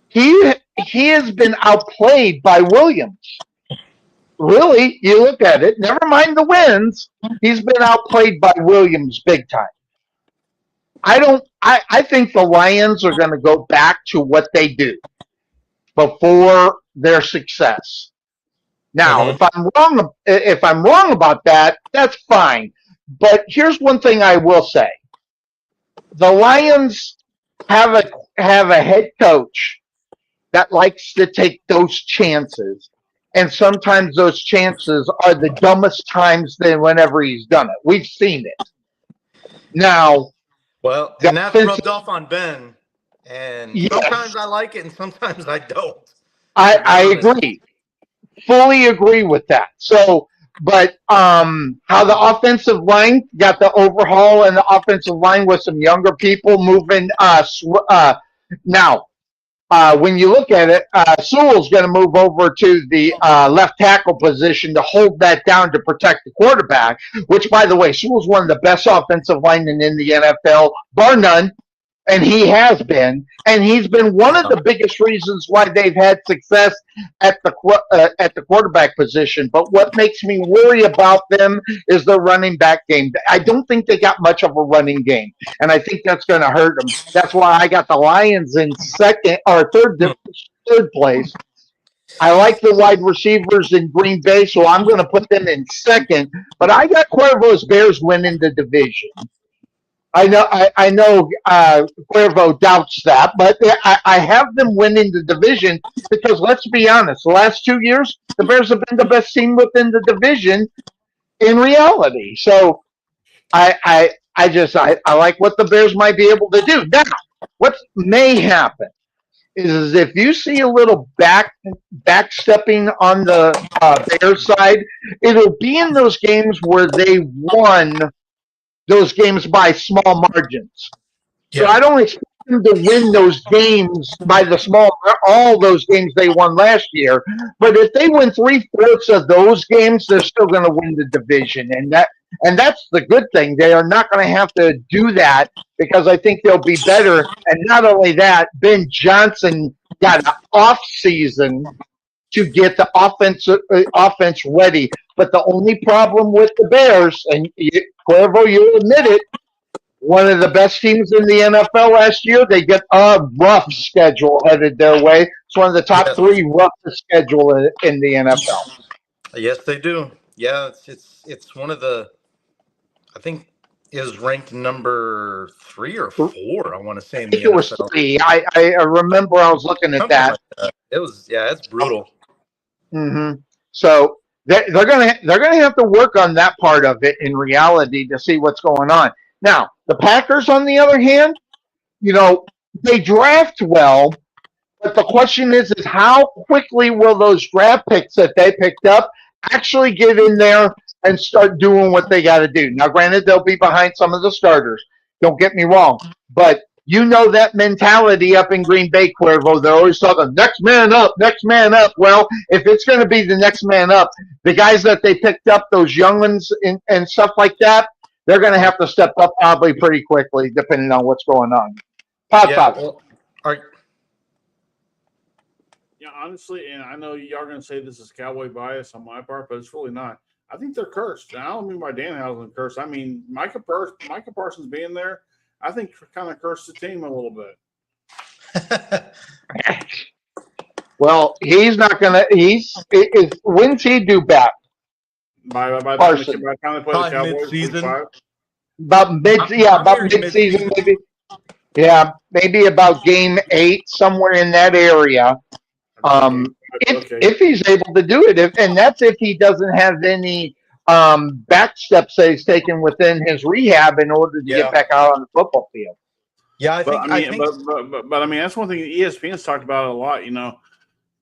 he has been outplayed by Williams. really, you look at it, never mind the wins, he's been outplayed by Williams big time. I think the Lions are going to go back to what they do before their success. Now, if I'm wrong about that, that's fine. But here's one thing I will say: the Lions have a head coach that likes to take those chances, and sometimes those chances are the dumbest times than whenever he's done it. We've seen it. Now, well, and that's rubbed off on Ben. And yes, sometimes I like it, and sometimes I don't. I agree. Fully agree with that. So, but how the offensive line got the overhaul and the offensive line with some younger people moving. Now, when you look at it, Sewell's going to move over to the left tackle position to hold that down to protect the quarterback. Which, by the way, Sewell's one of the best offensive linemen in the NFL, bar none. And he has been, and he's been one of the biggest reasons why they've had success at the quarterback position. But what makes me worry about them is the running back game. I don't think they got much of a running game, and I think that's going to hurt them. That's why I got the Lions in third place. I like the wide receivers in Green Bay, so I'm going to put them in second. But I got Cuervo's Bears winning the division. I know Cuervo doubts that, but I have them winning the division because, let's be honest, the last 2 years, the Bears have been the best team within the division in reality. So I like what the Bears might be able to do. Now, what may happen is if you see a little backstepping on the Bears side, it'll be in those games where they won those games by small margins. So I don't expect them to win those games by all those games they won last year. But if they win 3/4 of those games, they're still going to win the division, and that's the good thing. They are not going to have to do that because I think they'll be better. And not only that, Ben Johnson got an off season to get the offense ready. But the only problem with the Bears, and Cuervo, you'll admit it, one of the best teams in the NFL last year, they get a rough schedule headed their way. It's one of the top 3 roughest schedule in the NFL. Yes, they do. Yeah, it's one of the, I think, is ranked number 3 or 4, I want to say, in the NFL. It was 3. I remember I was looking at that. It was, it's brutal. Mm-hmm. So they're gonna have to work on that part of it in reality to see what's going on. Now, the Packers, on the other hand, they draft well, but the question is how quickly will those draft picks that they picked up actually get in there and start doing what they got to do? Now, granted, they'll be behind some of the starters. Don't get me wrong, but you know that mentality up in Green Bay, Cuervo. They're always talking, next man up, next man up. Well, if it's going to be the next man up, the guys that they picked up, those young ones and stuff like that, they're going to have to step up probably pretty quickly, depending on what's going on. Honestly, and I know y'all are going to say this is cowboy bias on my part, but it's really not. I think they're cursed. And I don't mean by Danhausen cursed. I mean Micah Parsons being there, I think kind of cursed the team a little bit. Well, he's not going to. When's he due back? By the time they play the Cowboys, mid-season. About mid-season, maybe. Yeah, maybe about game 8, somewhere in that area. If he's able to do it, and that's if he doesn't have any back steps that he's taken within his rehab in order to get back out on the football field. Yeah, I think. I mean, that's one thing ESPN's talked about a lot.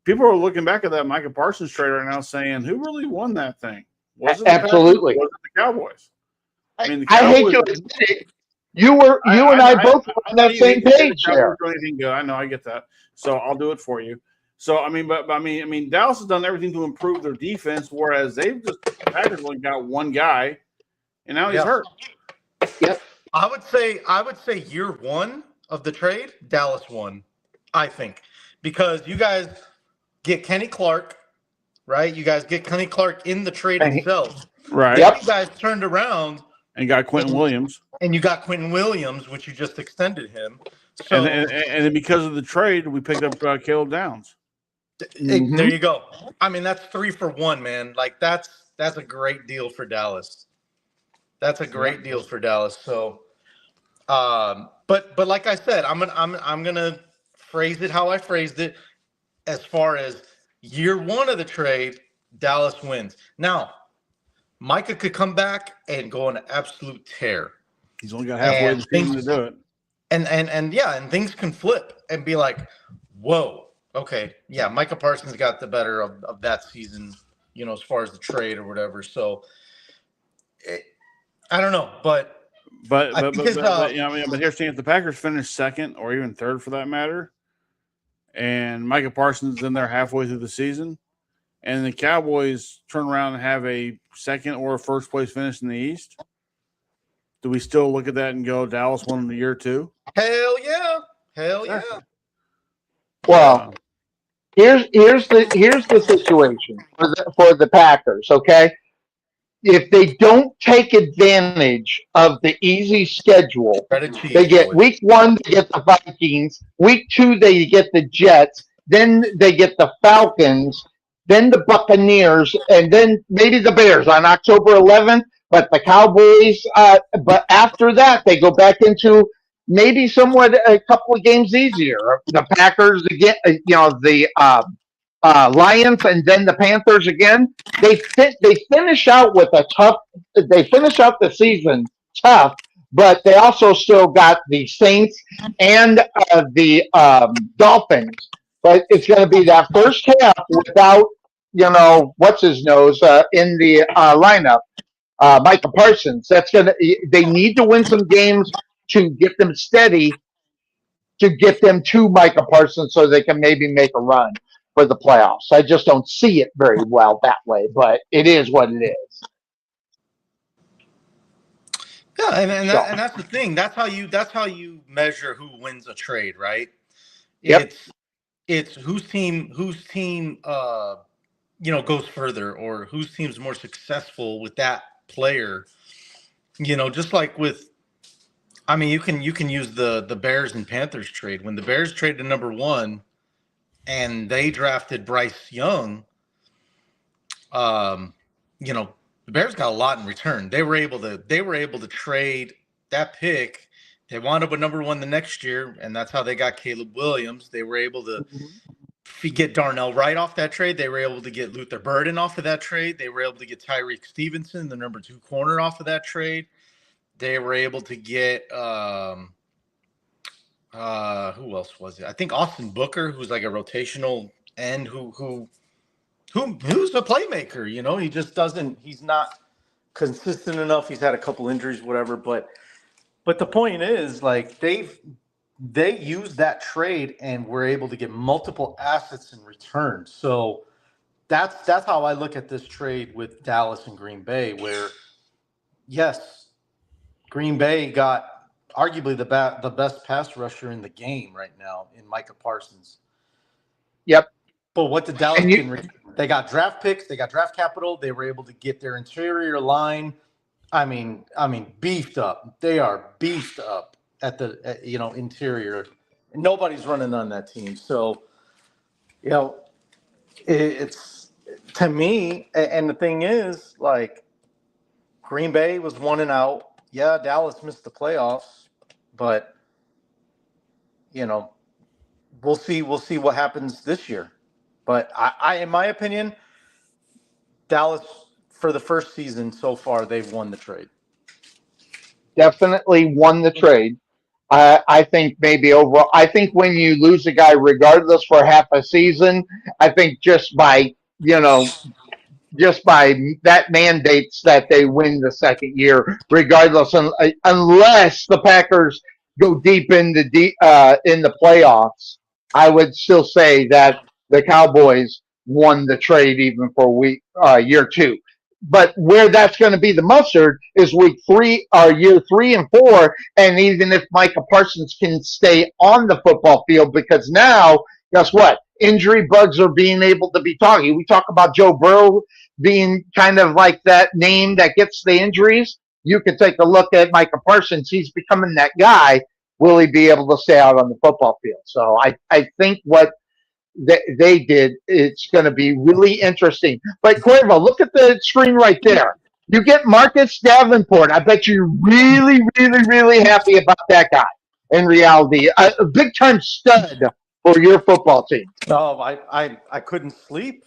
People are looking back at that Micah Parsons trade right now, saying, "Who really won that thing? Was it absolutely? Was it the Cowboys?" I mean, I hate to admit it. You and I both were on that same page there. Anything good? I know, I get that. So I'll do it for you. So I mean, but I mean, Dallas has done everything to improve their defense, whereas the Packers only got one guy, and now he's hurt. Yep. I would say year 1 of the trade, Dallas won. I think because you guys get Kenny Clark, right? You guys get Kenny Clark in the trade And itself. Right. Then you guys turned around And got Quentin Williams. and you got Quentin Williams, which you just extended him. So And then because of the trade, we picked up Caleb Downs. there you go. I mean, that's 3 for 1, man. Like that's a great deal for Dallas. That's a great deal for Dallas. So, but like I said, I'm gonna phrase it how I phrased it. As far as year 1 of the trade, Dallas wins. Now, Micah could come back and go on an absolute tear. He's only got halfway the season to do it. And things can flip and be like, whoa, okay, yeah, Micah Parsons got the better of that season, as far as the trade or whatever. So I don't know, but here's the thing: if the Packers finish second or even third for that matter, and Micah Parsons is in there halfway through the season, and the Cowboys turn around and have a second or a first place finish in the East, do we still look at that and go Dallas won in the year 2? Hell yeah. Well, here's the situation for the Packers. Okay, if they don't take advantage of the easy schedule, they get week 1, they get the Vikings. Week 2, they get the Jets. Then they get the Falcons. Then the Buccaneers, and then maybe the Bears on October 11th. But the Cowboys. But after that, they go back into maybe somewhat a couple of games easier. The Packers again, the Lions, and then the Panthers again. They finish out with a tough. They finish out the season tough, but they also still got the Saints and the Dolphins. But it's going to be that first half without what's his nose in the lineup, Micah Parsons. They need to win some games to get them steady, to get them to Micah Parsons so they can maybe make a run for the playoffs. I just don't see it very well that way, but it is what it is. Yeah, and that's the thing. That's how you measure who wins a trade, right? Yep. It's whose team goes further, or whose team's more successful with that player. Just like with, I mean, you can use the Bears and Panthers trade. When the Bears traded number 1 and they drafted Bryce Young, the Bears got a lot in return. They were able to trade that pick. They wound up with number 1 the next year, and that's how they got Caleb Williams. They were able to get Darnell Wright off that trade. They were able to get Luther Burden off of that trade. They were able to get Tyreek Stevenson, the number 2 corner, off of that trade. They were able to get who else was it? I think Austin Booker, who's like a rotational end, who's a playmaker. He just doesn't. He's not consistent enough. He's had a couple injuries, whatever. But the point is, like, they used that trade and were able to get multiple assets in return. So that's how I look at this trade with Dallas and Green Bay, where yes, Green Bay got arguably the best pass rusher in the game right now in Micah Parsons. Yep. But what did Dallas get in return? They got draft picks, they got draft capital, they were able to get their interior line. I mean, beefed up. They are beefed up at the interior. Nobody's running on that team. So, it's to me, and the thing is, like, Green Bay was 1-out. Yeah, Dallas missed the playoffs, but we'll see what happens this year. But I in my opinion, Dallas, for the first season so far, they've won the trade. Definitely won the trade. I think maybe overall, I think when you lose a guy regardless for half a season, I think just by that mandates that they win the second year, regardless, unless the Packers go deep in the playoffs. I would still say that the Cowboys won the trade even for year 2. But where that's going to be the mustard is week 3 or year 3 and 4, and even if Micah Parsons can stay on the football field, because now guess what? Injury bugs are being able to be talking. We talk about Joe Burrow being kind of like that name that gets the injuries. You could take a look at Micah Parsons. He's becoming that guy. Will he be able to stay out on the football field? So I think what they did, it's going to be really interesting. But Cuervo, look at the screen right there. You get Marcus Davenport. I bet you're really, really, really happy about that guy. In reality, a big time stud for your football team. No, I couldn't sleep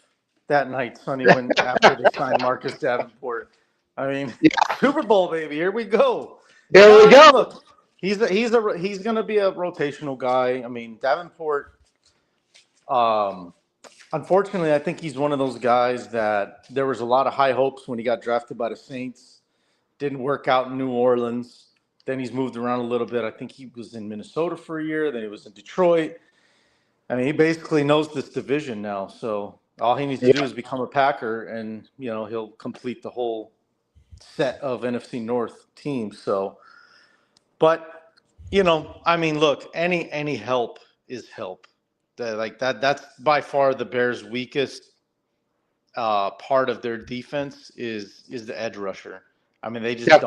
that night, Sonny, when after they signed Marcus Davenport. I mean, Yeah. Super Bowl, baby, here we go. Here we go. Look, he's going to be a rotational guy. I mean, Davenport. Unfortunately, I think he's one of those guys that there was a lot of high hopes when he got drafted by the Saints. Didn't work out in New Orleans. Then he's moved around a little bit. I think he was in Minnesota for a year. Then he was in Detroit. I mean, he basically knows this division now. So all he needs to do is become a Packer, and he'll complete the whole set of NFC North teams. So, but I mean, look, any help is help. That's by far the Bears' weakest part of their defense is the edge rusher. I mean, they just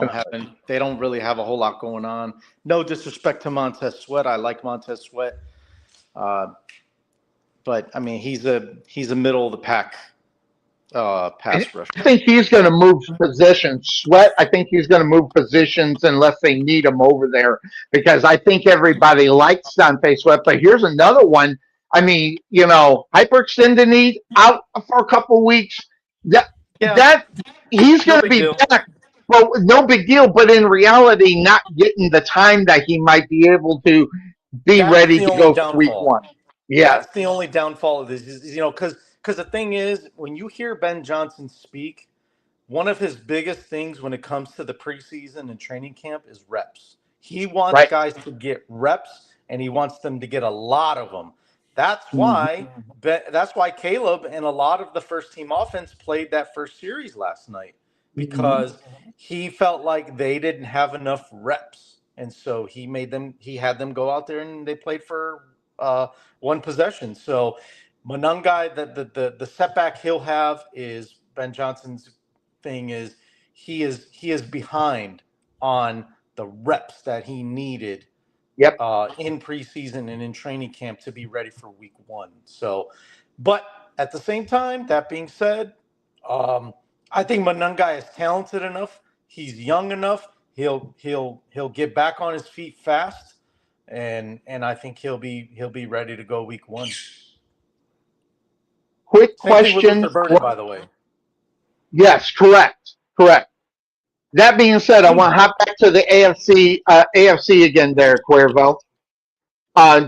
they don't really have a whole lot going on. No disrespect to Montez Sweat. I like Montez Sweat. But I mean, he's a middle of the pack pass rusher. I think he's going to move positions. Sweat, I think he's going to move positions unless they need him over there, because I think everybody likes Dante Sweat. But here's another one. I mean, hyperextended knee out for a couple weeks. That he's going to be back. Well, no big deal. But in reality, not getting the time that he might be able to be ready to go for week one. Yeah, that's the only downfall of this. Because the thing is, when you hear Ben Johnson speak, one of his biggest things when it comes to the preseason and training camp is reps. He wants guys to get reps, and he wants them to get a lot of them. That's why Caleb and a lot of the first team offense played that first series last night, because he felt like they didn't have enough reps, and so he had them go out there and they played for one possession. So Monangai, the setback he'll have is Ben Johnson's thing is he is behind on the reps that he needed in preseason and in training camp to be ready for week one. So, but at the same time, that being said, I think Monangai is talented enough. He's young enough. He'll get back on his feet fast. And I think he'll be ready to go week one. Quick question, Burden, by the way. Yes, correct. That being said, I want to hop back to the AFC again there, Cuervo.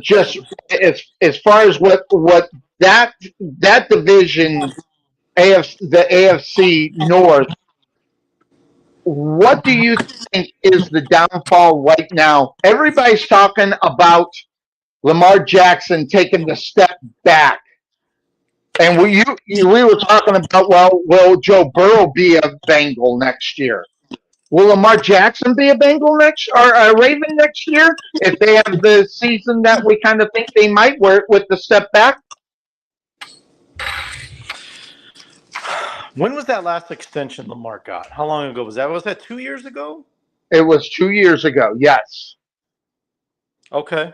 Just as far as what that division, the AFC North. What do you think is the downfall right now? Everybody's talking about Lamar Jackson taking the step back. And we were talking about, will Joe Burrow be a Bengal next year? Will Lamar Jackson be a Bengal next or a Raven next year if they have the season that we kind of think they might with the step back? When was that last extension Lamar got? How long ago was that? Was that 2 years ago? It was 2 years ago, yes. Okay.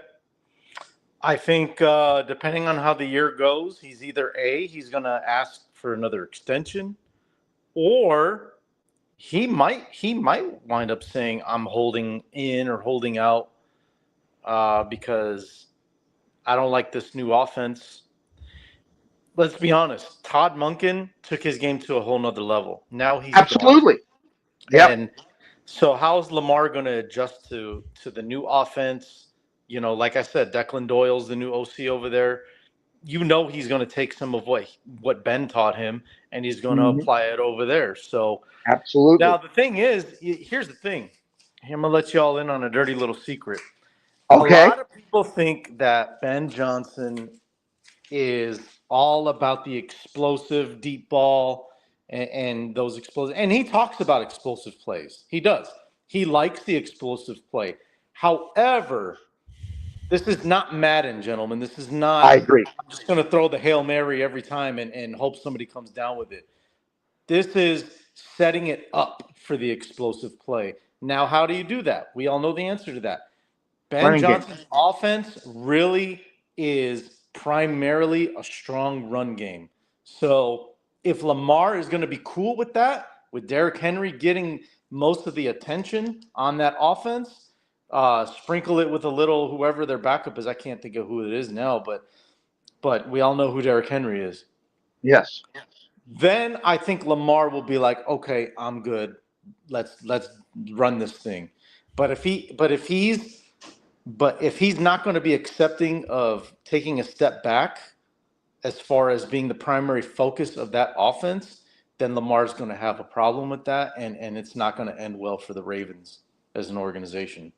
I think depending on how the year goes, he's either he's going to ask for another extension, or he might wind up saying I'm holding in or holding out because I don't like this new offense. Let's be honest. Todd Monken took his game to a whole nother level. Now he's absolutely. Yeah. And so how's Lamar going to adjust to the new offense? Like I said, Declan Doyle's the new OC over there. He's going to take some of what Ben taught him, and he's going to apply it over there. So absolutely. Now the thing is, here's the thing. I'm going to let you all in on a dirty little secret. Okay. A lot of people think that Ben Johnson is all about the explosive deep ball and those explosive. And he talks about explosive plays. He does. He likes the explosive play. However, This is not Madden, gentlemen. This is not. I agree. I'm just going to throw the Hail Mary every time and hope somebody comes down with it. This is setting it up for the explosive play. Now, how do you do that? We all know the answer to that. Ben Johnson's offense really is primarily a strong run game. So if Lamar is going to be cool with that, with Derrick Henry getting most of the attention on that offense, sprinkle it with a little whoever their backup is. I can't think of who it is now, but we all know who Derrick Henry is. Yes. Then I think Lamar will be like, okay, I'm good. Let's run this thing. But if he's not going to be accepting of taking a step back as far as being the primary focus of that offense, then Lamar's going to have a problem with that, and it's not going to end well for the Ravens as an organization.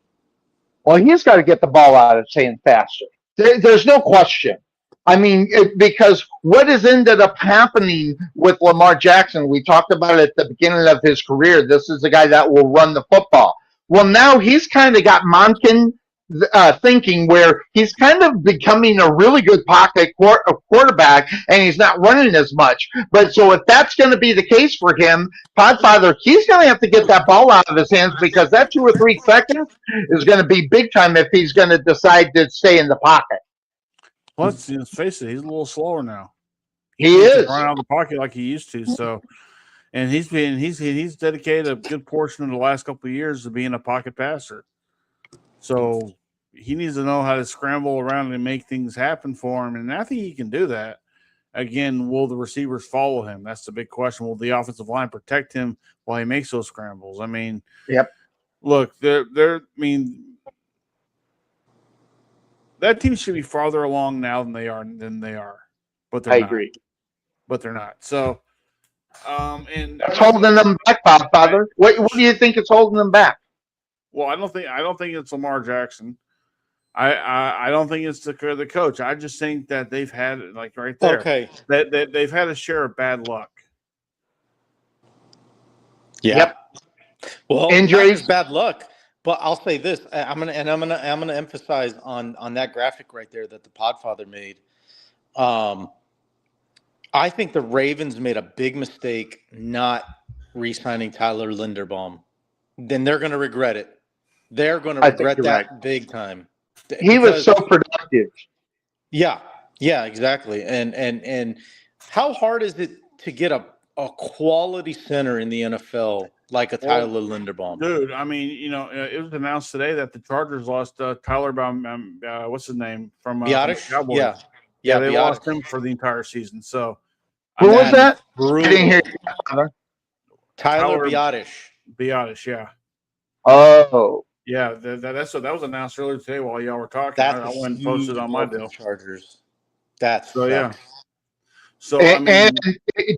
Well, he's got to get the ball out of his hand faster. There's no question. I mean, because what has ended up happening with Lamar Jackson, we talked about it at the beginning of his career. This is a guy that will run the football. Well, now he's kind of got Monken thinking where he's kind of becoming a really good pocket quarterback, and he's not running as much. But so if that's going to be the case for him, Podfather, he's going to have to get that ball out of his hands, because that 2 or 3 seconds is going to be big time if he's going to decide to stay in the pocket. Plus, let's face it, he's a little slower now. He is running out of the pocket like he used to. So, and he's dedicated a good portion of the last couple of years to being a pocket passer. So he needs to know how to scramble around and make things happen for him, and I think he can do that. Again, will the receivers follow him? That's the big question. Will the offensive line protect him while he makes those scrambles? I mean, yep. Look, that team should be farther along now than they are. But they're not. I agree. But they're not. So, and what's holding them back, Father? What do you think is holding them back? Well, I don't think it's Lamar Jackson. I don't think it's the coach. I just think that they've had, like, right there. Okay. That they've had a share of bad luck. Yeah. Yep. Well, injuries, bad luck. But I'll say this: I'm gonna emphasize on that graphic right there that the Podfather made. I think the Ravens made a big mistake not re-signing Tyler Linderbaum. Then they're going to regret it. They're going to regret that big time. He was so productive. Yeah, exactly. And how hard is it to get a quality center in the NFL like a Tyler Linderbaum? Dude, I mean, it was announced today that the Chargers lost Tyler Baum, what's his name? From the Cowboys. Yeah, they lost him for the entire season. So who was that? I didn't hear you. Tyler Biadasz. Biadasz, yeah. Oh. Yeah, that was announced earlier today while y'all were talking. That's I went and posted on my deal. Chargers. That's so yeah. So and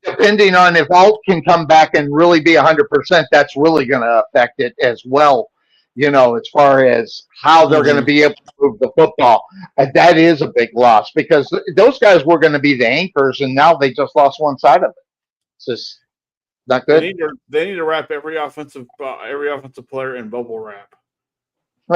depending on if Alt can come back and really be 100%, that's really going to affect it as well. As far as how they're going to be able to move the football, that is a big loss, because those guys were going to be the anchors, and now they just lost one side of it. It's just not good. They need to wrap every offensive player in bubble wrap.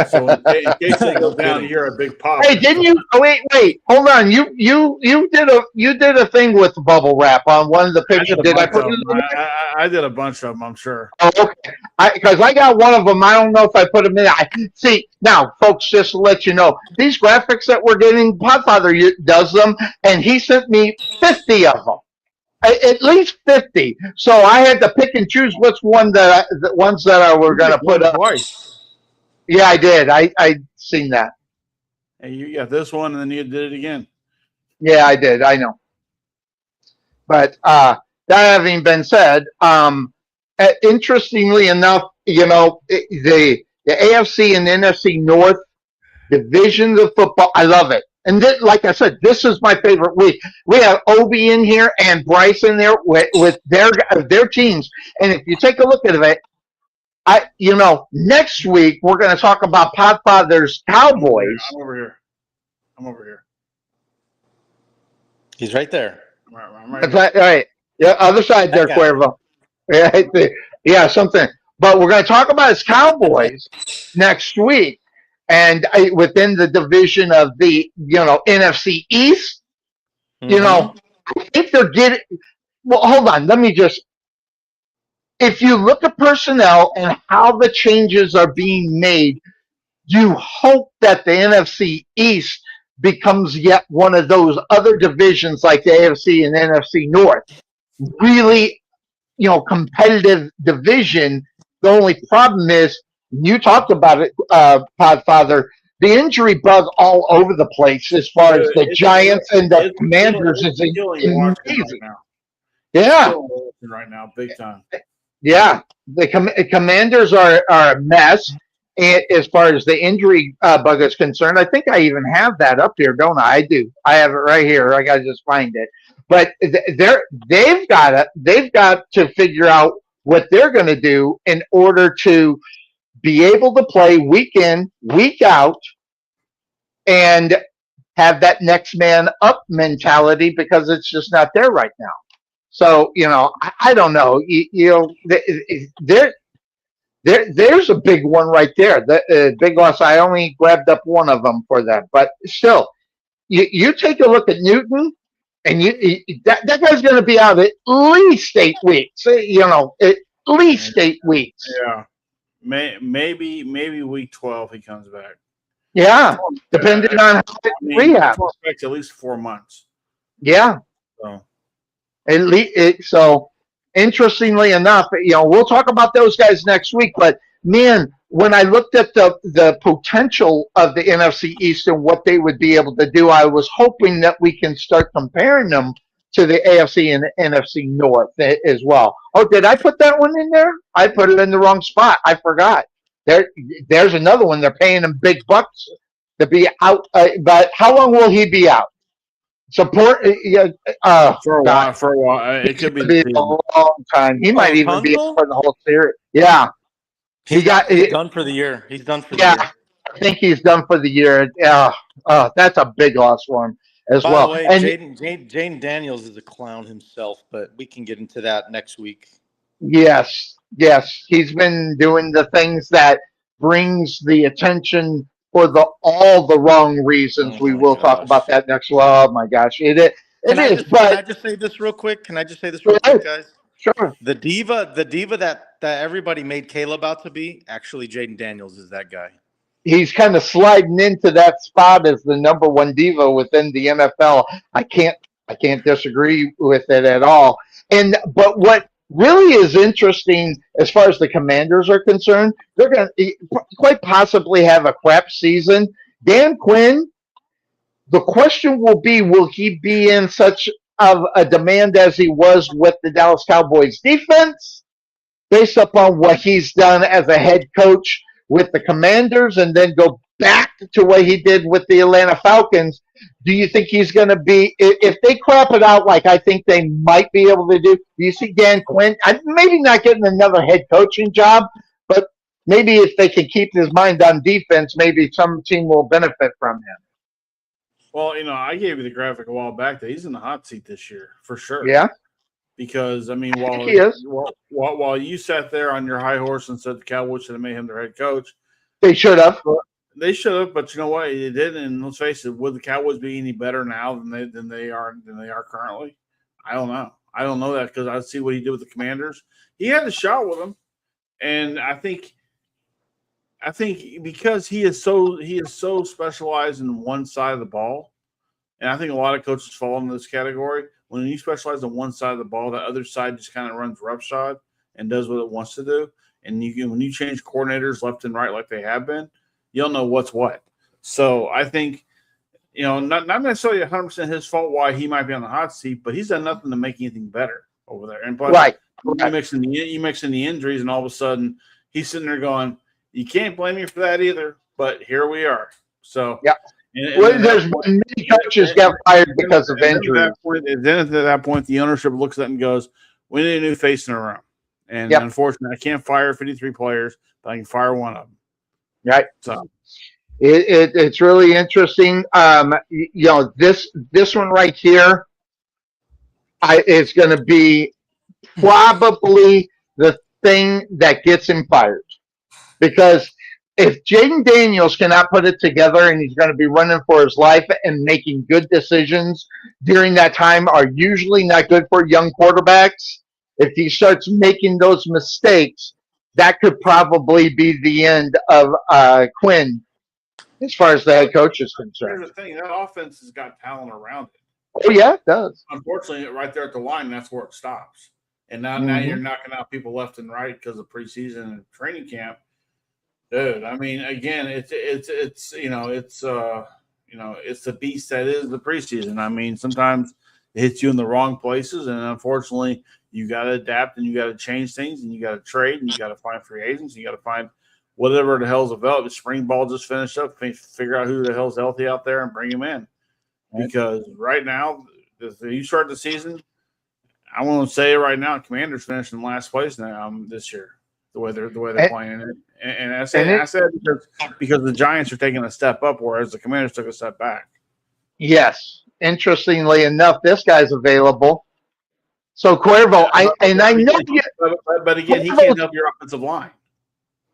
So in case they go down, you hear a big pop. Hey, didn't you? Oh, wait, hold on. You did a thing with bubble wrap on one of the pictures. Did I put it in there? I did a bunch of them, I'm sure. Oh, okay. Because I got one of them. I don't know if I put them in. See, now, folks, just to let you know, these graphics that we're getting, Podfather does them, and he sent me 50 of them. At least 50. So I had to pick and choose which one the ones that I were going to put up. Twice. Yeah, I did. I seen that. And you got this one, and then you did it again. Yeah, I did. I know. But that having been said, interestingly enough, the AFC and NFC North Divisions of football, I love it. And like I said, this is my favorite week. We have Obie in here and Bryce in there with their teams. And if you take a look at it, next week we're going to talk about Podfather's Cowboys. I'm over here. He's right there. I'm right there. Right. Yeah, other side there, Cuervo. Yeah, something. But we're going to talk about his Cowboys next week. and within the division of the NFC East, Mm-hmm. I think they're getting. Well, hold on. Let me just. If you look at personnel and how the changes are being made, you hope that the NFC East becomes yet one of those other divisions like the AFC and NFC North. Really, competitive division. The only problem is, you talked about it, Podfather, the injury bug all over the place as far as the Giants and the Commanders is Washington right amazing. now. Yeah. Right now, big time. Yeah, the Commanders are a mess as far as the injury bug is concerned. I think I even have that up here, don't I? I do. I have it right here. I got to just find it. But they've got to figure out what they're going to do in order to be able to play week in, week out, and have that next man up mentality, because it's just not there right now. So, I don't know. There's a big one right there. The big loss. I only grabbed up one of them for that, but still, you take a look at Newton, and that guy's going to be out at least 8 weeks. At least 8 weeks. Yeah, maybe week 12 he comes back. Yeah, depending on how rehab. At least 4 months. Yeah. So. At least, so interestingly enough, we'll talk about those guys next week. But man, when I looked at the potential of the NFC East and what they would be able to do, I was hoping that we can start comparing them to the AFC and NFC North as well. Oh, did I put that one in there? I put it in the wrong spot. I forgot. There's another one. They're paying him big bucks to be out. But how long will he be out? Support For a while. It could be a long time. He might even be for the whole series. Yeah, he's done for the year. He's done for the year. I think he's done for the year. Yeah, that's a big loss for him as well. By the way, and Jaden Daniels is a clown himself, but we can get into that next week. Yes, he's been doing the things that brings the attention for all the wrong reasons. We will talk about that next. Oh my gosh, it is. Can I just say this real quick, guys? Sure. The diva that everybody made Caleb out to be, actually Jaden Daniels is that guy. He's kind of sliding into that spot as the number one diva within the NFL. I can't disagree with it at all. But what really is interesting as far as the Commanders are concerned, they're going to quite possibly have a crap season. Dan Quinn, the question will he be in such of a demand as he was with the Dallas Cowboys defense, based upon what he's done as a head coach with the Commanders, and then go back to what he did with the Atlanta Falcons? Do you think he's going to be, if they crap it out like I think they might be able to do you see Dan Quinn maybe not getting another head coaching job, but maybe if they can keep his mind on defense, maybe some team will benefit from him? Well, I gave you the graphic a while back that he's in the hot seat this year for sure. Yeah. Because while you sat there on your high horse and said the Cowboys should have made him their head coach, they should have. They should have, but you know what? It didn't. And let's face it, would the Cowboys be any better now than they are currently? I don't know. I don't know that, because I see what he did with the Commanders. He had a shot with them, and I think because he is so specialized in one side of the ball, and I think a lot of coaches fall into this category. When you specialize on one side of the ball, the other side just kind of runs roughshod and does what it wants to do. And when you change coordinators left and right like they have been, you don't know what's what. So I think, not necessarily 100% his fault why he might be on the hot seat, but he's done nothing to make anything better over there. And plus, right. You mix in the injuries, and all of a sudden he's sitting there going, you can't blame me for that either, but here we are. So yeah. There's many coaches got fired because of injuries. Then at that point, the ownership looks at it and goes, we need a new face in the room. And unfortunately, I can't fire 53 players, but I can fire one of them. Right. So it's really interesting. This one right here is going to be probably the thing that gets him fired, because if Jaden Daniels cannot put it together and he's going to be running for his life and making good decisions during that time are usually not good for young quarterbacks. If he starts making those mistakes, that could probably be the end of Quinn as far as the head coach is concerned. Here's the thing: that offense has got talent around it. Oh yeah, it does. Unfortunately, right there at the line, that's where it stops. And now you're knocking out people left and right because of preseason and training camp. Dude, I mean, again, it's the beast that is the preseason. I mean, sometimes it hits you in the wrong places, and unfortunately, you got to adapt and you got to change things, and you got to trade, and you got to find free agents, and you got to find whatever the hell's available. The spring ball just finished up. Figure out who the hell's healthy out there and bring him in. Because right now, if you start the season, I want to say it right now, Commanders finished in last place now this year. The way they're playing it, and I said because the Giants are taking a step up, whereas the Commanders took a step back. Yes, interestingly enough, this guy's available. So Cuervo, I know you, but again, he can't help your offensive line,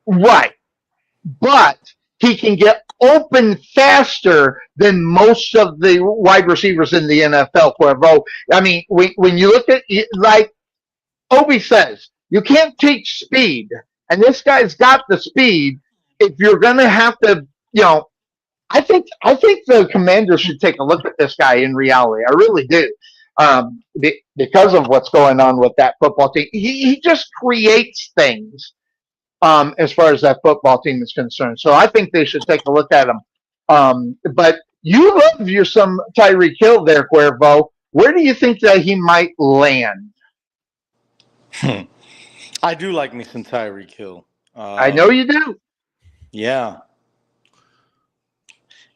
right? But he can get open faster than most of the wide receivers in the NFL. Cuervo, I mean, when you look at like Obie says. You can't teach speed, and this guy's got the speed. If you're going to have to, I think the Commanders should take a look at this guy in reality. I really do, because of what's going on with that football team. He just creates things as far as that football team is concerned. So I think they should take a look at him. But you love your some Tyreek Hill there, Cuervo. Where do you think that he might land? I do like me some Tyreek Hill. I know you do. Yeah.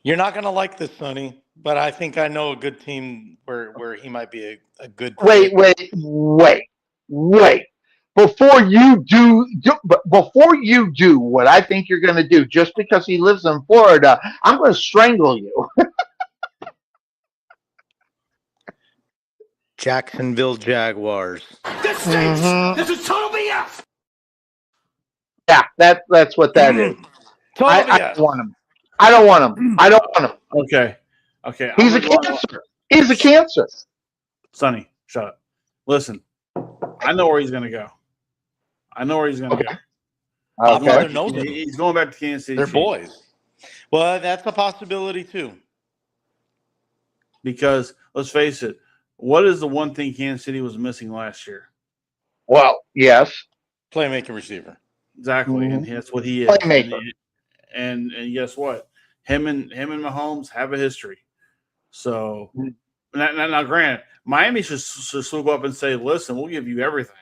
You're not going to like this, Sonny, but I think I know a good team where he might be a good Wait. Before you do what I think you're going to do, just because he lives in Florida, I'm going to strangle you. Jacksonville Jaguars. This stinks. This is total BS. Yeah, that's what that is. I don't want him. I don't want him. Okay. He's a cancer. He's a cancer. Sonny, shut up. Listen, I know where he's going to go. Okay. He's going back to Kansas City. They're boys. Well, that's a possibility too. Because let's face it, what is the one thing Kansas City was missing last year? Well, yes. Playmaker receiver. Exactly, and that's what he is. Playmaker. And guess what? Him and Mahomes have a history. So now, granted, Miami should swoop up and say, "Listen, we'll give you everything.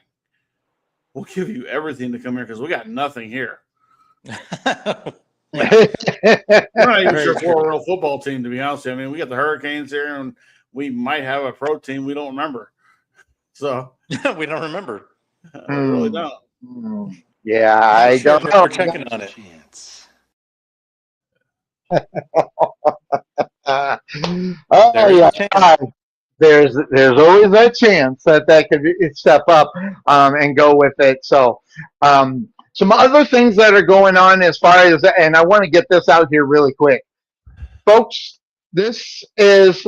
We'll give you everything to come here because we got nothing here." We're not even sure for a real football team, to be honest with you. I mean, we got the Hurricanes here, and we might have a pro team. We don't remember. So we don't remember. We really don't. Yeah, I don't know. We're checking on it. There's always that chance that could step up and go with it. So some other things that are going on as far as, and I want to get this out here really quick, folks. This is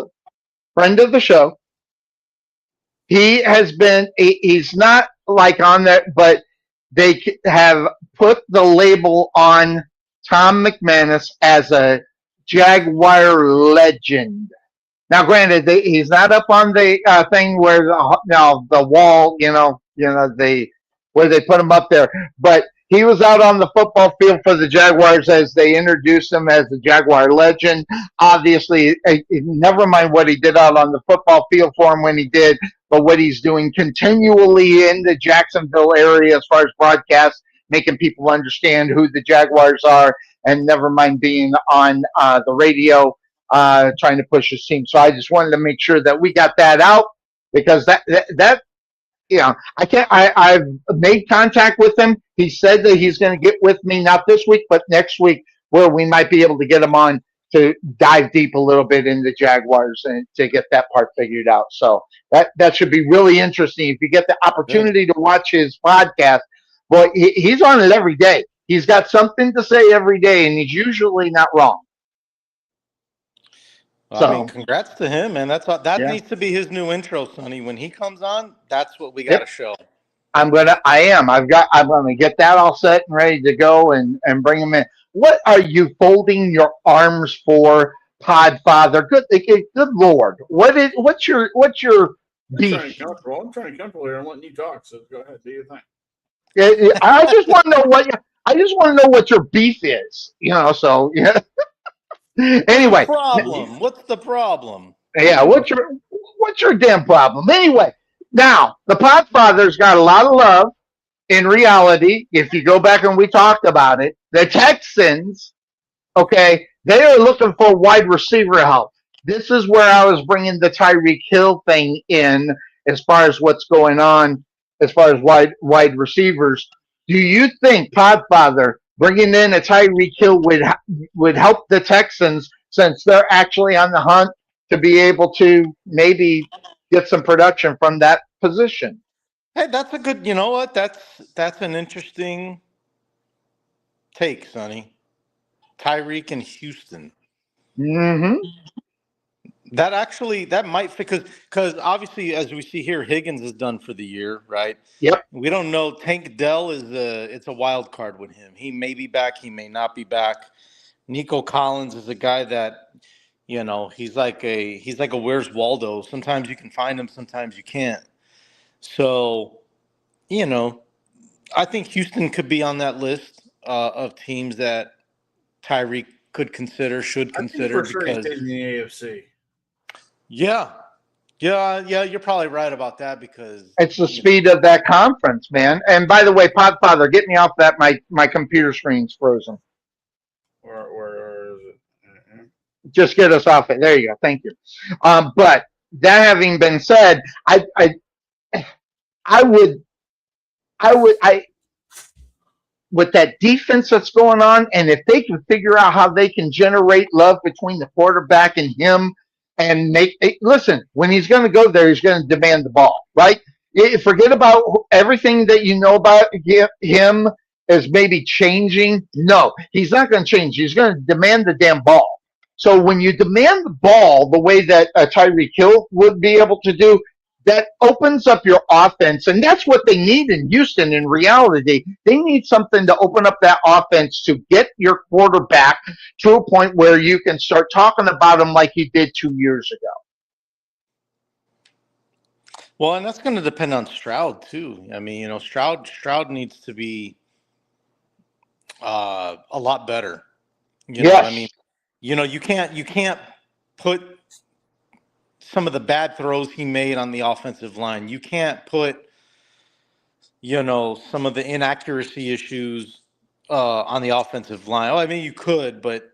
friend of the show. He has been. He's not like on that, but they have put the label on Tom McManus as a Jaguar legend. Now, granted, he's not up on the thing where the wall, where they put him up there, but he was out on the football field for the Jaguars as they introduced him as the Jaguar legend. Obviously, never mind what he did out on the football field for him when he did, but what he's doing continually in the Jacksonville area as far as broadcasts, making people understand who the Jaguars are, and never mind being on the radio trying to push his team. So I just wanted to make sure that we got that out, because that I've made contact with him. He said that he's going to get with me, not this week, but next week, where we might be able to get him on to dive deep a little bit in the Jaguars and to get that part figured out. So that should be really interesting. If you get the opportunity to watch his podcast, boy, he's on it every day. He's got something to say every day, and he's usually not wrong. Well, I mean, congrats to him, man. That Yeah. needs to be his new intro, Sonny. When he comes on, that's what we got to show. I'm gonna get that all set and ready to go and bring him in. What are you folding your arms for, Podfather? Good Lord. What's your beef? I'm trying to be comfortable here. I'm letting you talk, so go ahead, do your thing. I just want to know what your beef is. So yeah. Anyway, what's the problem? Yeah, what's your damn problem? Anyway, now the Podfather's got a lot of love. In reality, if you go back and we talked about it, the Texans, okay, they are looking for wide receiver help. This is where I was bringing the Tyreek Hill thing in as far as what's going on as far as wide receivers. Do you think, Podfather, bringing in a Tyreek Hill would help the Texans since they're actually on the hunt to be able to maybe get some production from that position? Hey, that's a good. You know what? That's an interesting take, Sonny. Tyreek and Houston. Mm-hmm. That might fit because obviously, as we see here, Higgins is done for the year, right? Yep. We don't know. Tank Dell it's a wild card with him. He may be back. He may not be back. Nico Collins is a guy that, he's like a Where's Waldo. Sometimes you can find him, sometimes you can't. So, I think Houston could be on that list of teams that Tyreek should consider. I think for sure he's taking the AFC. Yeah, you're probably right about that because it's the speed of that conference, man. And by the way, Podfather, get me off that. My computer screen's frozen. Where is it? Just get us off it. There you go. Thank you. But that having been said, I would with that defense that's going on, and if they can figure out how they can generate love between the quarterback and him, and listen, when he's going to go there, he's going to demand the ball, right? Forget about everything that you know about him as maybe changing. No, he's not going to change. He's going to demand the damn ball. So when you demand the ball the way that Tyreek Hill would be able to do, that opens up your offense, and that's what they need in Houston. In reality, they need something to open up that offense to get your quarterback to a point where you can start talking about him like you did 2 years ago. Well, and that's going to depend on Stroud too. I mean, Stroud needs to be a lot better. Yes. I mean, you can't put some of the bad throws he made on the offensive line. You can't put, some of the inaccuracy issues on the offensive line. Oh, I mean, you could, but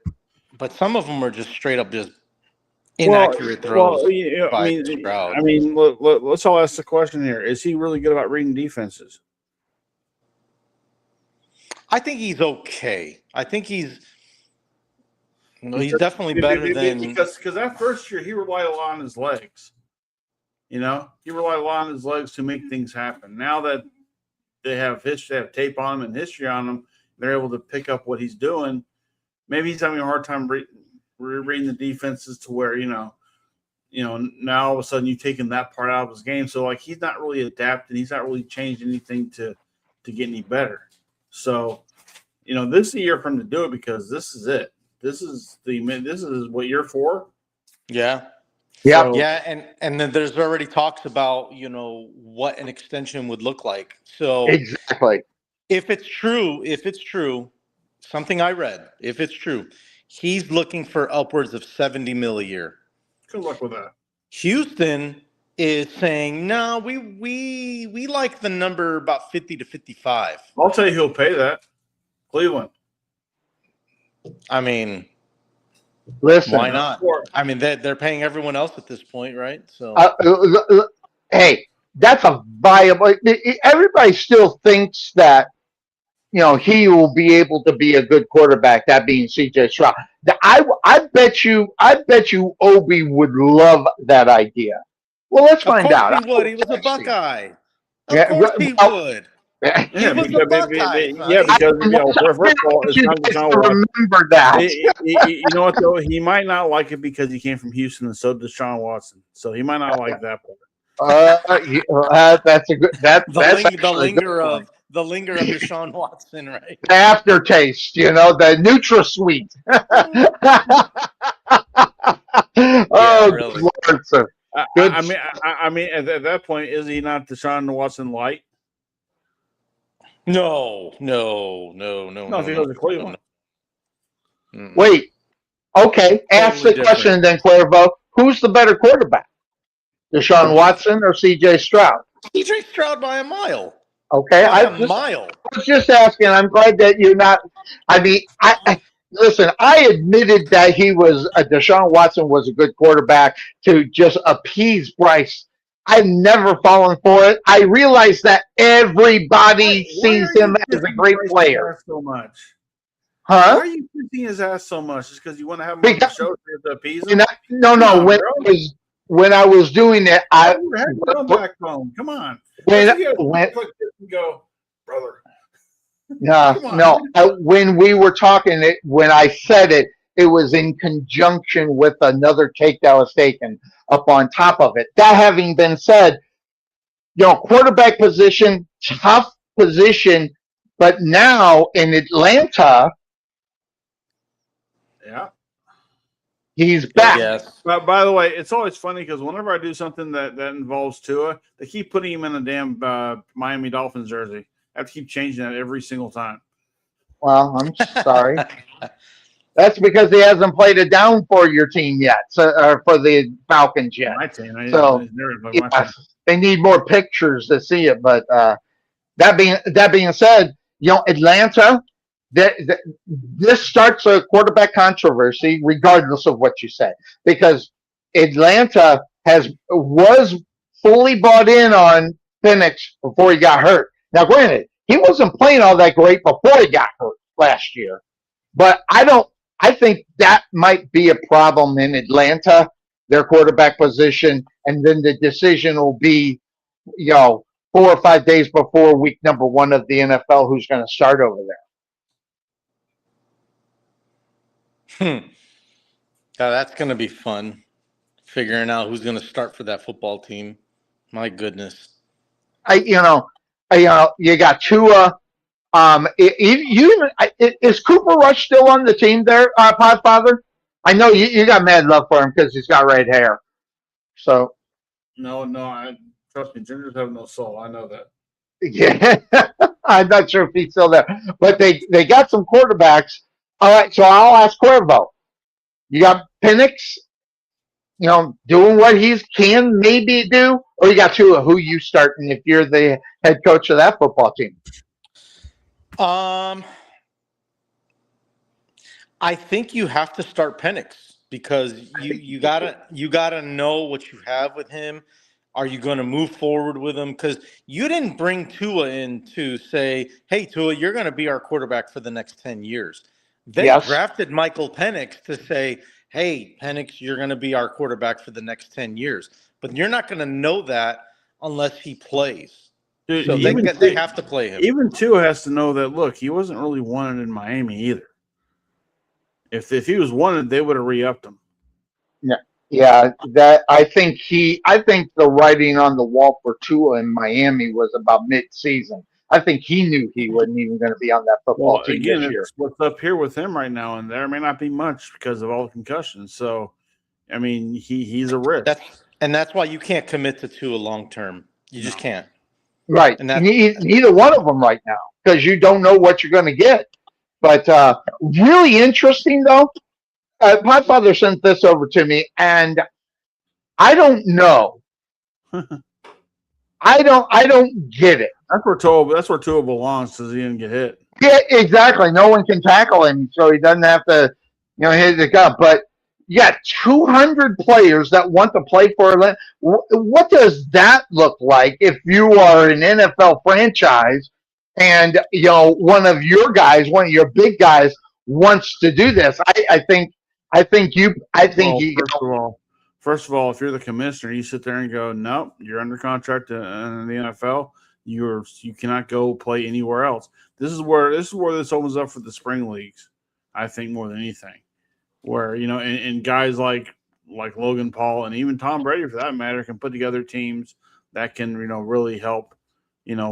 some of them are just straight up just inaccurate throws. Stroud. I mean, let's all ask the question here: is he really good about reading defenses? I think he's okay. I think he's definitely better than because that first year he relied a lot on his legs. He relied a lot on his legs to make things happen. Now that they have tape on him and history on him, they're able to pick up what he's doing. Maybe he's having a hard time reading the defenses to where now all of a sudden you've taken that part out of his game. So he's not really adapting. He's not really changed anything to get any better. So this is the year for him to do it because this is it. This is what year 4? Yeah. Yeah. So, yeah, and then there's already talks about, what an extension would look like. So exactly. If it's true, something I read, if it's true, he's looking for upwards of $70 million a year. Good luck with that. Houston is saying, no, we like the number about 50 to 55. I'll tell you who'll pay that. Cleveland. I mean, listen, why not? I mean, they're paying everyone else at this point, right? So, hey, that's a viable. Everybody still thinks that he will be able to be a good quarterback. That being C.J. Stroud. I bet you, Obie would love that idea. Well, let's find out. He would. He was a Buckeye. Of course he would. Yeah, He was because, a Buckeye, because first of all, it's you not guys Deshaun to Watson. remember that. You know what though? He might not like it because he came from Houston, and so did Deshaun Watson. So he might not like that part. That's a good. That's the actually a good linger point. of Deshaun Watson, right? The aftertaste, the NutraSweet. Oh, really. good Lord, sir. Good. I mean, at that point, is he not Deshaun Watson light? No. No, if he goes to Cleveland. Wait. Okay. Ask the question then, Cuervo. Who's the better quarterback? Deshaun Watson or C.J. Stroud? C.J. Stroud by a mile. Okay. By a mile. I was just asking. I'm glad that you're not. I mean, listen, I admitted that Deshaun Watson was a good quarterback to just appease Bryce. I've never fallen for it. I realize that everybody sees him as a great player. So much. Huh? Why are you kissing his ass so much? Just because you want to have him on the show to appease him? No. When I was doing it, back home. Come on. Go, brother. When we were talking, when I said it, it was in conjunction with another take that was taken up on top of it. That having been said, quarterback position, tough position, but now in Atlanta, he's back. Yes. But by the way, it's always funny because whenever I do something that involves Tua, they keep putting him in a damn Miami Dolphins jersey. I have to keep changing that every single time. Well, I'm sorry. That's because he hasn't played it down for your team yet, or for the Falcons yet. My team. They need more pictures to see it. But that being said, Atlanta, this starts a quarterback controversy, regardless of what you say, because Atlanta was fully bought in on Penix before he got hurt. Now, granted, he wasn't playing all that great before he got hurt last year, but I think that might be a problem in Atlanta, their quarterback position, and then the decision will be, 4 or 5 days before week number 1 of the NFL, who's going to start over there. Now, that's going to be fun, figuring out who's going to start for that football team. My goodness. You got Tua. Is Cooper Rush still on the team there, Podfather? I know you got mad love for him because he's got red hair. So no, trust me, gingers have no soul. I know that. Yeah, I'm not sure if he's still there, but they got some quarterbacks. All right, so I'll ask Cuervo. You got Penix, doing what he can maybe do, or you got Tua, who you starting if you're the head coach of that football team? I think you have to start Penix because you gotta know what you have with him. Are you going to move forward with him? Because you didn't bring Tua in to say, "Hey, Tua, you're going to be our quarterback for the next 10 years." They drafted Michael Penix to say, "Hey, Penix, you're going to be our quarterback for the next 10 years." But you're not going to know that unless he plays. Dude, so they have to play him. Even Tua has to know that, look, he wasn't really wanted in Miami either. If he was wanted, they would have re-upped him. Yeah. That I think the writing on the wall for Tua in Miami was about mid-season. I think he knew he wasn't even going to be on that football team this year. What's up here with him right now, and there may not be much because of all the concussions. So, I mean, he's a risk. That's why you can't commit to Tua long term. You just can't. Right. Neither one of them right now because you don't know what you're going to get. But really interesting, though. My father sent this over to me, and I don't know. I don't get it. That's where Tua belongs because he didn't get hit. Yeah, exactly. No one can tackle him, so he doesn't have to, hit the gun. But 200 players that want to play for Atlanta. What does that look like if you are an NFL franchise and one of your big guys wants to do this? First of all, if you're the commissioner, you sit there and go, nope, you're under contract in the NFL. You cannot go play anywhere else. This is where this opens up for the spring leagues, I think, more than anything. Where, and guys like Logan Paul and even Tom Brady, for that matter, can put together teams that can, really help,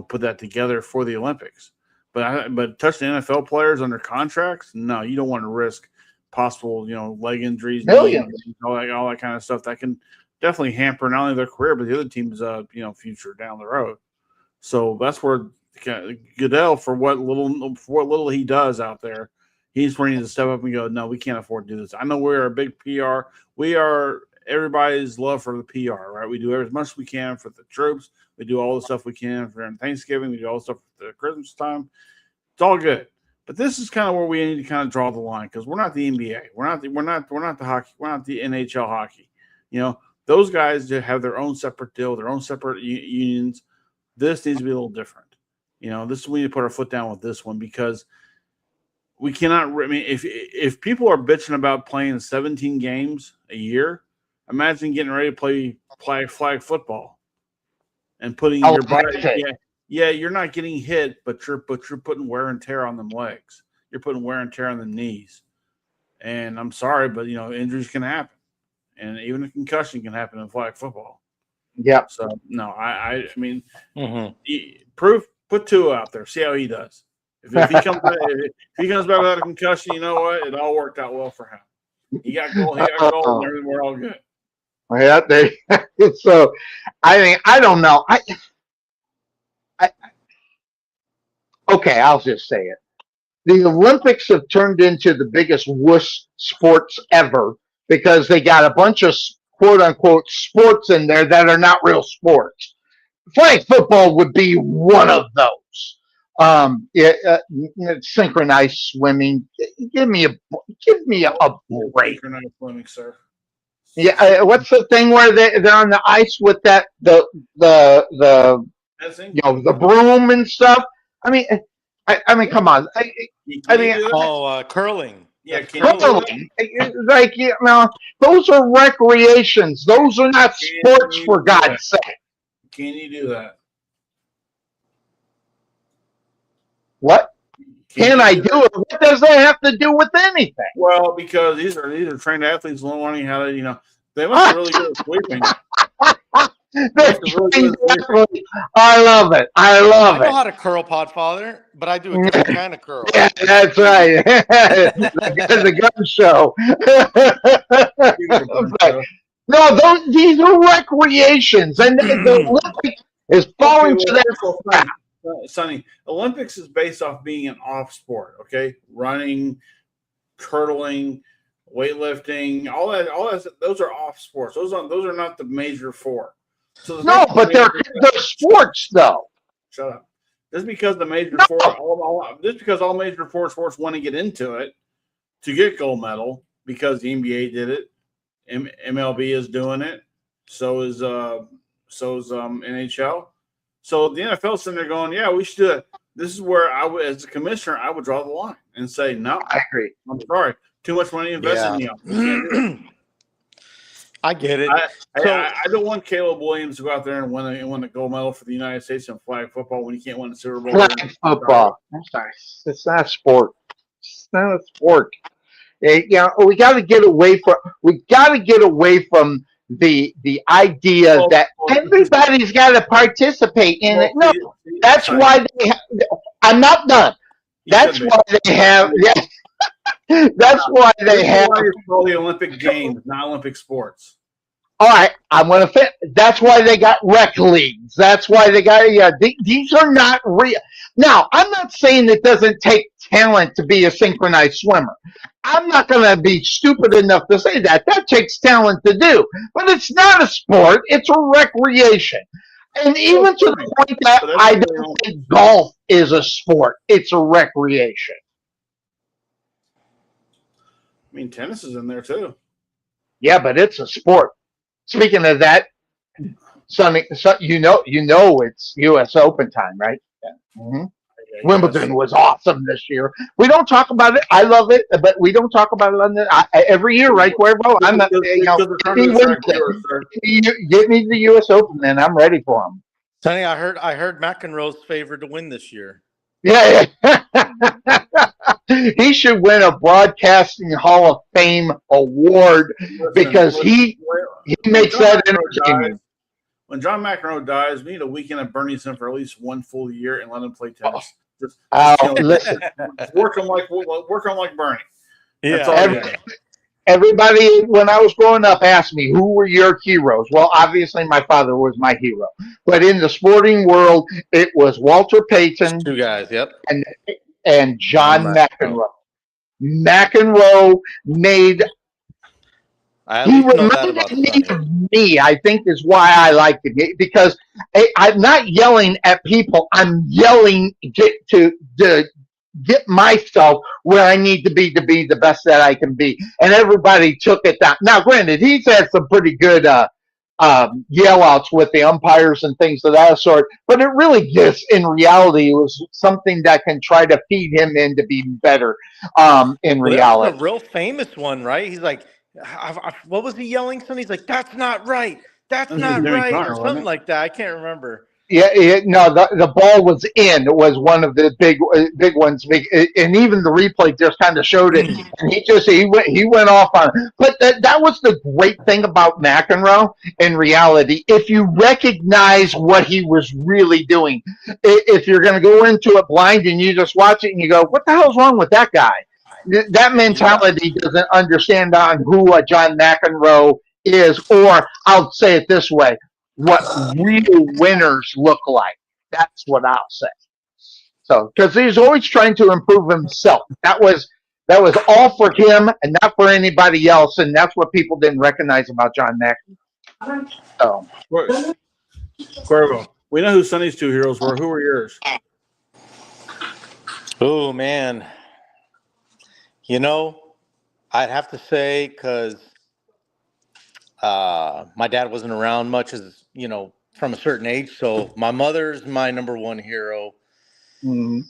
put that together for the Olympics. But touch the NFL players under contracts, no, you don't want to risk possible, leg injuries, millions, all that kind of stuff that can definitely hamper not only their career but the other team's, future down the road. So that's where Goodell, for what little he does out there, he's ready to step up and go, no, we can't afford to do this. I know we're a big PR. We are everybody's love for the PR, right? We do as much as we can for the troops. We do all the stuff we can for Thanksgiving. We do all the stuff for the Christmas time. It's all good. But this is kind of where we need to kind of draw the line, because we're not the NBA. We're not the hockey. We're not the NHL hockey. Those guys have their own separate deal, their own separate unions. This needs to be a little different. We need to put our foot down with this one, because we cannot. I mean, if people are bitching about playing 17 games a year, imagine getting ready to play flag football and putting your body. Yeah, you're not getting hit, but you're putting wear and tear on them legs. You're putting wear and tear on the knees. And I'm sorry, but injuries can happen, and even a concussion can happen in flag football. Yeah. So no, I mean, put Tua out there, see how he does. If he comes back without a concussion, you know what? It all worked out well for him. He got goal, and we're all good. Yeah, so I mean, I don't know. Okay, I'll just say it. The Olympics have turned into the biggest wuss sports ever, because they got a bunch of quote unquote sports in there that are not real sports. Flag football would be one of those. Synchronized swimming. Give me a break. Synchronized swimming, sir. Yeah, what's the thing where they're on the ice with that the broom and stuff? I mean, come on. Curling. Yeah, curling. Those are recreations. Those are not sports, for God's sake. Can you do that? What? Can I do it? What does that have to do with anything? Well, because these are trained athletes learning how to, they must be really good at sweeping. I love it. I know how to curl, Podfather, but I do a different kind of curl. Yeah, that's right. the gun show. No, these are recreations, and the Olympics is falling to that. Sonny, Olympics is based off being an off sport. Okay, running, curling, weightlifting, all that. Those are off sports. Those are not the major four. So no, but they're sports, though. Shut up. Just because the major four, just because all major four sports want to get into it to get gold medal, because the NBA did it, MLB is doing it, so is NHL. So the NFL sitting there going, yeah, we should do it. This is where as a commissioner, I would draw the line and say, no, I agree. I'm sorry, too much money invested in you. I get it. I don't want Caleb Williams to go out there and win a gold medal for the United States in flag football when he can't win a Super Bowl. Flag football. I'm sorry. It's not a sport. It's not a sport. We got to get away from the idea that everybody's got to participate in it. No, that's why I'm not done. That's why they have. That's why they have all the Olympic Games, not Olympic sports. All right, I'm going to fit. That's why they got rec leagues. That's why they got. These are not real. Now, I'm not saying it doesn't take talent to be a synchronized swimmer. I'm not going to be stupid enough to say that. That takes talent to do. But it's not a sport. It's a recreation. And even to the point that I don't think golf is a sport. It's a recreation. I mean, tennis is in there too. Yeah, but it's a sport. Speaking of that, Sonny, you know it's U.S. Open time, right? Yeah. Mm-hmm. Wimbledon was awesome this year. We don't talk about it. I love it, but we don't talk about it every year, right, Cuervo? I'm not. Get me the U.S. Open, and I'm ready for them. Sonny, I heard McEnroe's favored to win this year. Yeah. He should win a Broadcasting Hall of Fame award because he makes that entertaining. When John McEnroe dies, we need a weekend at Bernie's for at least one full year and let him play tennis. Listen, work on like Bernie. Yeah. Everybody, when I was growing up, asked me, who were your heroes? Well, obviously, my father was my hero. But in the sporting world, it was Walter Payton. Two guys, yep. And John McEnroe. McEnroe made... He reminded me of me, I think is why I liked it. Because I'm not yelling at people. I'm yelling to get myself where I need to be the best that I can be. And everybody took it down. Now, granted, he's had some pretty good yell outs with the umpires and things of that sort. But it really just, in reality, it was something that can try to feed him into being better in reality. That's a real famous one, right? He's like, what was he yelling? Something? He's like, that's not right. That's not right. Or something like that. I can't remember. Yeah, no, the ball was in. It was one of the big ones, and even the replay just kind of showed it. And he went off on it. But that was the great thing about McEnroe. In reality, if you recognize what he was really doing, if you're going to go into it blind and you just watch it and you go, "What the hell's wrong with that guy?" That mentality doesn't understand on who a John McEnroe is, or I'll say it this way. What real winners look like. That's what I'll say. So, because he's always trying to improve himself. That was all for him and not for anybody else, and that's what people didn't recognize about John McEnroe. So, Cuervo, we know who Sonny's two heroes were. Who were yours? Oh man, I'd have to say because my dad wasn't around much as from a certain age, so my mother's my number one hero. Your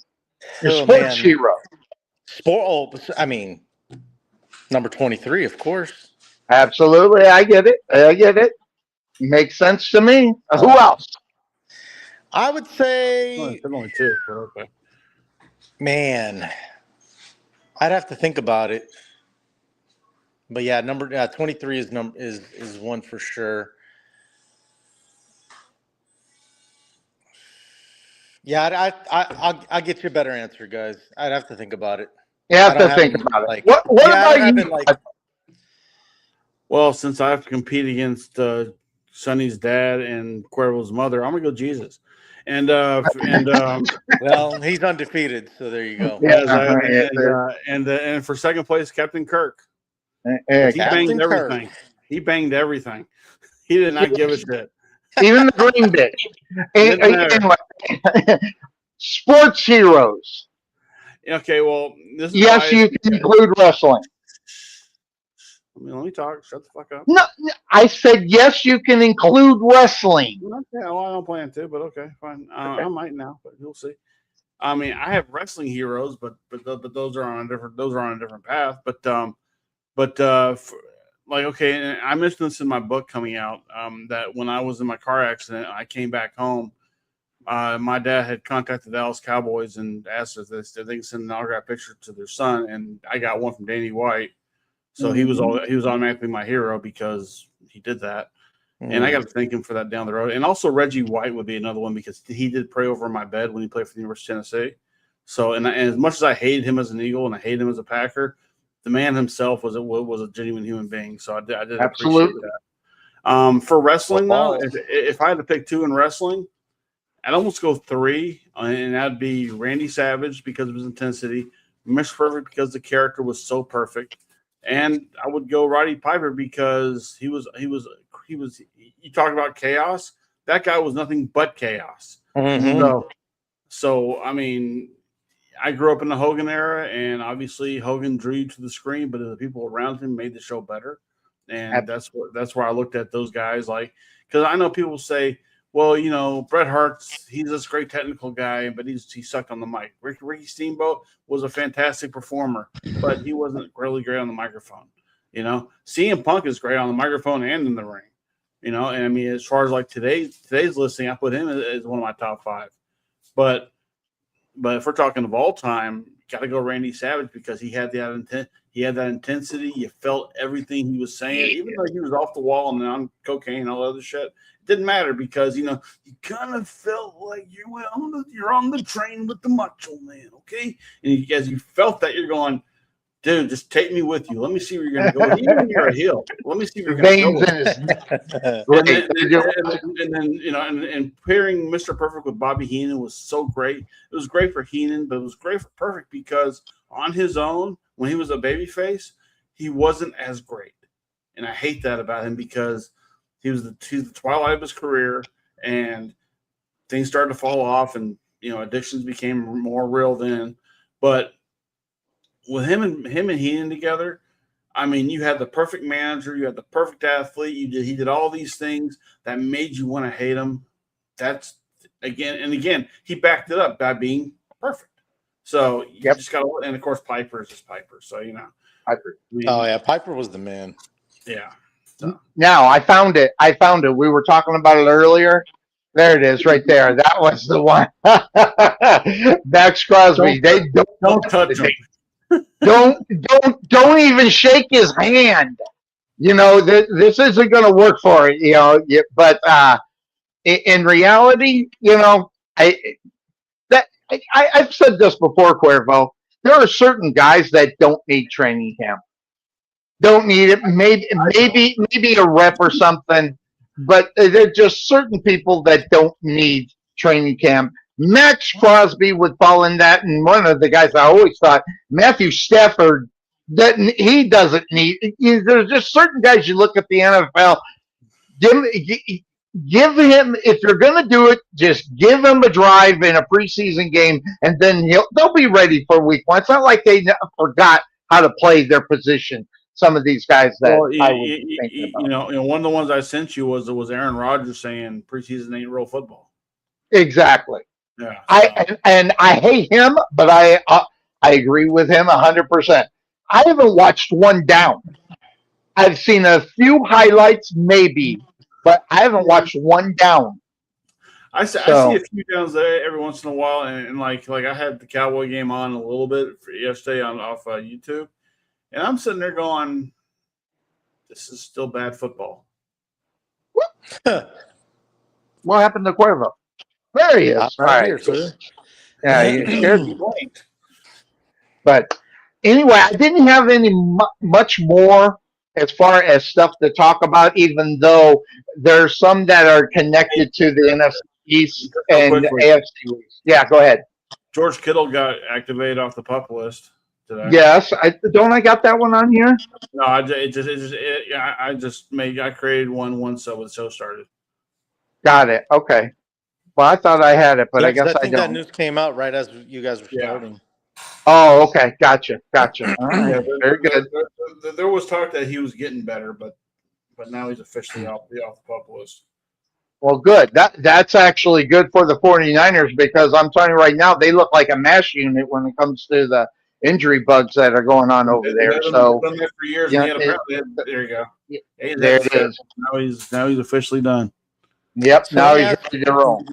sports hero. Number 23, of course. Absolutely, I get it. Makes sense to me. Who else? I would say only two, but okay. Man, I'd have to think about it. But yeah, 23 is one for sure. Yeah, I'll get you a better answer, guys. I'd have to think about it. You have to think about it. What about you? Well, since I have to compete against Sonny's dad and Cuervo's mother, I'm gonna go Jesus. And well, he's undefeated, so there you go. And for second place, Captain Kirk. He banged everything. He banged everything. He did not give a shit. Even the green bitch. Anyway, sports heroes. Okay, well, yes, you can include wrestling. Let me talk. Shut the fuck up. No, I said yes, you can include wrestling. Okay, well, I don't plan to, but okay, fine. Okay. I might now, but you'll see. I mean, I have wrestling heroes, but those are on a different path. Okay, and I mentioned this in my book coming out. That when I was in my car accident, I came back home. My dad had contacted the Dallas Cowboys and asked if they could send an autograph picture to their son, and I got one from Danny White. So he was automatically my hero because he did that. And I got to thank him for that down the road. And also Reggie White would be another one because he did pray over my bed when he played for the University of Tennessee. So, and as much as I hated him as an Eagle and I hated him as a Packer, the man himself was a genuine human being. So I did appreciate that. For wrestling, though, if I had to pick two in wrestling, I'd almost go three, and that'd be Randy Savage because of his intensity, Mr. Perfect because the character was so perfect, and I would go Roddy Piper because he was. You talk about chaos. That guy was nothing but chaos. Mm-hmm. So I mean, I grew up in the Hogan era, and obviously Hogan drew you to the screen, but the people around him made the show better. And that's where I looked at those guys, like, because I know people say, well, you know, Bret Hart's, he's this great technical guy, but he sucked on the mic. Ricky Steamboat was a fantastic performer, but he wasn't really great on the microphone. You know, CM Punk is great on the microphone and in the ring. And I mean, as far as like today's listing, I put him as one of my top 5. But if we're talking of all time, got to go Randy Savage because he had that intent. He had that intensity. You felt everything he was saying, even though he was off the wall and on cocaine and all that other shit. It didn't matter because you kind of felt like you're on the train with the macho man, okay? And as you felt that, you're going, dude, just take me with you. Let me see where you're going to go. Even when you're a heel, let me see where you're going to go. And pairing Mr. Perfect with Bobby Heenan was so great. It was great for Heenan, but it was great for Perfect because on his own, when he was a babyface, he wasn't as great. And I hate that about him because he was the twilight of his career, and things started to fall off, and addictions became more real then. But with him and Heenan together, I mean, you had the perfect manager, you had the perfect athlete. He did all these things that made you want to hate him. That's again, he backed it up by being perfect. So you just got to, and of course, Piper is just Piper. So Piper. Piper was the man. Yeah. So. Now I found it. We were talking about it earlier. There it is, right there. That was the one. Max Crosby. Don't touch him. Don't even shake his hand. This isn't going to work for it. But in reality, I've said this before, Cuervo. There are certain guys that don't need training camp. Don't need it. Maybe a rep or something. But there are just certain people that don't need training camp. Max Crosby would fall in that, and one of the guys I always thought, Matthew Stafford, that he doesn't need. There's just certain guys you look at the NFL. Give him, if you're going to do it, just give him a drive in a preseason game, and then they'll be ready for week 1. It's not like they forgot how to play their position. Some of these guys that I was thinking about. One of the ones I sent you was Aaron Rodgers saying preseason ain't real football. Exactly. Yeah. I hate him, but I agree with him 100%. I haven't watched one down. I've seen a few highlights, maybe, but I haven't watched one down. I see a few downs there every once in a while, and like I had the Cowboy game on a little bit for yesterday off YouTube. And I'm sitting there going, this is still bad football. What happened to Cuervo? There he is. Right here, sir. Yeah, you scared me. But anyway, I didn't have any much more as far as stuff to talk about, even though there's some that are connected to the NFC East and AFC East. Yeah, go ahead. George Kittle got activated off the PUP list today. Yes, I got that one on here. No, I created one once the show started. Got it. Okay. Well, I thought I had it, but I guess I think don't. that news came out right as you guys were starting. Oh, okay. Gotcha. All right. Very good. There was talk that he was getting better, but now he's officially off the PUP list. Well, good. That's actually good for the 49ers because I'm telling you right now, they look like a mash unit when it comes to the injury bugs that are going on over there. So done that for years. There you go. There it is. Now he's officially done. Yep. So now he's ready to roll.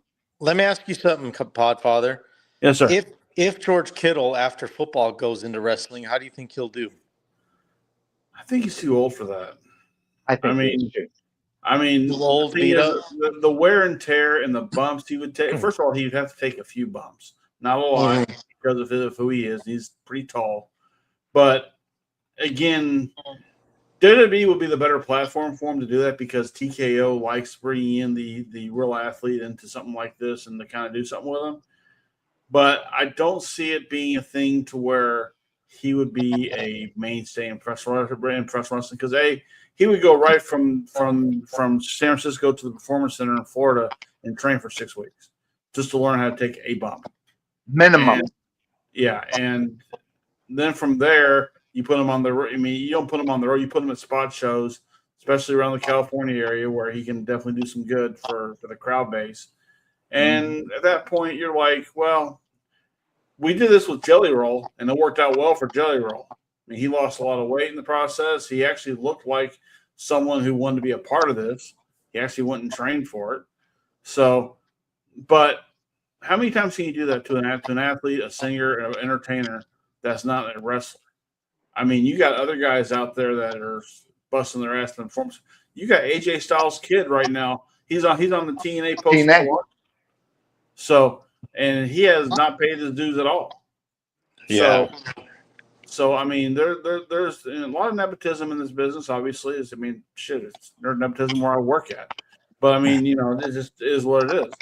Let me ask you something, Podfather. Yes, sir. If George Kittle after football goes into wrestling, how do you think he'll do? I think he's too old for that. I mean, old, beat up. The wear and tear and the bumps he would take. First of all, he'd have to take a few bumps, not a lot, because of who he is. He's pretty tall, but again, WWE would be the better platform for him to do that because TKO likes bringing in the real athlete into something like this and to kind of do something with him. But I don't see it being a thing to where he would be a mainstay in professional wrestling because he would go right from San Francisco to the Performance Center in Florida and train for 6 weeks just to learn how to take a bump. Minimum. And then from there, you put him on the road. I mean, you don't put him on the road. You put him at spot shows, especially around the California area where he can definitely do some good for the crowd base. And at that point, you're like, well, we did this with Jelly Roll, and it worked out well for Jelly Roll. I mean, he lost a lot of weight in the process. He actually looked like someone who wanted to be a part of this. He actually went and trained for it. So, but how many times can you do that to an athlete, a singer, an entertainer that's not a wrestler? I mean, you got other guys out there that are busting their ass in performance. You got AJ Styles' kid right now. He's on the TNA post for. So, and he has not paid his dues at all. Yeah. So I mean, there's a lot of nepotism in this business. Obviously, there's nepotism where I work at. But I mean, it just is what it is.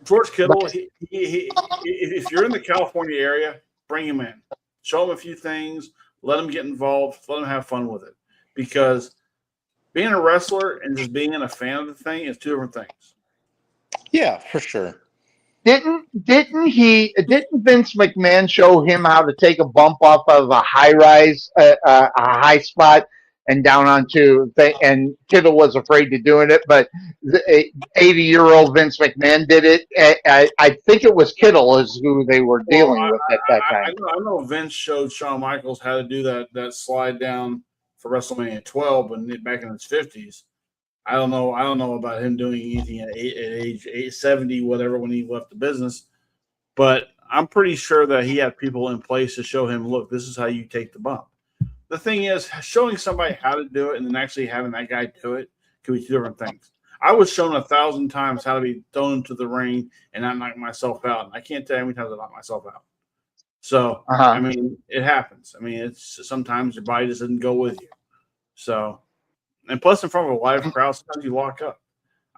George Kittle, if you're in the California area, bring him in, show him a few things, let him get involved, let him have fun with it. Because being a wrestler and just being a fan of the thing is two different things. Yeah, for sure. Didn't Vince McMahon show him how to take a bump off of a high rise, a high spot, and down onto and Kittle was afraid to doing it, but the 80-year-old Vince McMahon did it. I think it was Kittle is who they were dealing with at that time. I know Vince showed Shawn Michaels how to do that slide down for WrestleMania 12 back in his 50s. I don't know about him doing anything at age 70, whatever, when he left the business. But I'm pretty sure that he had people in place to show him, look, this is how you take the bump. The thing is, showing somebody how to do it and then actually having that guy do it could be two different things. I was shown 1,000 times how to be thrown into the ring and not knock myself out. And I can't tell you how many times I knocked myself out. So, I mean, it happens. I mean, it's sometimes your body just doesn't go with you. So, and plus, in front of a live crowd, sometimes you lock up.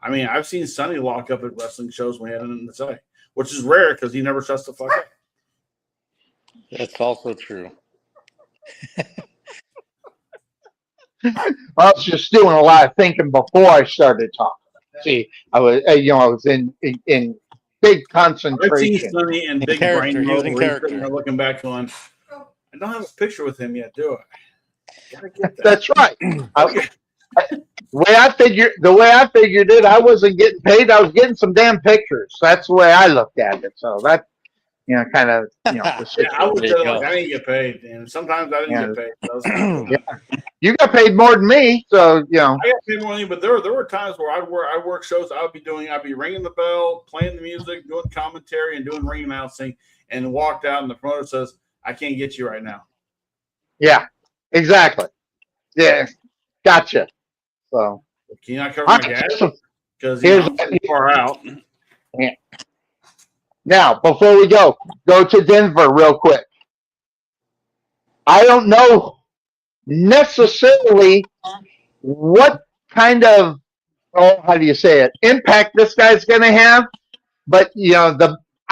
I mean, I've seen Sonny lock up at wrestling shows when he had nothing to say, which is rare because he never shuts the fuck up. That's also true. I was just doing a lot of thinking before I started talking. See, I was in big concentration. I've seen Sonny and Big Brain using character. Looking back on, I don't have a picture with him yet, do I? Gotta get that. That's right. The way I figured it, I wasn't getting paid. I was getting some damn pictures. That's the way I looked at it. So that, kind of, I would tell you, I didn't get paid, and sometimes I didn't get paid. You got paid more than me, so I got paid more than you, but there were times where I'd work shows. I'd be ringing the bell, playing the music, doing commentary, and doing ring announcing, and walked out, and the promoter says, "I can't get you right now." Yeah, exactly. Yeah, gotcha. So can you not cover my gas? Because he's too far out. Yeah. Now, before we go to Denver real quick. I don't know necessarily what kind of how do you say it, impact this guy's going to have, but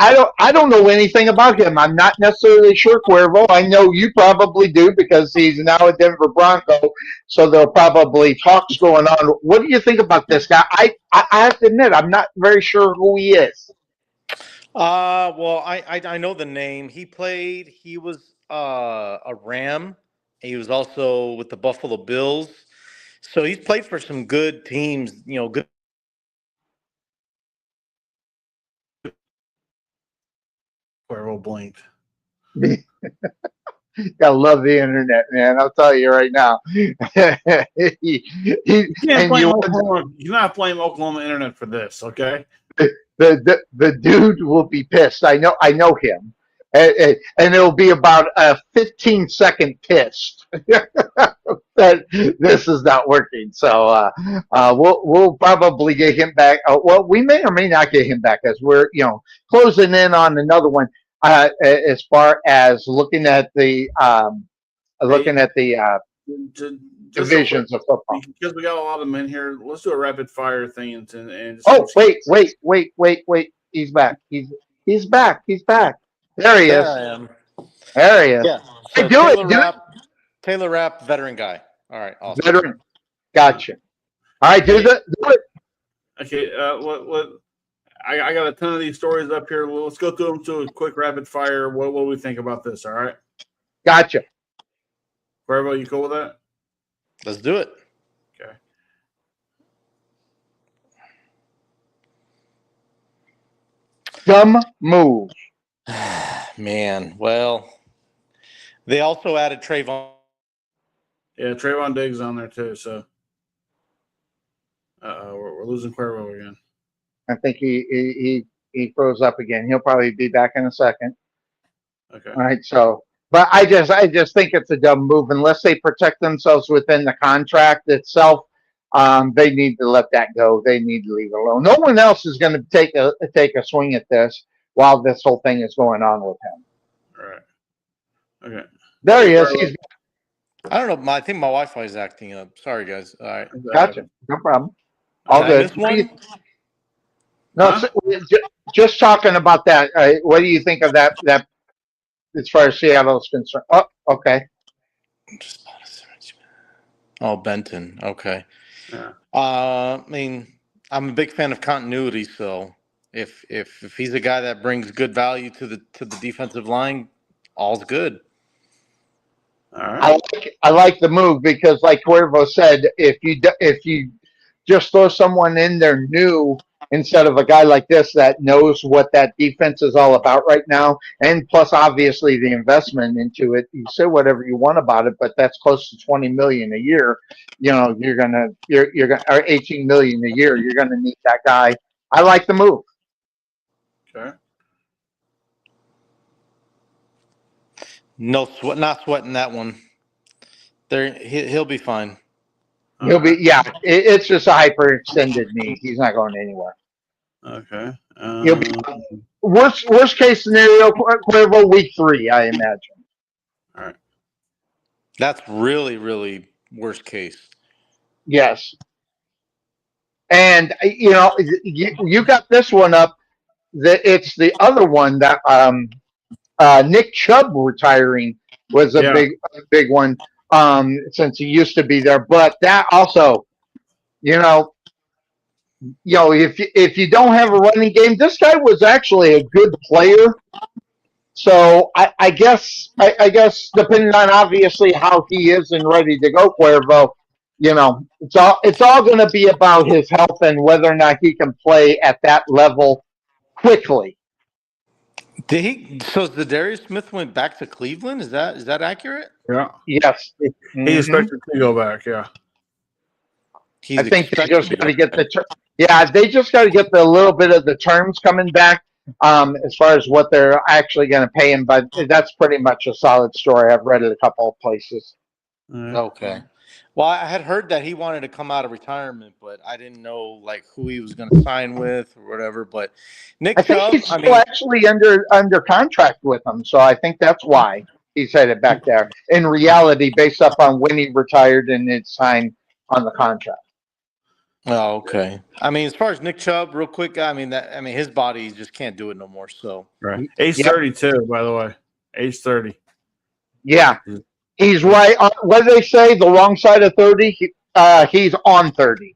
I don't know anything about him. I'm not necessarily sure, Cuervo. I know you probably do because he's now a Denver Bronco, so there are probably talks going on. What do you think about this guy? I have to admit, I'm not very sure who he is. Well, I know the name. He was a Ram. He was also with the Buffalo Bills. So he's played for some good teams, good. Cuervo blinked. Gotta love the internet, man. I'll tell you right now. You're not playing Oklahoma internet for this, okay? The dude will be pissed. I know him, and it'll be about a 15-second pissed that this is not working. So we'll probably get him back. Well, we may or may not get him back as we're closing in on another one. As far as looking at the divisions of football, because we got a lot of men here. Let's do a rapid fire thing and wait! He's back. He's back. There he is. There he is. Yeah. So Taylor Rapp, veteran guy. All right. Awesome. Veteran. Gotcha. All right. Do it. Okay. I got a ton of these stories up here. Well, let's go through them to a quick rapid fire. What do we think about this? All right. Gotcha. Cuervo, you cool with that? Let's do it. Okay. Dumb move. Man, well, they also added Trayvon. Yeah, Trayvon Diggs on there too. So We're losing Cuervo again. I think he froze up again. He'll probably be back in a second. Okay. All right. So, but I just think it's a dumb move unless they protect themselves within the contract itself. They need to let that go. They need to leave it alone. No one else is going to take a swing at this while this whole thing is going on with him. All right. Okay. There he is. He's I don't know. I think my Wi-Fi is acting up. Sorry, guys. All right. gotcha. No problem. All Did I good. miss one? No, Huh? just talking about that. What do you think of that? That as far as Seattle is concerned. Oh, okay. Oh, Benton. Okay. Yeah. I mean, I'm a big fan of continuity, so if he's a guy that brings good value to the defensive line, all's good. All right. I like the move because, like Cuervo said, if you just throw someone in there new instead of a guy like this that knows what that defense is all about right now, and plus obviously the investment into it. You say whatever you want about it, but that's close to $20 million a year. You know, you're gonna or $18 million a year. You're gonna need that guy. I like the move. Okay. No sweat, not sweating that one. He'll be fine. He'll be it's just a hyperextended knee. He's not going anywhere. Okay. He'll be, worst case scenario, Cuervo week 3, I imagine. All right. That's really worst case. Yes. And you know, you got this one up. It's the other one that Nick Chubb retiring was a big one. Since he used to be there, but that also, if you don't have a running game, this guy was actually a good player. So I guess depending on obviously how he is and ready to go, Cuervo, it's all going to be about his health and whether or not he can play at that level quickly. Did he? So Darius Smith went back to Cleveland? Is that accurate? Yeah. Yes. He expected to go back. Yeah. I think they just got to get they just got to get the little bit of the terms coming back as far as what they're actually going to pay him. But that's pretty much a solid story. I've read it a couple of places. Okay. Well, I had heard that he wanted to come out of retirement, but I didn't know who he was going to sign with or whatever. But Nick Chubb, he's still actually under contract with them, so I think that's why he's headed back there. In reality, based upon when he retired and it's signed on the contract. Oh, okay. I mean, as far as Nick Chubb, real quick, his body just can't do it no more. So right, age 32, by the way, age 30. Yeah. He's right. What do they say? The wrong side of 30. He's on 30.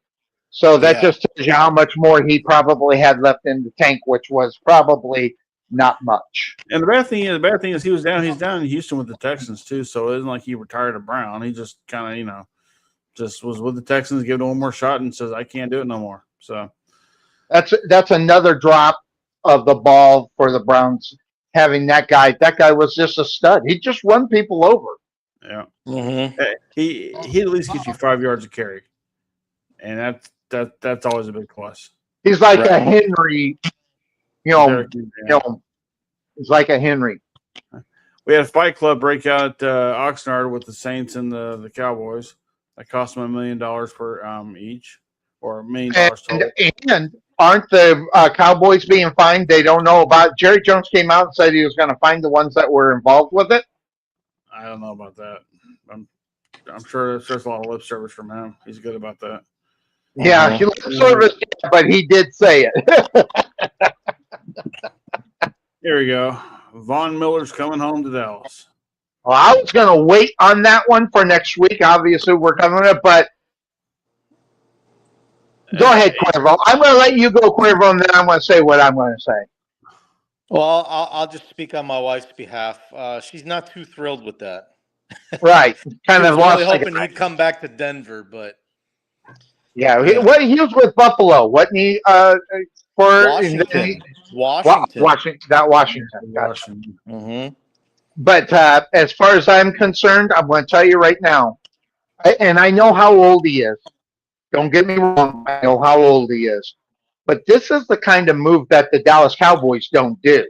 So that just tells you how much more he probably had left in the tank, which was probably not much. And the bad thing is he's down in Houston with the Texans too. So it isn't like he retired at Brown. He just kind of just was with the Texans, give it one more shot, and says I can't do it no more. So that's another drop of the ball for the Browns. Having that guy was just a stud. He just run people over. Yeah. Mm-hmm. He at least gets you 5 yards of carry, and that's always a big plus. He's like a Henry, he's like a Henry. We had a Fight Club breakout at Oxnard with the Saints and the Cowboys. That cost them $1 million per each, or $1 million total. And aren't the Cowboys being fined? They don't know about. Jerry Jones came out and said he was going to find the ones that were involved with it. I don't know about that. I'm sure there's a lot of lip service from him. He's good about that. Yeah, he lip service, but he did say it. Here we go. Von Miller's coming home to Dallas. Well, I was going to wait on that one for next week. Obviously, we're coming up, but go ahead, Cuervo. I'm going to let you go, Cuervo, and then I'm going to say what I'm going to say. Well, I'll just speak on my wife's behalf. She's not too thrilled with that. Right. Kind of lost. Really hoping he'd come back to Denver, but yeah. He was with Buffalo, wasn't he? For Washington. Washington. Gotcha. Mm-hmm. But as far as I'm concerned, I'm going to tell you right now, and I know how old he is. Don't get me wrong. I know how old he is. But this is the kind of move that the Dallas Cowboys don't do.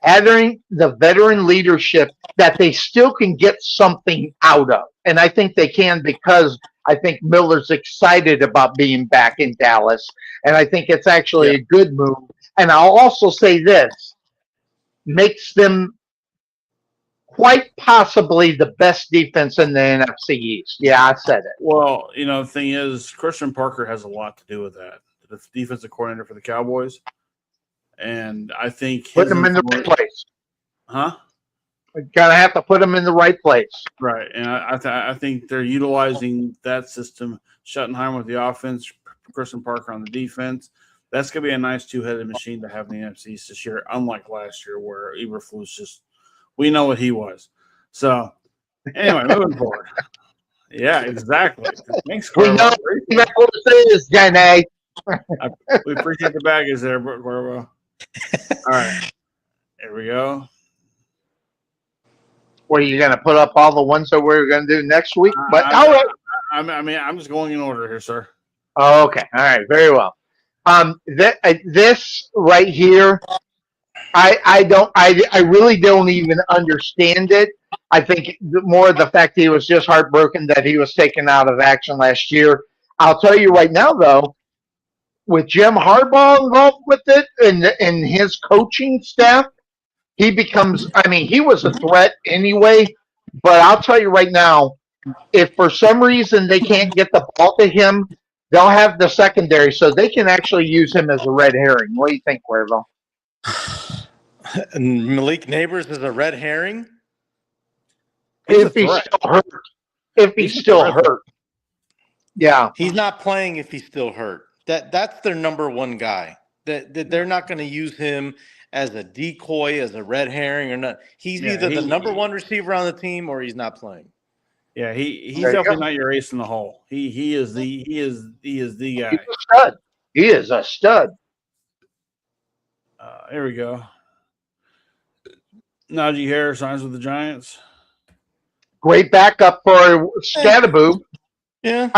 Adding the veteran leadership that they still can get something out of. And I think they can because I think Miller's excited about being back in Dallas. And I think it's actually a good move. And I'll also say this, makes them quite possibly the best defense in the NFC East. Yeah, I said it. Well, the thing is, Christian Parker has a lot to do with that. The defensive coordinator for the Cowboys. And I think put them in the right place. Huh? We gotta have to put them in the right place. Right, and I think they're utilizing that system. Schottenheimer with the offense, Christian Parker on the defense. That's gonna be a nice two-headed machine to have in the NFC East this year, unlike last year where Eberflus just we know what he was. So anyway, moving forward. Yeah, exactly. Thanks, Cuervo. We know what to say is Jenny. We appreciate the baggage there, Cuervo. All right, here we go. What are you going to put up all the ones that we're going to do next week? But all right. I'm just going in order here, sir. Oh, okay. All right. Very well. This right here, I really don't even understand it. I think more of the fact he was just heartbroken that he was taken out of action last year. I'll tell you right now, though, with Jim Harbaugh involved with it and his coaching staff, he becomes, he was a threat anyway, but I'll tell you right now, if for some reason they can't get the ball to him, they'll have the secondary, so they can actually use him as a red herring. What do you think, Cuervo? Malik Neighbors is a red herring? If he's still hurt. If he's still hurt. Yeah. He's not playing if he's still hurt. That's their number one guy. That they're not going to use him as a decoy, as a red herring, or not. He's either the number one receiver on the team or he's not playing. Yeah, he's definitely not your ace in the hole. He is the guy. He's a stud. He is a stud. Here we go. Najee Harris signs with the Giants. Great backup for Scatterboo. Yeah.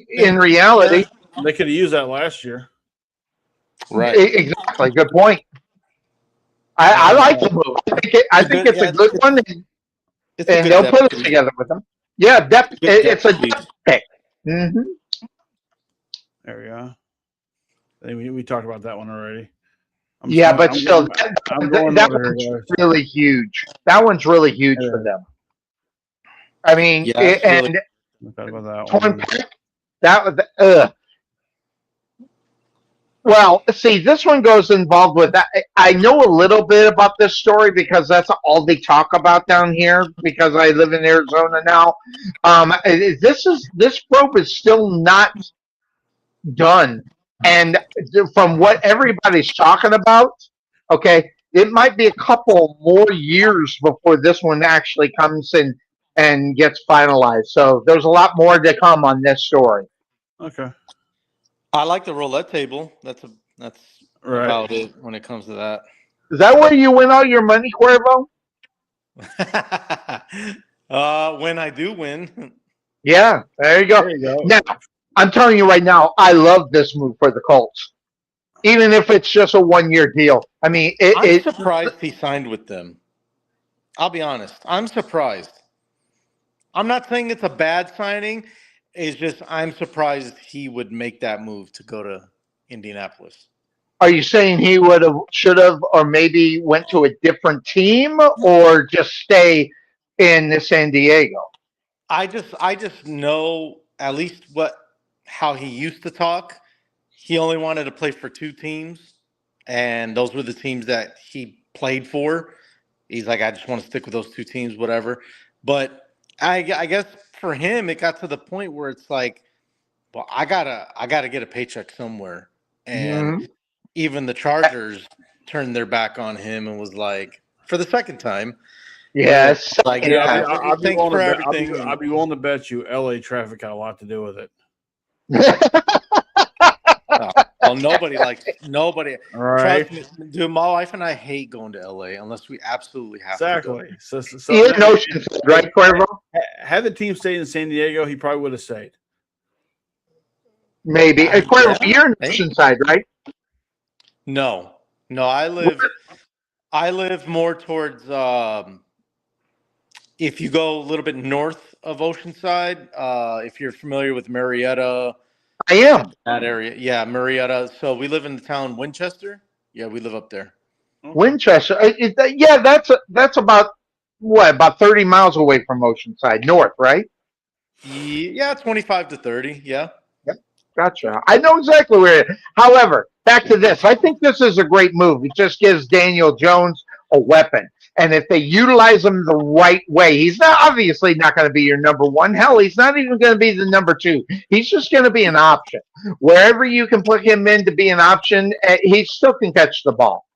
In reality. They could have used that last year. Right. Exactly. Good point. I like the move. I think it's a good one, and they'll put it together with them. Yeah, depth. It's a depth pick. Mm-hmm. There we go. I think we talked about that one already. But still, that one's really huge. That one's really huge for them. And that was Well, see, this one goes involved with that. I know a little bit about this story because that's all they talk about down here because I live in Arizona now. This probe is still not done. And from what everybody's talking about, okay, it might be a couple more years before this one actually comes in and gets finalized. So there's a lot more to come on this story. Okay. I like the roulette table. That's right. About it when it comes to that. Is that where you win all your money, Cuervo? When I do win. Yeah, there you go. Now, I'm telling you right now, I love this move for the Colts. Even if it's just a 1-year deal. I'm surprised he signed with them. I'll be honest. I'm surprised. I'm not saying it's a bad signing. It's just I'm surprised he would make that move to go to Indianapolis. Are you saying he should have, or maybe went to a different team, or just stay in San Diego? I just know at least how he used to talk. He only wanted to play for 2 teams, and those were the teams that he played for. He's like, I just want to stick with those 2 teams, whatever. But I guess for him, it got to the point where it's like, well, I gotta get a paycheck somewhere, and even the Chargers turned their back on him and was like, for the second time. Yes. I'll be willing to bet you LA traffic had a lot to do with it. Well, nobody. All right. Trust me, dude, my wife and I hate going to LA unless we absolutely have to. Exactly. So right, Cuervo? Had the team stayed in San Diego, he probably would have stayed. maybe. Cuervo, Yeah. you're in Hey. Oceanside, right? No, I live more towards if you go a little bit north of Oceanside, if you're familiar with Marietta, I am. that area. Yeah, Marietta. So we live in the town Winchester. Yeah, we live up there. Winchester. Yeah, that's about about 30 miles away from Oceanside, north, right? Yeah, 25 to 30. Yeah. Yep. Gotcha. I know exactly where it is. However, back to this. I think this is a great move. It just gives Daniel Jones a weapon. And if they utilize him the right way, he's not obviously not going to be your number one. Hell, he's not even going to be the number two. He's just going to be an option. Wherever you can put him in to be an option, he still can catch the ball.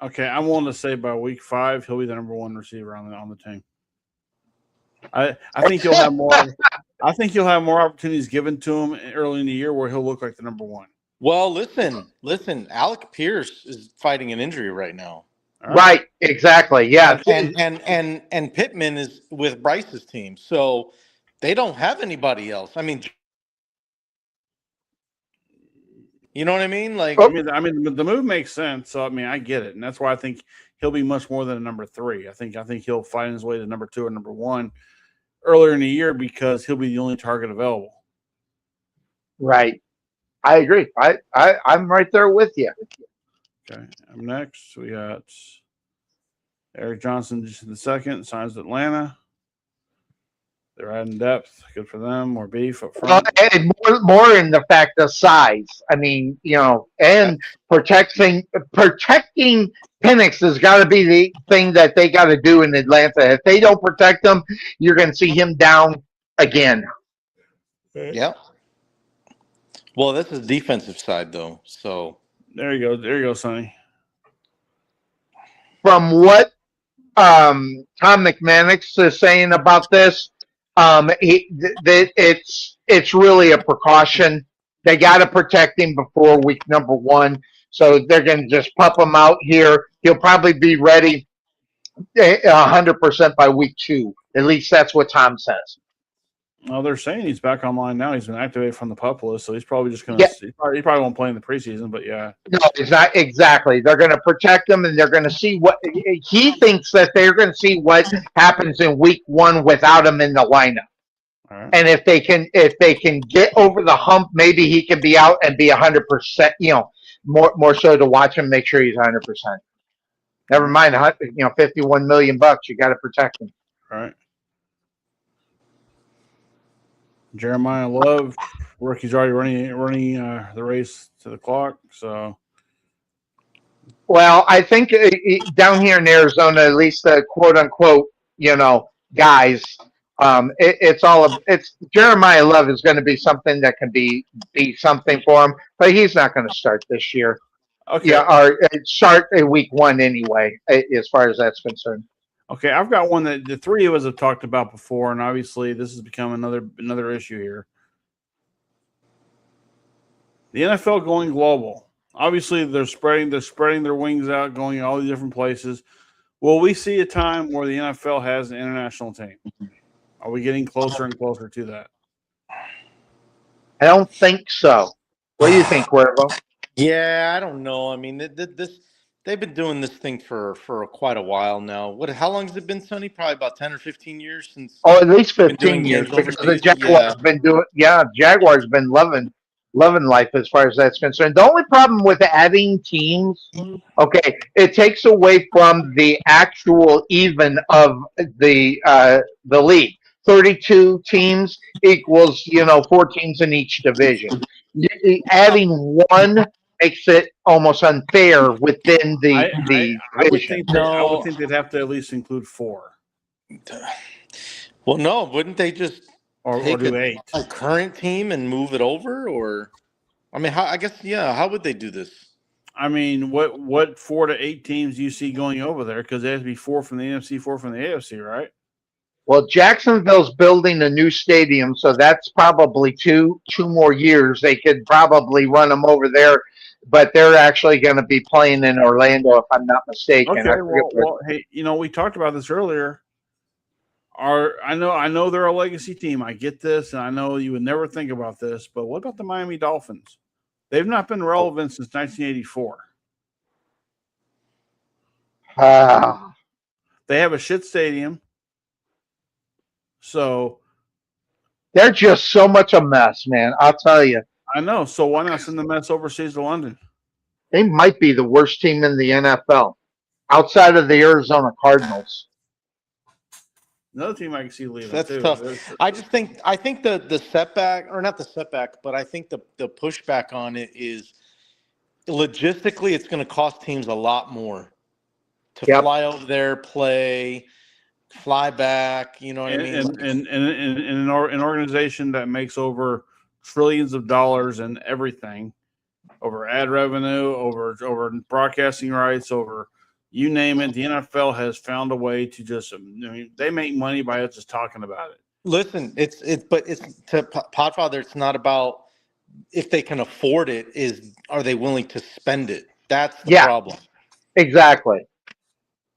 Okay, I'm willing to say by week 5 he'll be the number 1 receiver on the team. I think he'll have more. I think he'll have more opportunities given to him early in the year where he'll look like the number 1. Well, listen. Alec Pierce is fighting an injury right now. Right, exactly. Yeah, and Pittman is with Bryce's team, so they don't have anybody else. I mean, you know what I mean? Like, I mean, the move makes sense. So I mean, I get it, and that's why I think he'll be much more than a number 3. I think he'll find his way to number 2 or number 1 earlier in the year because he'll be the only target available. Right. I agree. I'm right there with you. Okay. Up next, we got Eric Johnson the second, signs Atlanta. They're adding depth. Good for them. More beef up front. And more in the fact of size. I mean, and protecting Penix has got to be the thing that they got to do in Atlanta. If they don't protect him, you're going to see him down again. Yeah. Well, this is defensive side though. So there you go, Sonny. From what Tom McManus is saying about this, it's really a precaution. They got to protect him before week number 1, so they're going to just pump him out here. He'll probably be ready 100% by week 2. At least that's what Tom says. Well, they're saying he's back online now. He's been activated from the PUP list, so he's probably just going to. Yeah. He probably won't play in the preseason, but yeah. No, it's not exactly. They're going to protect him, and they're going to see what he thinks that they're going to see what happens in week 1 without him in the lineup. Right. And if they can get over the hump, maybe he can be out and be 100%. More so to watch him, make sure he's 100%. Never mind, $51 million. You got to protect him. All right. Jeremiah Love, rookie's already running the race to the clock. So, well, I think down here in Arizona, at least the quote unquote, guys, it's Jeremiah Love is going to be something that can be something for him, but he's not going to start this year. Okay. Yeah, or start in week 1 anyway, as far as that's concerned. Okay, I've got one that the three of us have talked about before, and obviously this has become another issue here. The NFL going global. Obviously, they're spreading their wings out, going all the different places. Will we see a time where the NFL has an international team? Are we getting closer and closer to that? I don't think so. What do you think, Cuervo? Yeah, I don't know. I mean, they've been doing this thing for quite a while now. How long has it been, Sonny? Probably about 10 or 15 years since. Oh, at least 15 years because the Jaguars been doing. Yeah, Jaguars been loving life as far as that's concerned. The only problem with adding teams, okay, it takes away from the actual even of the league. 32 teams equals 4 teams in each division. Adding one makes it almost unfair within the division. I would think they'd have to at least include 4. Well, no, wouldn't they just take do 8 a current team and move it over? Or, I mean, how would they do this? I mean, what 4 to 8 teams do you see going over there? Because there has to be 4 from the NFC, 4 from the AFC, right? Well, Jacksonville's building a new stadium, so that's probably two more years. They could probably run them over there, but they're actually going to be playing in Orlando, if I'm not mistaken. Okay, well, hey, we talked about this earlier. I know they're a legacy team. I get this, and I know you would never think about this, but what about the Miami Dolphins? They've not been relevant since 1984. They have a shit stadium. So they're just so much a mess, man. I'll tell you. I know. So why not send the mess overseas to London? They might be the worst team in the NFL outside of the Arizona Cardinals. Another team I can see leaving. That's too. tough. I think the setback, or not the setback, but I think the pushback on it is logistically it's going to cost teams a lot more to fly over there, play, fly back. You know what I mean? And an organization that makes over trillions of dollars and everything, over ad revenue, over broadcasting rights, over you name it, the NFL has found a way to just, they make money by us just talking about it. Listen, but it's to Podfather, it's not about if they can afford it, are they willing to spend it? That's the problem. Exactly.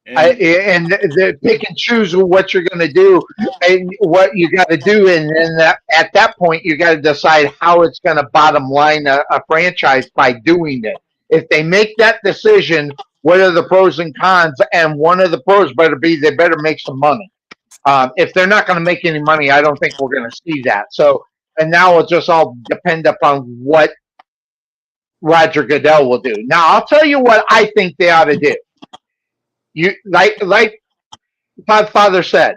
And the pick and choose what you're going to do and what you got to do. And then at that point, you got to decide how it's going to bottom line a franchise by doing it. If they make that decision, what are the pros and cons? And one of the pros better be they better make some money. If they're not going to make any money, I don't think we're going to see that. So, and now it'll just all depend upon what Roger Goodell will do. Now, I'll tell you what I think they ought to do. You like Podfather said,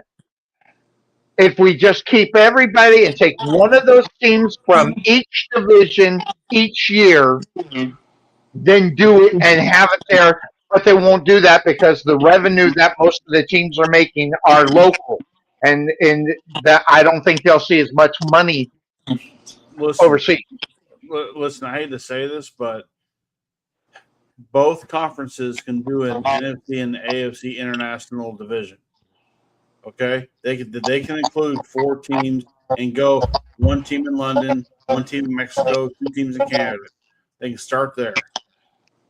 if we just keep everybody and take one of those teams from each division each year, then do it and have it there. But they won't do that because the revenue that most of the teams are making are local, and that I don't think they'll see as much money overseas. Listen, I hate to say this, but both conferences can do an NFC and AFC International Division. Okay, they can include 4 teams and go 1 team in London, 1 team in Mexico, 2 teams in Canada. They can start there,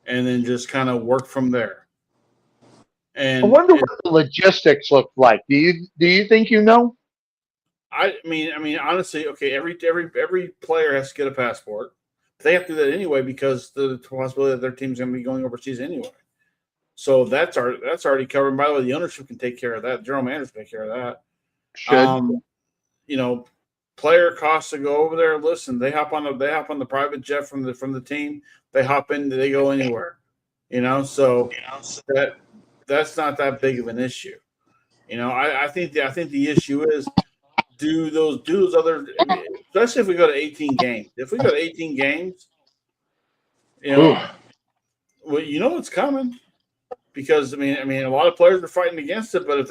and then just kind of work from there. And I wonder what the logistics look like. Do you think you know? I mean, honestly, okay. Every player has to get a passport. They have to do that anyway because the possibility that their team's going to be going overseas anyway. So that's already covered. By the way, the ownership can take care of that. General managers take care of that. Should. Player costs to go over there. Listen, they hop on the private jet from the team. They hop in. They go anywhere. So that's not that big of an issue. I think the issue is do those other, especially if we go to 18 games. If we go to 18 games, well, what's coming. Because I mean, a lot of players are fighting against it. But if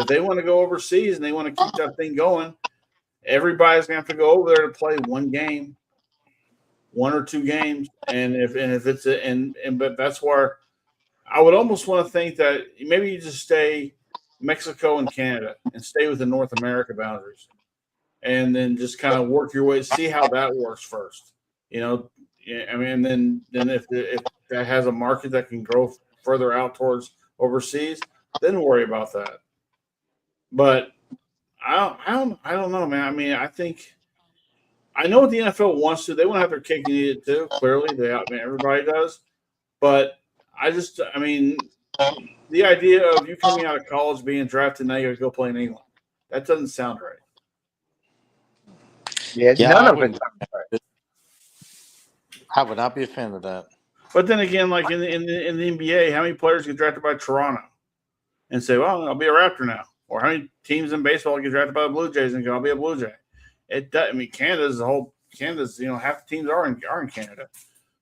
they want to go overseas and they want to keep that thing going, everybody's gonna have to go over there to play 1 game, 1 or 2 games. And if it's but that's where I would almost want to think that maybe you just stay Mexico and Canada and stay with the North America boundaries, and then just kind of work your way, see how that works first. And then if that has a market that can grow further out towards overseas, then worry about that. But I don't know, man. I know what the NFL wants to. They want to have their cake and eat it too. Clearly, everybody does. But the idea of you coming out of college, being drafted, now you got to go play in England, that doesn't sound right. Yeah, none of it sounds right. I would not be a fan of that. But then again, like in the NBA, how many players get drafted by Toronto and say, "Well, I'll be a Raptor now"? Or how many teams in baseball get drafted by the Blue Jays and go, "I'll be a Blue Jay"? Canada's half the teams are in Canada.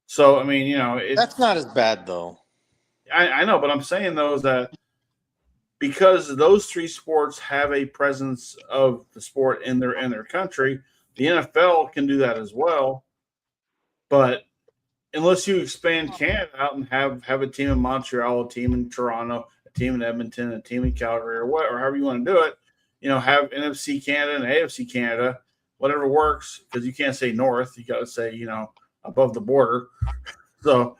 So that's not as bad though. I know, but I'm saying though is that because those 3 sports have a presence of the sport in their country, the NFL can do that as well. But unless you expand Canada out and have a team in Montreal, a team in Toronto, a team in Edmonton, a team in Calgary, or however you want to do it, have NFC Canada and AFC Canada, whatever works, because you can't say North, you got to say above the border. So,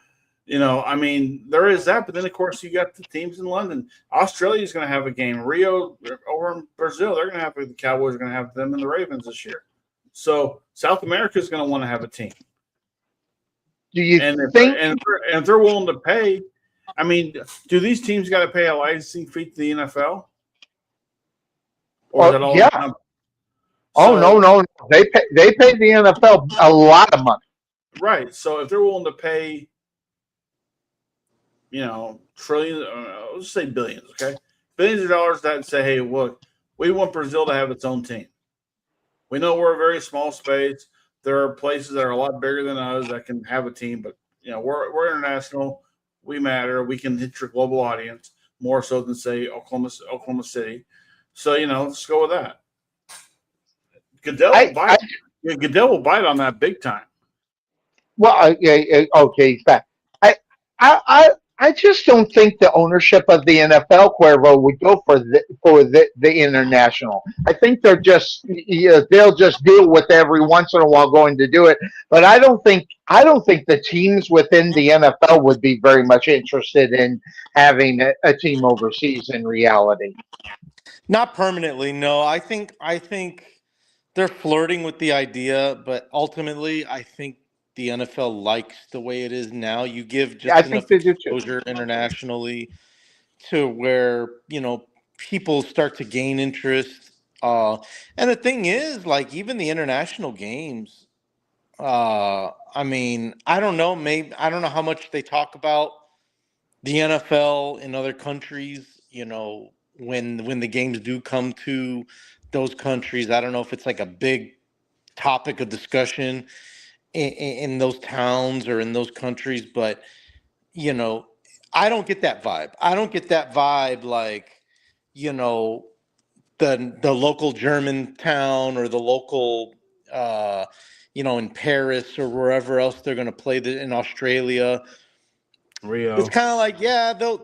I mean, there is that, but then of course you got the teams in London. Australia's going to have a game. Rio over in Brazil, they're going to have the Cowboys are going to have them and the Ravens this year. So South America is going to want to have a team. Do you think? And if they're willing to pay, I mean, do these teams got to pay a licensing fee to the NFL? Or is that all? Yeah. No. They pay the NFL a lot of money. Right. So if they're willing to pay, trillions, let's say billions, okay? Billions of dollars that say, hey, look, we want Brazil to have its own team. We know we're a very small space. There are places that are a lot bigger than us that can have a team, but we're international. We matter. We can hit your global audience more so than say Oklahoma City. So let's go with that. Goodell will bite on that big time. Well, okay, back. I just don't think the ownership of the NFL, Cuervo, would go for the international. I think they'll just deal with every once in a while going to do it. But I don't think the teams within the NFL would be very much interested in having a team overseas in reality. Not permanently, no. I think they're flirting with the idea, but ultimately, I think the NFL likes the way it is now. You give just enough exposure internationally to where, people start to gain interest. And the thing is, like, even the international games, I mean, I don't know, I don't know how much they talk about the NFL in other countries, when the games do come to those countries. I don't know if it's like a big topic of discussion in those towns or in those countries, but I don't get that vibe. I don't get that vibe like the local German town or the local in Paris or wherever else they're going to play in Australia. Rio. It's kind of like, yeah, they'll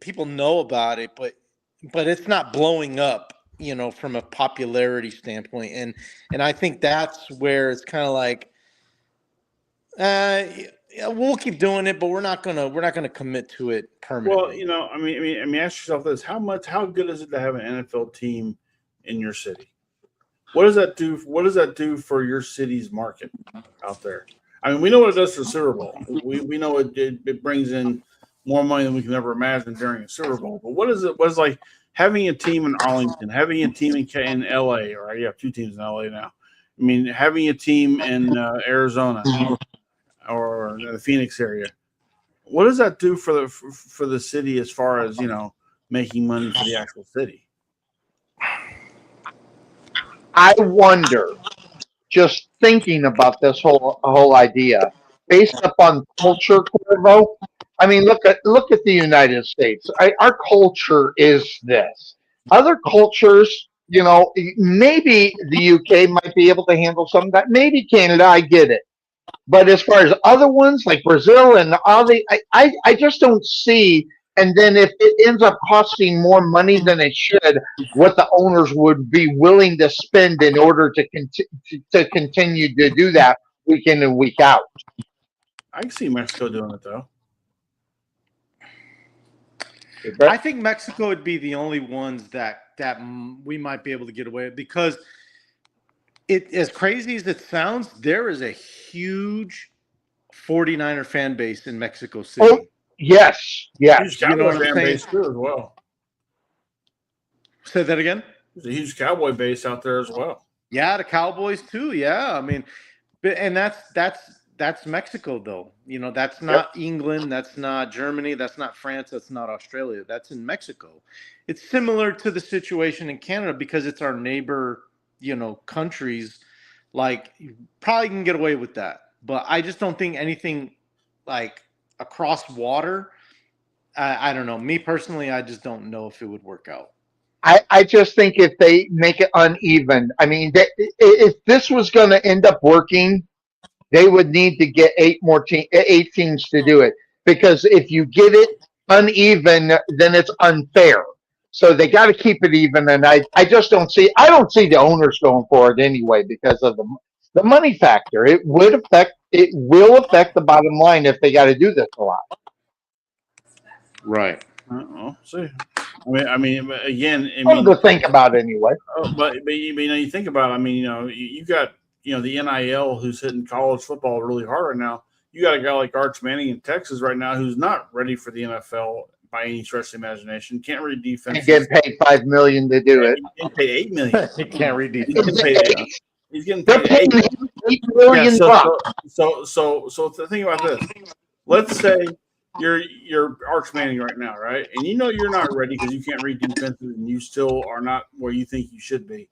people know about it, but it's not blowing up from a popularity standpoint, and I think that's where it's kind of like we'll keep doing it, but we're not gonna commit to it permanently. Well, I mean, ask yourself this: how good is it to have an NFL team in your city? What does that do? What does that do for your city's market out there? I mean, we know what it does for the Super Bowl. We know it brings in more money than we can ever imagine during a Super Bowl. But what is it? What is like having a team in Arlington, having a team in LA, or you have two teams in LA now. I mean, having a team in Arizona or the Phoenix area. What does that do for the city as far as making money for the actual city? I wonder, just thinking about this whole idea, based upon culture, Cuervo. I mean, look at the United States. Our culture is this. Other cultures, maybe the UK might be able to handle some of that. Maybe Canada, I get it. But as far as other ones like Brazil and all I just don't see. And then if it ends up costing more money than it should, what the owners would be willing to spend in order to continue to do that week in and week out. I can see Mexico doing it though. I think Mexico would be the only ones that we might be able to get away with, because as crazy as it sounds, there is a huge 49er fan base in Mexico City. Oh, yes. Huge Cowboy fan base too as well. Say that again? There's a huge Cowboy base out there as well. Yeah, the Cowboys too. Yeah, I mean, and that's Mexico though. That's not England. That's not Germany. That's not France. That's not Australia. That's in Mexico. It's similar to the situation in Canada because it's our neighbor, countries. Like, you probably can get away with that, but I just don't think anything like across water. I don't know. Me personally, I just don't know if it would work out. I just think if they make it uneven, I mean, if this was going to end up working, they would need to get 8 teams to do it, because if you get it uneven, then it's unfair. So they got to keep it even, and I just don't see the owners going for it anyway because of the money factor. It would affect it will affect the bottom line if they got to do this a lot. Right. See. I mean, again, Something to think about anyway. But you think about it. I mean, you got the NIL who's hitting college football really hard right now. You got a guy like Arch Manning in Texas right now who's not ready for the NFL by any stretch of the imagination. Can't read defense. He get paid $5 million to do it. He get paid $8 million. He can't read defense. He's getting They're paid paying $8 million. So think about this. Let's say you're Arch Manning right now, right? And you're not ready because you can't read defenses and you still are not where you think you should be.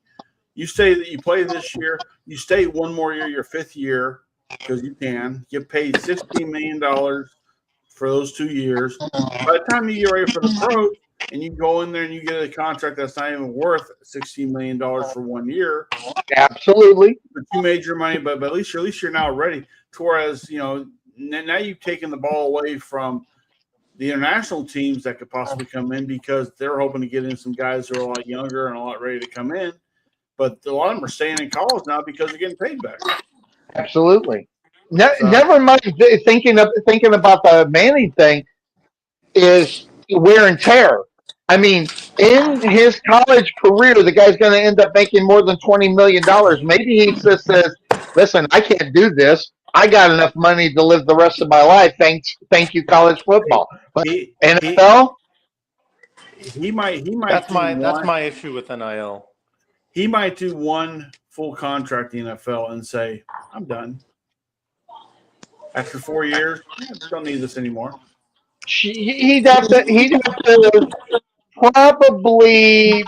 You play this year, you stay one more year, your fifth year, because you can. Get paid $16 million for those 2 years. By the time you get ready for the pros and you go in there and you get a contract that's not even worth $16 million for 1 year. Absolutely. But you made your money, but at least you're now ready. Whereas, now you've taken the ball away from the international teams that could possibly come in because they're hoping to get in some guys who are a lot younger and a lot ready to come in. But a lot of them are staying in college now because they're getting paid better. Absolutely. Never mind thinking about the Manning thing is wear and tear. I mean, in his college career, the guy's going to end up making more than $20 million. Maybe he just says, listen, I can't do this. I got enough money to live the rest of my life. Thank you, college football. But NFL? He might. That's my issue with NIL. He might do one full contract in the NFL and say, I'm done. After 4 years, I don't need this anymore. He'd have to probably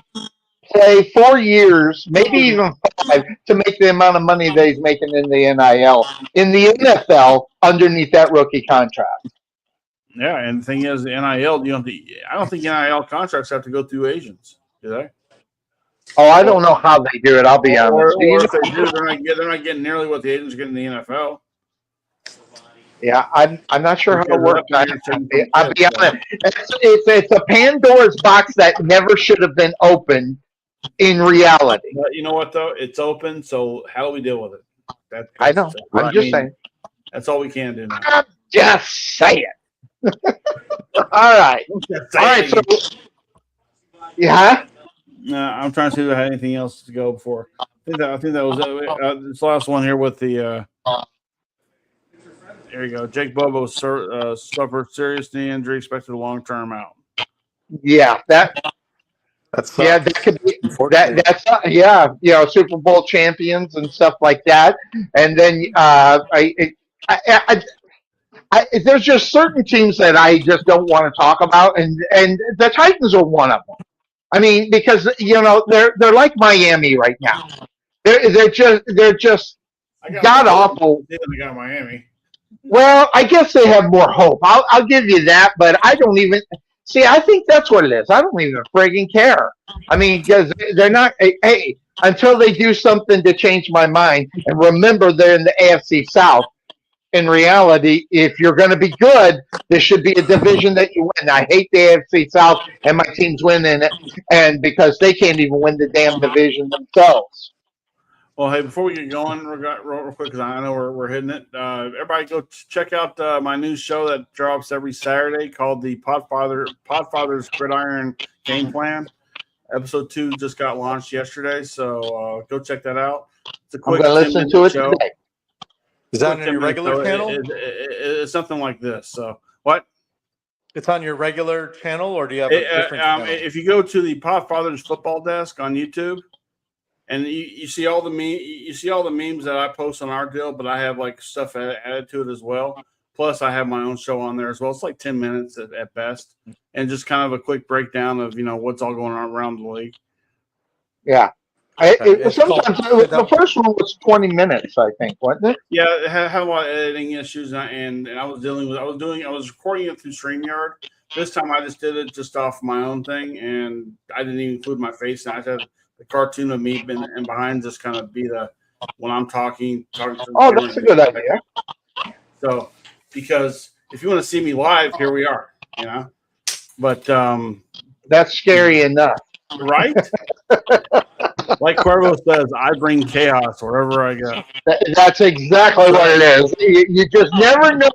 play 4 years, maybe even 5, to make the amount of money that he's making in the NIL. In the NFL, underneath that rookie contract. Yeah, and the thing is, the NIL, I don't think NIL contracts have to go through agents, do they? Oh, I don't know how they do it. I'll be honest. Or if they do, they're not getting nearly what the agents get in the NFL. Yeah, I'm not sure how it works. I'll be honest. It's a Pandora's box that never should have been opened in reality. But you know what, though? It's open, so how do we deal with it? I know. I'm just saying. That's all we can do now. I'm just saying. All right. So, yeah? I'm trying to see if I had anything else to go before. I think that was this last one here with the. There you go. Jake Bobo suffered serious knee injury, expected a long-term out. Yeah, that could be that's Super Bowl champions and stuff like that. And then there's just certain teams that I just don't want to talk about, and the Titans are one of them. I mean, because they're like Miami right now. They're just god awful. They got Miami. Well, I guess they have more hope. I'll give you that, but I don't even see. I think that's what it is. I don't even friggin' care. I mean, because they're not. Hey, until they do something to change my mind, and remember they're in the AFC South. In reality, if you're going to be good, there should be a division that you win. I hate the AFC South, and my teams win in it, and because they can't even win the damn division themselves. Well, hey, before we get going, real quick, because I know we're hitting it. Everybody, go check out my new show that drops every Saturday called the Podfather's Gridiron Game Plan. Episode 2 just got launched yesterday, so go check that out. It's a quick. I'm going to listen to it show. today. Is that on your regular channel? It's something like this. So what? It's on your regular channel, or do you have a different channel? If you go to the Podfather's Football Desk on YouTube, and you see all the memes that I post on our deal, but I have like stuff added to it as well. Plus, I have my own show on there as well. It's like 10 minutes at best, and just kind of a quick breakdown of what's all going on around the league. Yeah. Sometimes the first one was 20 minutes, I think, wasn't it? Yeah, it had a lot of editing issues, and I was recording it through StreamYard. This time I just did it just off my own thing, and I didn't even include my face. And I had the cartoon of me and behind just kind of be when I'm talking to Oh, that's a good idea. So, because if you want to see me live, here we are, But that's scary enough. Right? Like Cuervo says, I bring chaos wherever I go. That's exactly what it is. You just never know.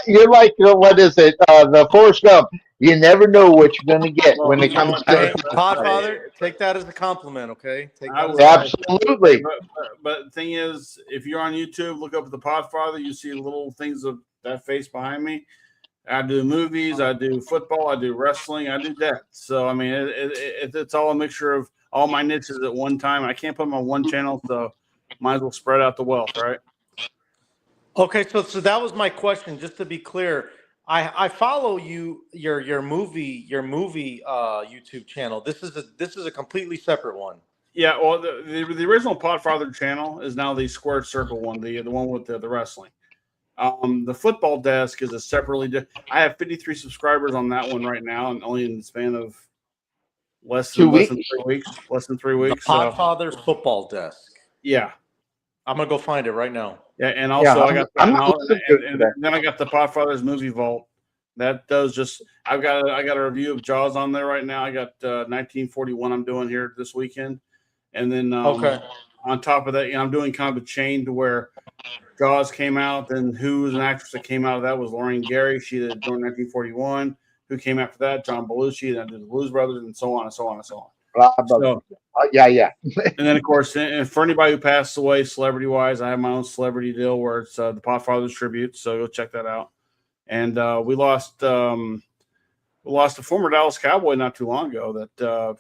You're like what is it? The Forrest Gump. You never know what you're going to get Well, when it you know comes what? to. Hey, Podfather, take that as a compliment, okay? Take I that as will. a Absolutely. But the thing is, if you're on YouTube, look up the Podfather. You see little things of that face behind me. I do movies, I do football, I do wrestling, I do that. So I mean, it's all a mixture of all my niches at one time. I can't put them on one channel, so might as well spread out the wealth, right? Okay, so that was my question. Just to be clear, I follow your movie YouTube channel. This is a completely separate one. Yeah, well, the original Podfather channel is now the Squared Circle one, the one with the wrestling. The football desk is a separately. I have 53 subscribers on that one right now, and only in the span of less than 3 weeks. Less than 3 weeks. The Podfather football desk. Yeah, I'm gonna go find it right now. yeah, and also I got and then I got the Podfather's movie vault. That does just. I got a review of Jaws on there right now. I got 1941. I'm doing here this weekend, and then Okay. on top of that, I'm doing kind of a chain to where Jaws came out, then who was an actress that came out of that was Lorraine Gary. She did 1941. Who came after that? John Belushi. Then did the Blues Brothers, and so on and so on and so on. So, yeah. and then of course, and for anybody who passed away, celebrity wise, I have my own celebrity deal where it's the Podfather's tribute. So go check that out. And we lost a former Dallas Cowboy not too long ago. That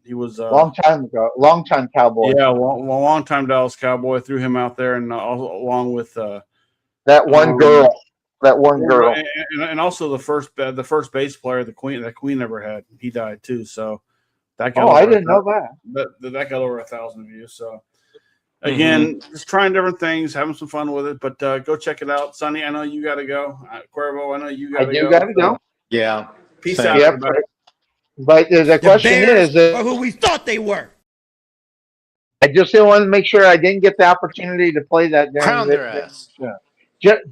he was long time Cowboy. Yeah, long time Dallas Cowboy. Threw him out there, and along with that one girl. And also the first base player that Queen ever had. He died too. So that got I didn't know that. That got over 1,000 views. So again, just trying different things, having some fun with it. But go check it out, Sonny. I know you got to go. Cuervo, I know you got to go. You got to go. Yeah. Peace out, everybody. But the question is, who we thought they were. I just didn't want to make sure I didn't get the opportunity to play that. Crown their ass. So that's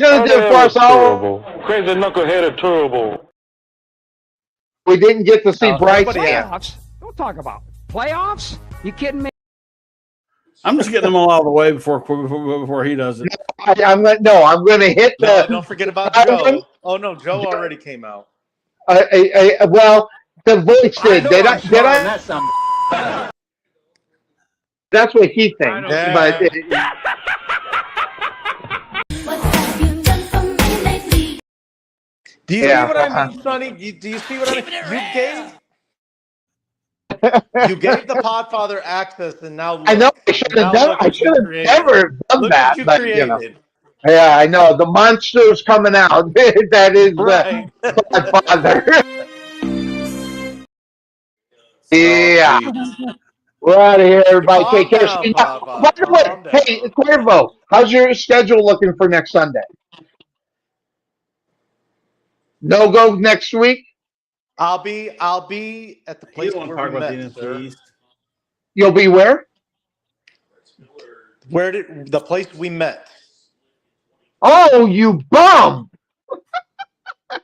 going to do it for us all. Crazy knucklehead of terrible. We didn't get to see Bryce. Playoffs? Don't talk about playoffs. You kidding me? I'm just getting them all out of the way before he does it. I'm going to hit the. Don't forget about Joe. Oh no, Joe already came out. Well, the voice did. That's what he thinks. But do you see what I mean, Sonny? Do you see what I mean? You gave the Podfather access, and now look, I know I should have done. I should have never done that. But yeah, I know the monster's coming out. That is right. Podfather. Yeah. We're out of here, everybody. Take care. By the way, hey, Cuervo, how's your schedule looking for next Sunday? No go next week? I'll be at the place where we met, sir. You'll be where? Where did the place we met? Oh, you bum!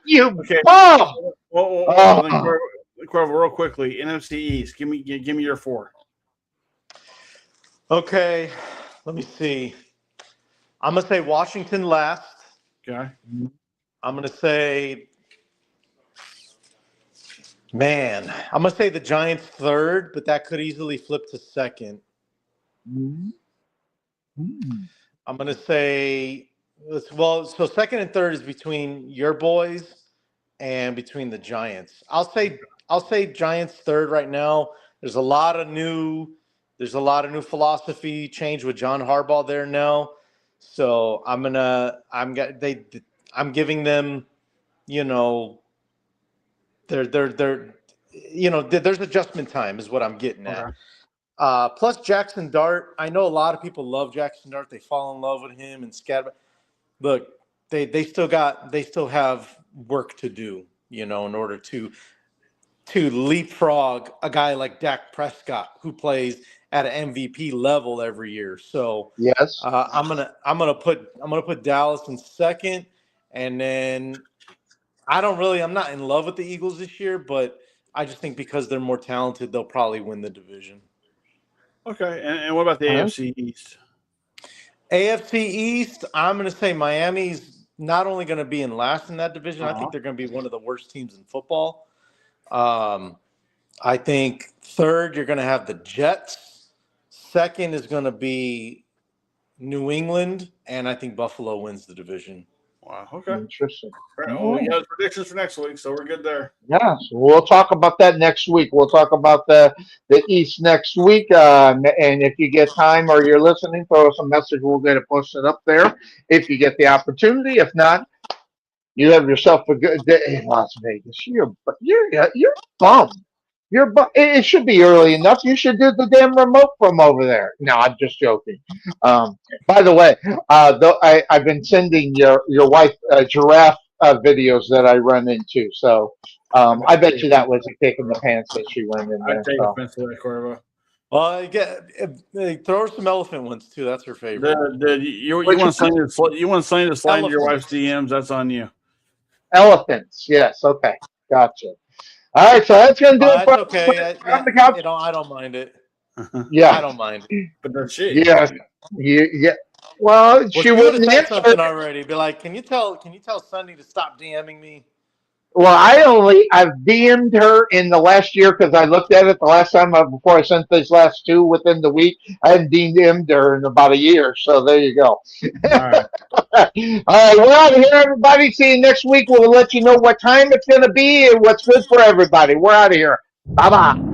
You bum! Cuervo, real quickly, NFC East. Give me your 4. Okay, let me see. I'm gonna say Washington last. Okay. I'm gonna say, I'm gonna say the Giants third, but that could easily flip to second. I'm gonna say, so second and third is between your boys and between the Giants. I'll say Giants third right now. There's a lot of new philosophy change with John Harbaugh there now. So I'm giving them, there's adjustment time is what I'm getting at. Plus Jackson Dart. I know a lot of people love Jackson Dart. They fall in love with him and scat. Look, they still have work to do, in order to leapfrog a guy like Dak Prescott who plays at an MVP level every year. So yes, I'm gonna put Dallas in second, and then I'm not in love with the Eagles this year, but I just think because they're more talented, they'll probably win the division. Okay, and what about the AFC East? AFC East, I'm going to say Miami's not only going to be in last in that division, I think they're going to be one of the worst teams in football. I think third, you're going to have the Jets. Second is going to be New England, and I think Buffalo wins the division. Wow. Okay. Interesting. Well, we got predictions for next week, so we're good there. Yeah, so we'll talk about that next week. We'll talk about the East next week. And if you get time or you're listening, throw us a message. We'll get it posted up there if you get the opportunity. If not, you have yourself a good day in Las Vegas. You're bummed. It should be early enough. You should do the damn remote from over there. No, I'm just joking. By the way, I've been sending your wife giraffe videos that I run into. So I bet you that was a kick in the pants that she went in there. I take offense to that, Cuervo. Well, throw her some elephant ones too. That's her favorite. You want Sonny to slide into your wife's DMs? That's on you. Elephants, yes. Okay, gotcha. All right, so that's gonna do it. That's okay. I don't mind it. Yeah, I don't mind it. But does she? Yeah. Well, she wouldn't said answer something already. Be like, can you tell Sonny to stop DMing me? Well, I've DM'd her in the last year because I looked at it the last time before I sent these last two within the week. I hadn't DM'd her in about a year, so there you go. All right. All right, we're out of here, everybody. See you next week. We'll let you know what time it's going to be and what's good for everybody. We're out of here. Bye-bye.